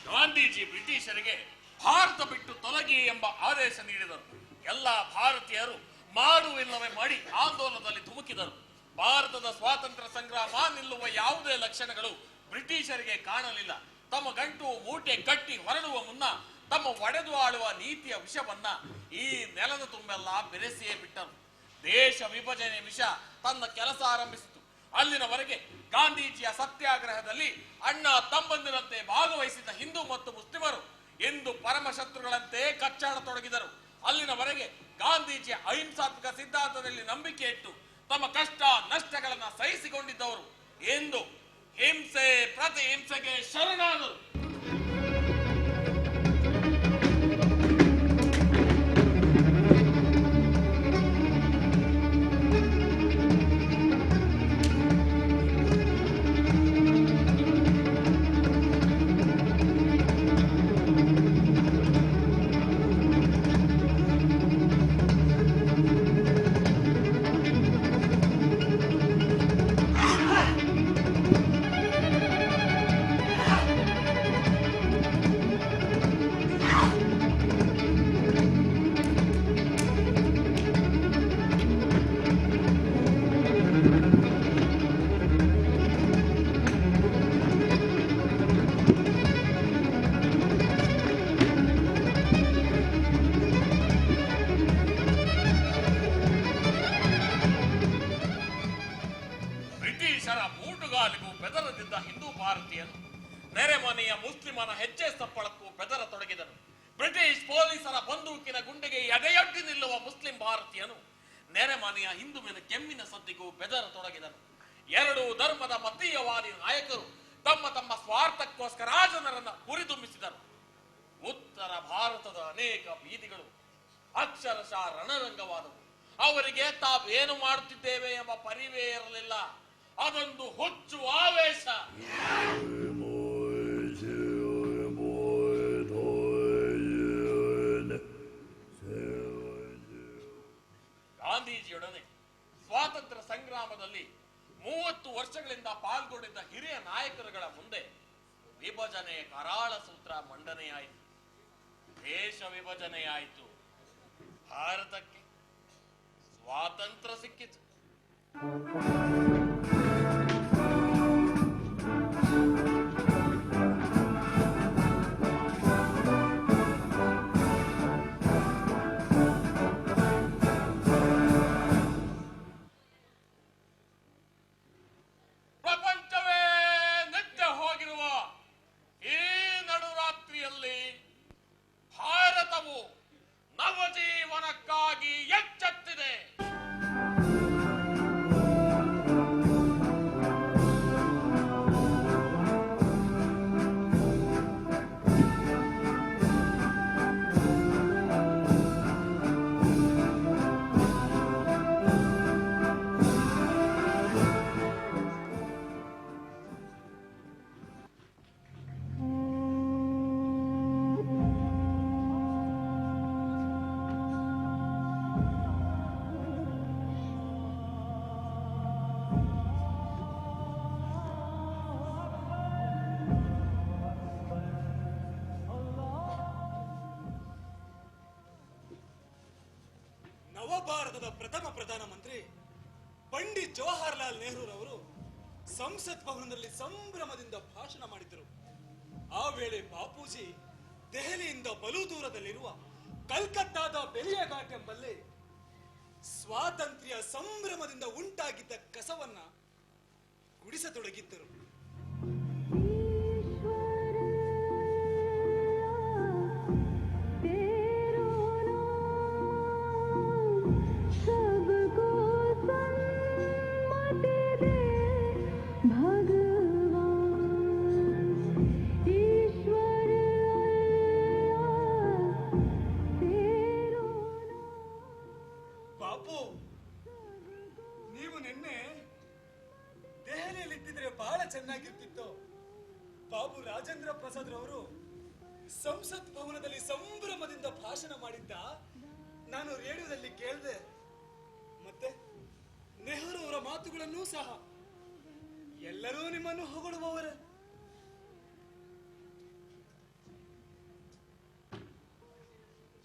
O: ಗಾಂಧೀಜಿ ಬ್ರಿಟಿಷರಿಗೆ ಭಾರತ ಬಿಟ್ಟು ತೊಲಗಿ ಎಂಬ ಆದೇಶ ನೀಡಿದರು. ಎಲ್ಲ ಭಾರತೀಯರು ಮಾಡುವಿಲ್ಲವೇ ಮಾಡಿ ಆಂದೋಲನದಲ್ಲಿ ಧುಮುಕಿದರು. ಭಾರತದ ಸ್ವಾತಂತ್ರ್ಯ ಸಂಗ್ರಾಮ ನಿಲ್ಲುವ ಯಾವುದೇ ಲಕ್ಷಣಗಳು ಬ್ರಿಟಿಷರಿಗೆ ಕಾಣಲಿಲ್ಲ. ತಮ್ಮ ಗಂಟು ಮೂಟೆ ಕಟ್ಟಿ ಹೊರಡುವ ಮುನ್ನ ತಮ್ಮ ಒಡೆದು ಆಳುವ ನೀತಿಯ ವಿಷವನ್ನ ಈ ನೆಲದ ತುಂಬೆಲ್ಲ ಬೆರೆಸಿಯೇ ಬಿಟ್ಟರು. ದೇಶ ವಿಭಜನೆ ವಿಷ ತನ್ನ ಕೆಲಸ ಆರಂಭಿಸಿತು. ಅಲ್ಲಿನವರೆಗೆ ಗಾಂಧೀಜಿಯ ಸತ್ಯಾಗ್ರಹದಲ್ಲಿ ಅಣ್ಣ ತಮ್ಮಂದಿರಂತೆ ಭಾಗವಹಿಸಿದ ಹಿಂದೂ ಮತ್ತು ಮುಸ್ಲಿಮರು ಎಂದು ಪರಮ ಶತ್ರುಗಳಂತೆ ಕಚ್ಚಾಡತೊಡಗಿದರು. ಅಲ್ಲಿನವರೆಗೆ ಗಾಂಧೀಜಿಯ ಅಹಿಂಸಾತ್ಮಕ ಸಿದ್ಧಾಂತದಲ್ಲಿ ನಂಬಿಕೆ ಇಟ್ಟು ತಮ್ಮ ಕಷ್ಟ ನಷ್ಟಗಳನ್ನು ಸಹಿಸಿಕೊಂಡಿದ್ದವರು ಎಂದು ಹಿಂಸೆ ಪ್ರತಿ ಹಿಂಸೆಗೆ ಶರಣಾದರು. ಬ್ರಿಟಿಷರ ಮೂಟುಗಾಲಿಗೂ ಬೆದರದಿದ್ದ ಹಿಂದೂ ಭಾರತೀಯನು ನೆರೆಮನೆಯ ಮುಸ್ಲಿಮನ ಹೆಜ್ಜೆ ಸಪ್ಪಳಕ್ಕೂ ಬೆದರತೊಡಗಿದನು. ಬ್ರಿಟಿಷ್ ಪೊಲೀಸರ ಬಂದೂಕಿನ ಗುಂಡಿಗೆ ಎದೆಯೊಡ್ಡಿ ನಿಲ್ಲುವ ಮುಸ್ಲಿಂ ಭಾರತೀಯನು ನೆರೆಮನೆಯ ಹಿಂದುವಿನ ಕೆಮ್ಮಿನ ಸದ್ದಿಗೂ ಬೆದರತೊಡಗಿದನು. ಎರಡೂ ಧರ್ಮದ ಮತೀಯವಾದಿ ನಾಯಕರು ತಮ್ಮ ತಮ್ಮ ಸ್ವಾರ್ಥಕ್ಕೋಸ್ಕರ ಜನರನ್ನ ಹುರಿದುಂಬಿಸಿದರು. ಉತ್ತರ ಭಾರತದ ಅನೇಕ ಬೀದಿಗಳು ಅಕ್ಷರಶಃ ರಣರಂಗವಾದವು. ಅವರಿಗೆ ತಾವೇನು ಮಾಡುತ್ತಿದ್ದೇವೆ ಎಂಬ ಪರಿವೇ ಇರಲಿಲ್ಲ. ಅದೊಂದು ಹುಚ್ಚು ಆವೇಶ. ಗಾಂಧೀಜಿಯೊಡನೆ ಸ್ವಾತಂತ್ರ್ಯ ಸಂಗ್ರಾಮದಲ್ಲಿ 30 ವರ್ಷಗಳಿಂದ ಪಾಲ್ಗೊಂಡಿದ್ದ ಹಿರಿಯ ನಾಯಕರುಗಳ ಮುಂದೆ ವಿಭಜನೆಯ ಕರಾಳ ಸೂತ್ರ ಮಂಡನೆಯಾಯಿತು. ದೇಶ ವಿಭಜನೆಯಾಯಿತು. ಭಾರತಕ್ಕೆ ಸ್ವಾತಂತ್ರ್ಯ ಸಿಕ್ಕಿತು. ಪ್ರಪಂಚವೇ ನಿದ್ದೆ ಹೋಗಿರುವ ಈ ನಡುರಾತ್ರಿಯಲ್ಲಿ ಭಾರತವು ನವಜೀವನಕ್ಕಾಗಿ ಎಚ್ಚೆತ್ತಿದೆ.
H: ನವಭಾರತದ ಪ್ರಥಮ ಪ್ರಧಾನಮಂತ್ರಿ ಪಂಡಿತ್ ಜವಾಹರ್ಲಾಲ್ ನೆಹರೂರವರು ಸಂಸತ್ ಭವನದಲ್ಲಿ ಸಂಭ್ರಮದಿಂದ ಭಾಷಣ ಮಾಡಿದ್ದರು. ಆ ವೇಳೆ ಬಾಪೂಜಿ ದೆಹಲಿಯಿಂದ ಬಲು ದೂರದಲ್ಲಿರುವ ಕಲ್ಕತ್ತಾದ ಬೆಲಿಯಾಘಾಟ್ ಎಂಬಲ್ಲಿ ಸ್ವಾತಂತ್ರ್ಯ ಸಂಭ್ರಮದಿಂದ ಉಂಟಾಗಿದ್ದ ಕಸವನ್ನ ಗುಡಿಸತೊಡಗಿದ್ದರು. ಬಾಪು, ನೀವು ನಿನ್ನೆ ದೆಹಲಿಯಲ್ಲಿದ್ದಿದ್ರೆ ಬಹಳ ಚೆನ್ನಾಗಿರ್ತಿತ್ತು. ಬಾಬು ರಾಜೇಂದ್ರ ಪ್ರಸಾದ್ ರವರು ಸಂಸತ್ ಭವನದಲ್ಲಿ ಸಂಭ್ರಮದಿಂದ ಭಾಷಣ ಮಾಡಿದ್ದ ನಾನು ರೇಡಿಯೋದಲ್ಲಿ ಕೇಳಿದೆ. ಮತ್ತೆ ನೆಹರು ಅವರ ಮಾತುಗಳನ್ನೂ ಸಹ. ಎಲ್ಲರೂ ನಿಮ್ಮನ್ನು ಹೊಗಳುವವರೇ.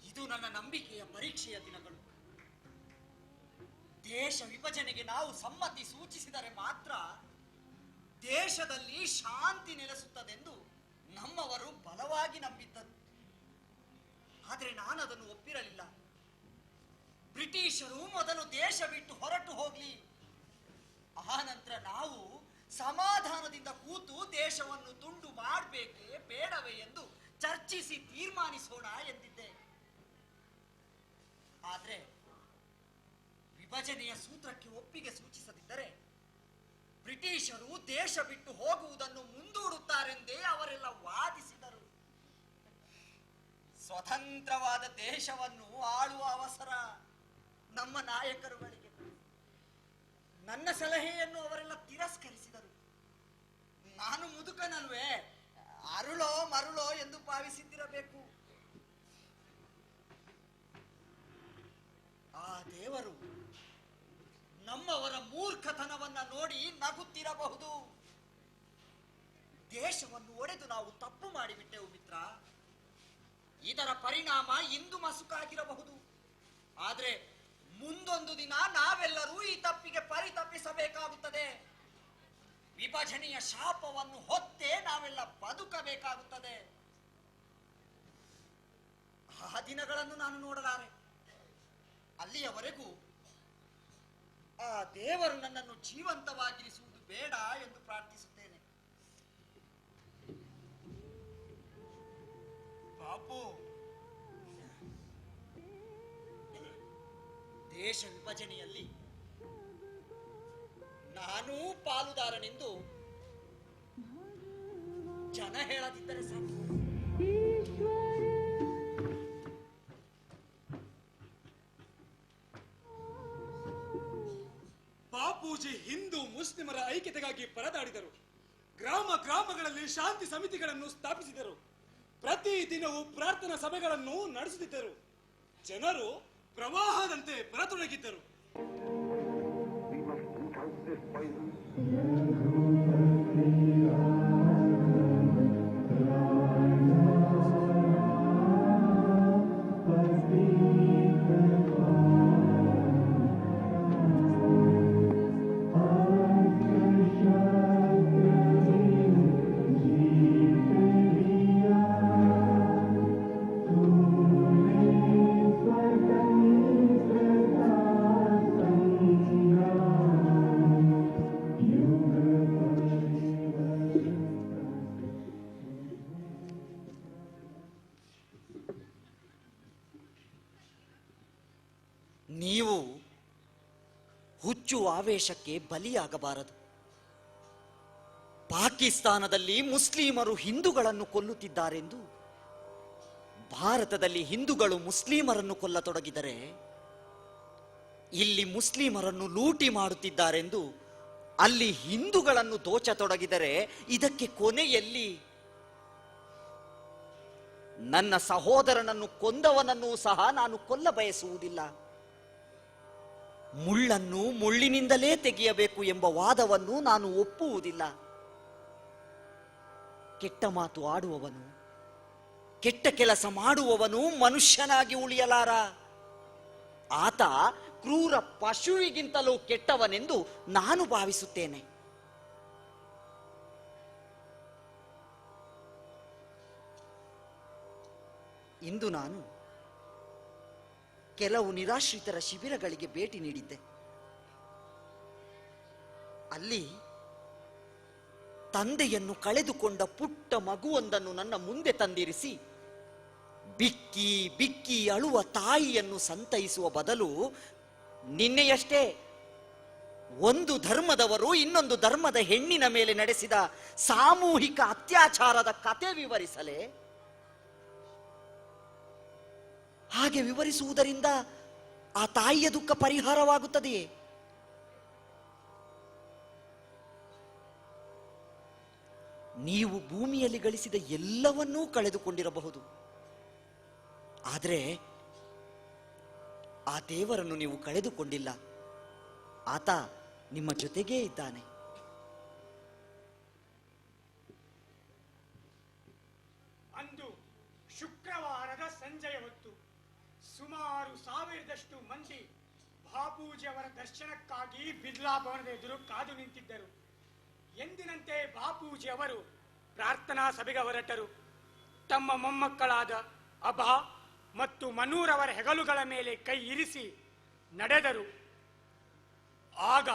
K: ಇದು ನನ್ನ ನಂಬಿಕೆಯ ಪರೀಕ್ಷೆಯ ದಿನಗಳು. ದೇಶ ವಿಭಜನೆಗೆ ನಾವು ಸಮ್ಮತಿ ಸೂಚಿಸಿದರೆ ಮಾತ್ರ ದೇಶದಲ್ಲಿ ಶಾಂತಿ ನೆಲೆಸುತ್ತದೆಂದು ನಮ್ಮವರು ಬಲವಾಗಿ ನಂಬಿದ್ದರು. ಆದರೆ ನಾನು ಅದನ್ನು ಒಪ್ಪಿರಲಿಲ್ಲ. ಬ್ರಿಟಿಷರು ಮೊದಲು ದೇಶ ಬಿಟ್ಟು ಹೊರಟು ಹೋಗ್ಲಿ, ಆ ನಂತರ ನಾವು ಸಮಾಧಾನದಿಂದ ಕೂತು ದೇಶವನ್ನು ತುಂಡು ಮಾಡಬೇಕೇ ಬೇಡವೇ ಎಂದು ಚರ್ಚಿಸಿ ತೀರ್ಮಾನಿಸೋಣ ಎಂದಿದ್ದೆ. ಆದ್ರೆ ವಿಭಜನೆಯ ಸೂತ್ರಕ್ಕೆ ಒಪ್ಪಿಗೆ ಸೂಚಿಸದಿದ್ದರೆ ಬ್ರಿಟಿಷರು ದೇಶ ಬಿಟ್ಟು ಹೋಗುವುದನ್ನು ಮುಂದೂಡುತ್ತಾರೆಂದೇ ಅವರೆಲ್ಲ ವಾದಿಸಿದರು. ಸ್ವತಂತ್ರವಾದ ದೇಶವನ್ನು ಆಳುವ ಅವಸರ ನಮ್ಮ ನಾಯಕರುಗಳಿಗೆ. ನನ್ನ ಸಲಹೆಯನ್ನು ಅವರೆಲ್ಲ ತಿರಸ್ಕರಿಸಿದರು. ನಾನು ಮುದುಕನಲ್ವೇ, ಅರುಳೋ ಮರುಳೋ ಎಂದು ಭಾವಿಸಿದ್ದಿರಬೇಕು. ಆ ದೇವರು ನಮ್ಮವರ ಮೂರ್ಖತನವನ್ನ ನೋಡಿ ನಗುತ್ತಿರಬಹುದು. ದೇಶವನ್ನು ಒಡೆದು ನಾವು ತಪ್ಪು ಮಾಡಿಬಿಟ್ಟೆವು ಮಿತ್ರ. ಇದರ ಪರಿಣಾಮ ಇಂದು ಮಸುಕಾಗಿರಬಹುದು. ಆದ್ರೆ ಮುಂದೊಂದು ದಿನ ನಾವೆಲ್ಲರೂ ಈ ತಪ್ಪಿಗೆ ಪರಿತಪ್ಪಿಸಬೇಕಾಗುತ್ತದೆ. ವಿಭಜನೆಯ ಶಾಪವನ್ನು ಹೊತ್ತೇ ನಾವೆಲ್ಲ ಬದುಕಬೇಕಾಗುತ್ತದೆ. ಆ ದಿನಗಳನ್ನು ನಾನು ನೋಡಲಾರೆ. ಅಲ್ಲಿಯವರೆಗೂ ಆ ದೇವರು ನನ್ನನ್ನು ಜೀವಂತವಾಗಿರಿಸುವುದು ಬೇಡ ಎಂದು ಪ್ರಾರ್ಥಿಸುತ್ತೇನೆ. ಬಾಪು, ದೇಶ ವಿಭಜನೆಯಲ್ಲಿ ನಾನೂ ಪಾಲುದಾರನೆಂದು ಜನ ಹೇಳದಿದ್ದರೆ ಸಾಕು.
H: ಬಾಪೂಜಿ ಹಿಂದೂ ಮುಸ್ಲಿಮರ ಐಕ್ಯತೆಗಾಗಿ ಪರದಾಡಿದರು. ಗ್ರಾಮ ಗ್ರಾಮಗಳಲ್ಲಿ ಶಾಂತಿ ಸಮಿತಿಗಳನ್ನು ಸ್ಥಾಪಿಸಿದರು. ಪ್ರತಿ ದಿನವೂ ಪ್ರಾರ್ಥನಾ ಸಭೆಗಳನ್ನು ನಡೆಸುತ್ತಿದ್ದರು. ಜನರು ಪ್ರವಾಹದಂತೆ ಬರತೊಡಗಿದ್ದರು.
K: ನೀವು ಹುಚ್ಚು ಆವೇಶಕ್ಕೆ ಬಲಿಯಾಗಬಾರದು. ಪಾಕಿಸ್ತಾನದಲ್ಲಿ ಮುಸ್ಲಿಮರು ಹಿಂದೂಗಳನ್ನು ಕೊಲ್ಲುತ್ತಿದ್ದಾರೆಂದು ಭಾರತದಲ್ಲಿ ಹಿಂದೂಗಳು ಮುಸ್ಲಿಮರನ್ನು ಕೊಲ್ಲತೊಡಗಿದರೆ, ಇಲ್ಲಿ ಮುಸ್ಲಿಮರನ್ನು ಲೂಟಿ ಮಾಡುತ್ತಿದ್ದಾರೆಂದು ಅಲ್ಲಿ ಹಿಂದೂಗಳನ್ನು ದೋಚತೊಡಗಿದರೆ ಇದಕ್ಕೆ ಕೊನೆ ಎಲ್ಲಿ? ನನ್ನ ಸಹೋದರನನ್ನು ಕೊಂದವನನ್ನು ಸಹ ನಾನು ಕೊಲ್ಲ ಬಯಸುವುದಿಲ್ಲ. ಮುಳ್ಳನ್ನು ಮುಳ್ಳಿನಿಂದಲೇ ತೆಗೆಯಬೇಕು ಎಂಬ ವಾದವನ್ನು ನಾನು ಒಪ್ಪುವುದಿಲ್ಲ. ಕೆಟ್ಟ ಮಾತು ಆಡುವವನು, ಕೆಟ್ಟ ಕೆಲಸ ಮಾಡುವವನು ಮನುಷ್ಯನಾಗಿ ಉಳಿಯಲಾರ. ಆತ ಕ್ರೂರ ಪಶುವಿಗಿಂತಲೂ ಕೆಟ್ಟವನೆಂದು ನಾನು ಭಾವಿಸುತ್ತೇನೆ. ಇಂದು ನಾನು ಕೆಲವು ನಿರಾಶ್ರಿತರ ಶಿಬಿರಗಳಿಗೆ ಭೇಟಿ ನೀಡಿದ್ದೆ. ಅಲ್ಲಿ ತಂದೆಯನ್ನು ಕಳೆದುಕೊಂಡ ಪುಟ್ಟ ಮಗುವೊಂದನ್ನು ನನ್ನ ಮುಂದೆ ತಂದಿರಿಸಿ ಬಿಕ್ಕಿ ಬಿಕ್ಕಿ ಅಳುವ ತಾಯಿಯನ್ನು ಸಂತೈಸುವ ಬದಲು ನಿನ್ನೆಯಷ್ಟೇ ಒಂದು ಧರ್ಮದವರು ಇನ್ನೊಂದು ಧರ್ಮದ ಹೆಣ್ಣಿನ ಮೇಲೆ ನಡೆಸಿದ ಸಾಮೂಹಿಕ ಅತ್ಯಾಚಾರದ ಕತೆ ವಿವರಿಸಲೇ? ಹಾಗೆ ವಿವರಿಸುವುದರಿಂದ ಆ ತಾಯಿಯ ದುಃಖ ಪರಿಹಾರವಾಗುತ್ತದೆಯೇ? ನೀವು ಭೂಮಿಯಲ್ಲಿ ಗಳಿಸಿದ ಎಲ್ಲವನ್ನೂ ಕಳೆದುಕೊಂಡಿರಬಹುದು. ಆದರೆ ಆ ದೇವರನ್ನು ನೀವು ಕಳೆದುಕೊಂಡಿಲ್ಲ. ಆತ ನಿಮ್ಮ ಜೊತೆಗೇ ಇದ್ದಾನೆ.
P: ಅಂದು ಶುಕ್ರವಾರದ ಸಂಜೆಯ ಹೊತ್ತು ಸುಮಾರು 1000ದಷ್ಟು ಮಂದಿ ಬಾಪೂಜಿಯವರ ದರ್ಶನಕ್ಕಾಗಿ ಬಿರ್ಲಾ ಭವನದ ಎದುರು ಕಾದು ನಿಂತಿದ್ದರು. ಎಂದಿನಂತೆ ಬಾಪೂಜಿಯವರು ಪ್ರಾರ್ಥನಾ ಸಭೆಗೆ ಹೊರಟರು. ತಮ್ಮ ಮೊಮ್ಮಕ್ಕಳಾದ ಅಭಾ ಮತ್ತು ಮನೂರವರ ಹೆಗಲುಗಳ ಮೇಲೆ ಕೈ ಇರಿಸಿ ನಡೆದರು. ಆಗ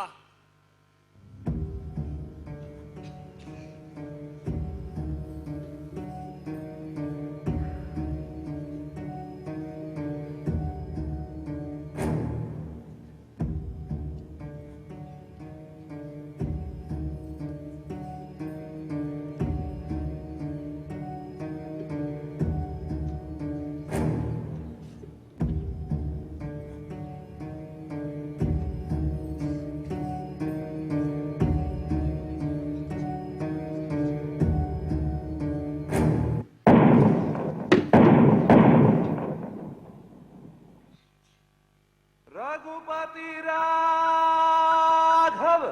E: रघुपति राघव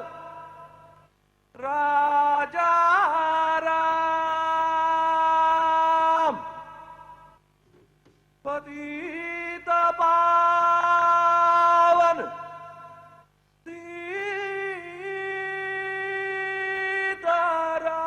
E: राजा राम पतित पावन सीताराम।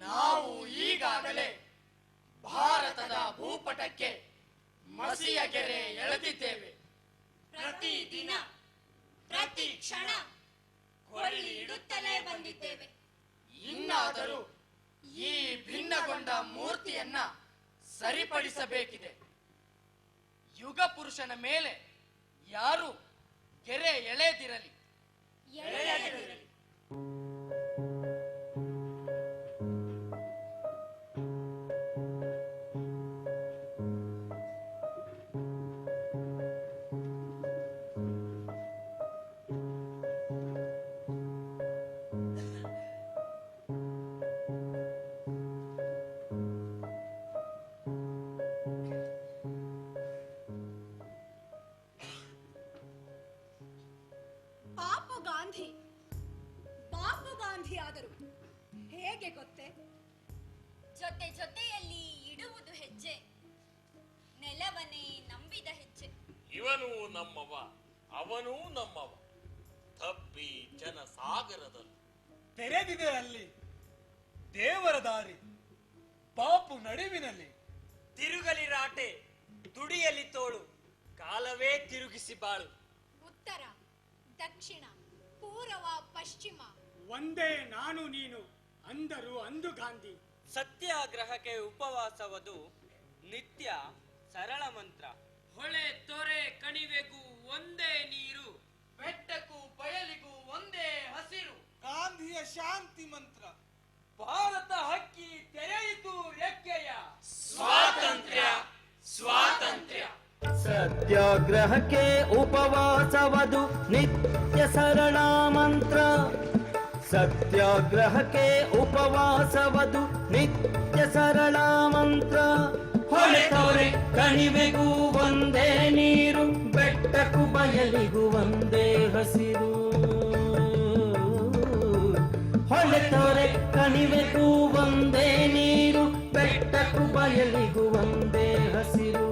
K: ನಾವು ಈಗಾಗಲೇ ಭಾರತದ ಭೂಪಟಕ್ಕೆ ಮಸಿಯ ಗೆರೆ ಎಳೆದಿದ್ದೇವೆ.
L: ಪ್ರತಿದಿನ ಪ್ರತಿ ಕ್ಷಣ ಕೊಳ್ಳಿ ಇಡುತ್ತಲೇ ಬಂದಿದ್ದೇವೆ.
K: ಇನ್ನಾದರೂ ಈ ಭಿನ್ನಗೊಂಡ ಮೂರ್ತಿಯನ್ನ ಸರಿಪಡಿಸಬೇಕಿದೆ. ಯುಗ ಪುರುಷನ ಮೇಲೆ ಯಾರು ಗೆರೆ ಎಳೆದಿರಲಿ.
L: ಬಾಪು ಗಾಂಧಿ ಆದರು ಹೇಗೆ ಗೊತ್ತೇ? ಜೊತೆ ಜೊತೆಯಲ್ಲಿ ಇಡುವುದು ಹೆಜ್ಜೆ, ನೆಲವನ್ನೇ ನಂಬಿದ ಹೆಜ್ಜೆ.
O: ಇವನು ನಮ್ಮವ, ಅವನೂ ನಮ್ಮವ, ತಪ್ಪಿ ಜನಸಾಗರದಲ್ಲಿ
H: ತೆರೆದಿದೆ ಅಲ್ಲಿ ದೇವರ ದಾರಿ, ಬಾಪು ನಡುವಿನಲ್ಲಿ.
K: ತಿರುಗಲಿ ರಾಟೆ, ತುಡಿಯಲಿ ತೋಳು, ಕಾಲವೇ ತಿರುಗಿಸಿ ಬಾಳು.
L: ಉತ್ತರ, ದಕ್ಷಿಣ, ಪೂರ್ವ, ಪಶ್ಚಿಮ
P: ಒಂದೇ ನಾನು ನೀನು ಅಂದರು ಅಂದು ಗಾಂಧಿ.
M: ಸತ್ಯಾಗ್ರಹಕ್ಕೆ ಉಪವಾಸವದು ನಿತ್ಯ ಸರಳ ಮಂತ್ರ. ಹೊಳೆ ತೊರೆ ಕಣಿವೆಗೂ ಒಂದೇ ನೀರು, ಬೆಟ್ಟಕ್ಕೂ ಬಯಲಿಗೂ ಒಂದೇ ಹಸಿರು.
H: ಗಾಂಧಿಯ ಶಾಂತಿ ಮಂತ್ರ.
M: ಭಾರತ ಹಕ್ಕಿ ತೆರೆಯಿತು ರೆಕ್ಕೆಯ
K: ಸ್ವಾತಂತ್ರ್ಯ ಸ್ವಾತಂತ್ರ್ಯ.
F: ಸತ್ಯಾಗ್ರಹಕ್ಕೆ ಉಪವಾಸವದು ನಿತ್ಯ ಸರಳ ಮಂತ್ರ. ಸತ್ಯಾಗ್ರಹಕ್ಕೆ ಉಪವಾಸವದು ನಿತ್ಯ ಸರಳ ಮಂತ್ರ. ಹೊಳೆ ತೊರೆ ಕಣಿವೆಗೂ ಒಂದೇ ನೀರು, ಬೆಟ್ಟಕ್ಕೂ ಬಯಲಿಗೂ ಒಂದೇ ಹಸಿರು. ಹೊಳೆ ತೊರೆ ಕಣಿವೆಗೂ ಒಂದೇ ನೀರು, ಬೆಟ್ಟಕ್ಕೂ ಬಯಲಿಗೂ ಒಂದೇ ಹಸಿರು.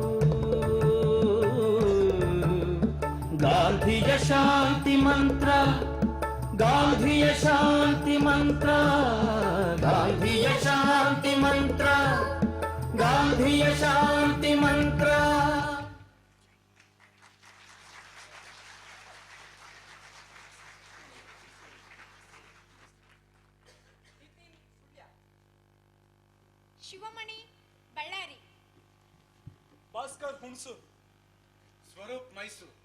F: ಗಾಂಧಿಯ ಶಾಂತಿ ಮಂತ್ರ, ಗಾಂಧಿಯ ಶಾಂತಿ ಮಂತ್ರ, ಗಾಂಧಿಯ ಶಾಂತಿ ಮಂತ್ರ, ಗಾಂಧಿಯ ಶಾಂತಿ ಮಂತ್ರ.
L: ಶಿವಮಣಿ ಬಳ್ಳಾರಿ,
H: ಭಾಸ್ಕರ್ ಹುಣಸೂರು, ಸ್ವರೂಪ್ ಮೈಸೂರು,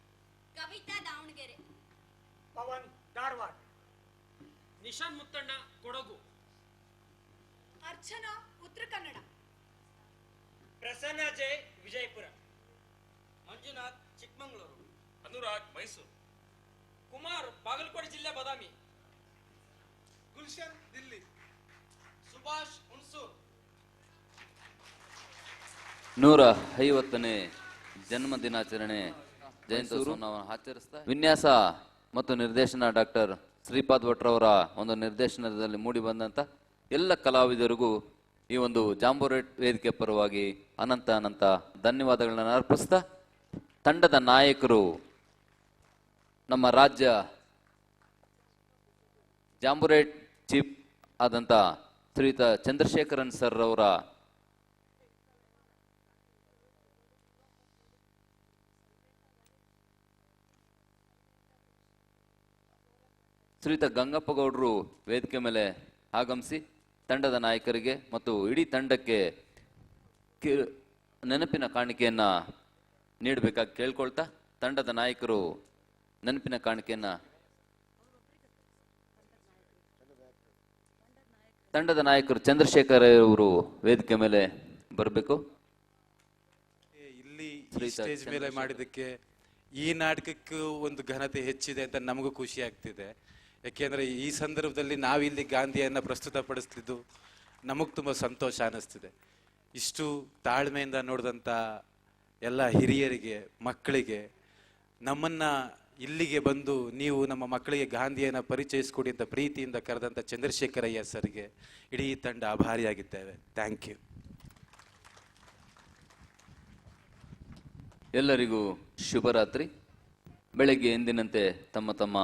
L: ಕವಿತಾ ದಾವಣಗೆರೆ,
P: ಪವನ್ ಧಾರವಾಡ,
M: ನಿಶಾಂತ್ ಮುತ್ತಣ್ಣ ಕೊಡಗು,
L: ಅರ್ಚನಾ ಉತ್ತರ ಕನ್ನಡ,
M: ಪ್ರಸನ್ನ ಜೈ ವಿಜಯಪುರ, ಮಂಜುನಾಥ್ ಚಿಕ್ಕಮಗಳೂರು,
O: ಅನುರಾಗ್ ಮೈಸೂರು,
M: ಕುಮಾರ್ ಬಾಗಲಕೋಟೆ ಜಿಲ್ಲೆ ಬಾದಾಮಿ,
H: ಗುಲ್ಶನ್ ದಿಲ್ಲಿ,
M: ಸುಭಾಷ್ ಹುಣಸೂರು.
D: 150ನೇ ಜನ್ಮ ದಿನಾಚರಣೆ ಜಯಂತ್ಯೋತ್ಸವವನ್ನು ಆಚರಿಸ್ತಾ ವಿನ್ಯಾಸ ಮತ್ತು ನಿರ್ದೇಶನ ಡಾಕ್ಟರ್ ಶ್ರೀಪಾದ್ ಭಟ್ರವರ ಒಂದು ನಿರ್ದೇಶನದಲ್ಲಿ ಮೂಡಿ ಬಂದಂತ ಎಲ್ಲ ಕಲಾವಿದರಿಗೂ ಈ ಒಂದು ಜಾಂಬೋರೇಟ್ ವೇದಿಕೆ ಪರವಾಗಿ ಅನಂತ ಅನಂತ ಧನ್ಯವಾದಗಳನ್ನು ಅರ್ಪಿಸ್ತಾ ತಂಡದ ನಾಯಕರು ನಮ್ಮ ರಾಜ್ಯ ಜಾಂಬೋರೇಟ್ ಚೀಫ್ ಆದಂತ ಶ್ರೀಯುತ ಚಂದ್ರಶೇಖರನ್ ಸರ್ ಅವರ ಶ್ರೀಯುತ ಗಂಗಪ್ಪ ಗೌಡರು ವೇದಿಕೆ ಮೇಲೆ ಆಗಮಿಸಿ ತಂಡದ ನಾಯಕರಿಗೆ ಮತ್ತು ಇಡೀ ತಂಡಕ್ಕೆ ನೆನಪಿನ ಕಾಣಿಕೆಯನ್ನ ನೀಡಬೇಕಾಗಿ ಕೇಳ್ಕೊಳ್ತಾ ತಂಡದ ನಾಯಕರು ನೆನಪಿನ ಕಾಣಿಕೆಯನ್ನ ತಂಡದ ನಾಯಕರು ಚಂದ್ರಶೇಖರ್ ಅವರು ವೇದಿಕೆ ಮೇಲೆ ಬರಬೇಕು.
J: ಇಲ್ಲಿ ಸ್ಟೇಜ್ ಮೇಲೆ ಮಾಡಿದ್ದಕ್ಕೆ ಈ ನಾಟಕಕ್ಕೂ ಒಂದು ಘನತೆ ಹೆಚ್ಚಿದೆ ಅಂತ ನಮಗೂ ಖುಷಿ ಆಗ್ತಿದೆ. ಯಾಕೆಂದ್ರೆ ಈ ಸಂದರ್ಭದಲ್ಲಿ ನಾವಿಲ್ಲಿ ಗಾಂಧಿಯನ್ನ ಪ್ರಸ್ತುತಪಡಿಸ್ತಿದ್ದು ನಮಗ್ ತುಂಬಾ ಸಂತೋಷ ಅನ್ನಿಸ್ತಿದೆ. ಇಷ್ಟು ತಾಳ್ಮೆಯಿಂದ ನೋಡಿದಂಥ ಎಲ್ಲ ಹಿರಿಯರಿಗೆ, ಮಕ್ಕಳಿಗೆ, ನಮ್ಮನ್ನ ಇಲ್ಲಿಗೆ ಬಂದು ನೀವು ನಮ್ಮ ಮಕ್ಕಳಿಗೆ ಗಾಂಧಿಯನ್ನ ಪರಿಚಯಿಸ್ಕೊಡಿ ಅಂತ ಪ್ರೀತಿಯಿಂದ ಕರೆದಂಥ ಚಂದ್ರಶೇಖರಯ್ಯ ಸರ್ಗೆ ಇಡೀ ತಂಡ ಆಭಾರಿಯಾಗಿದ್ದೇವೆ. Thank you.
D: ಎಲ್ಲರಿಗೂ ಶುಭರಾತ್ರಿ. ಬೆಳಗ್ಗೆ ಎಂದಿನಂತೆ ತಮ್ಮ ತಮ್ಮ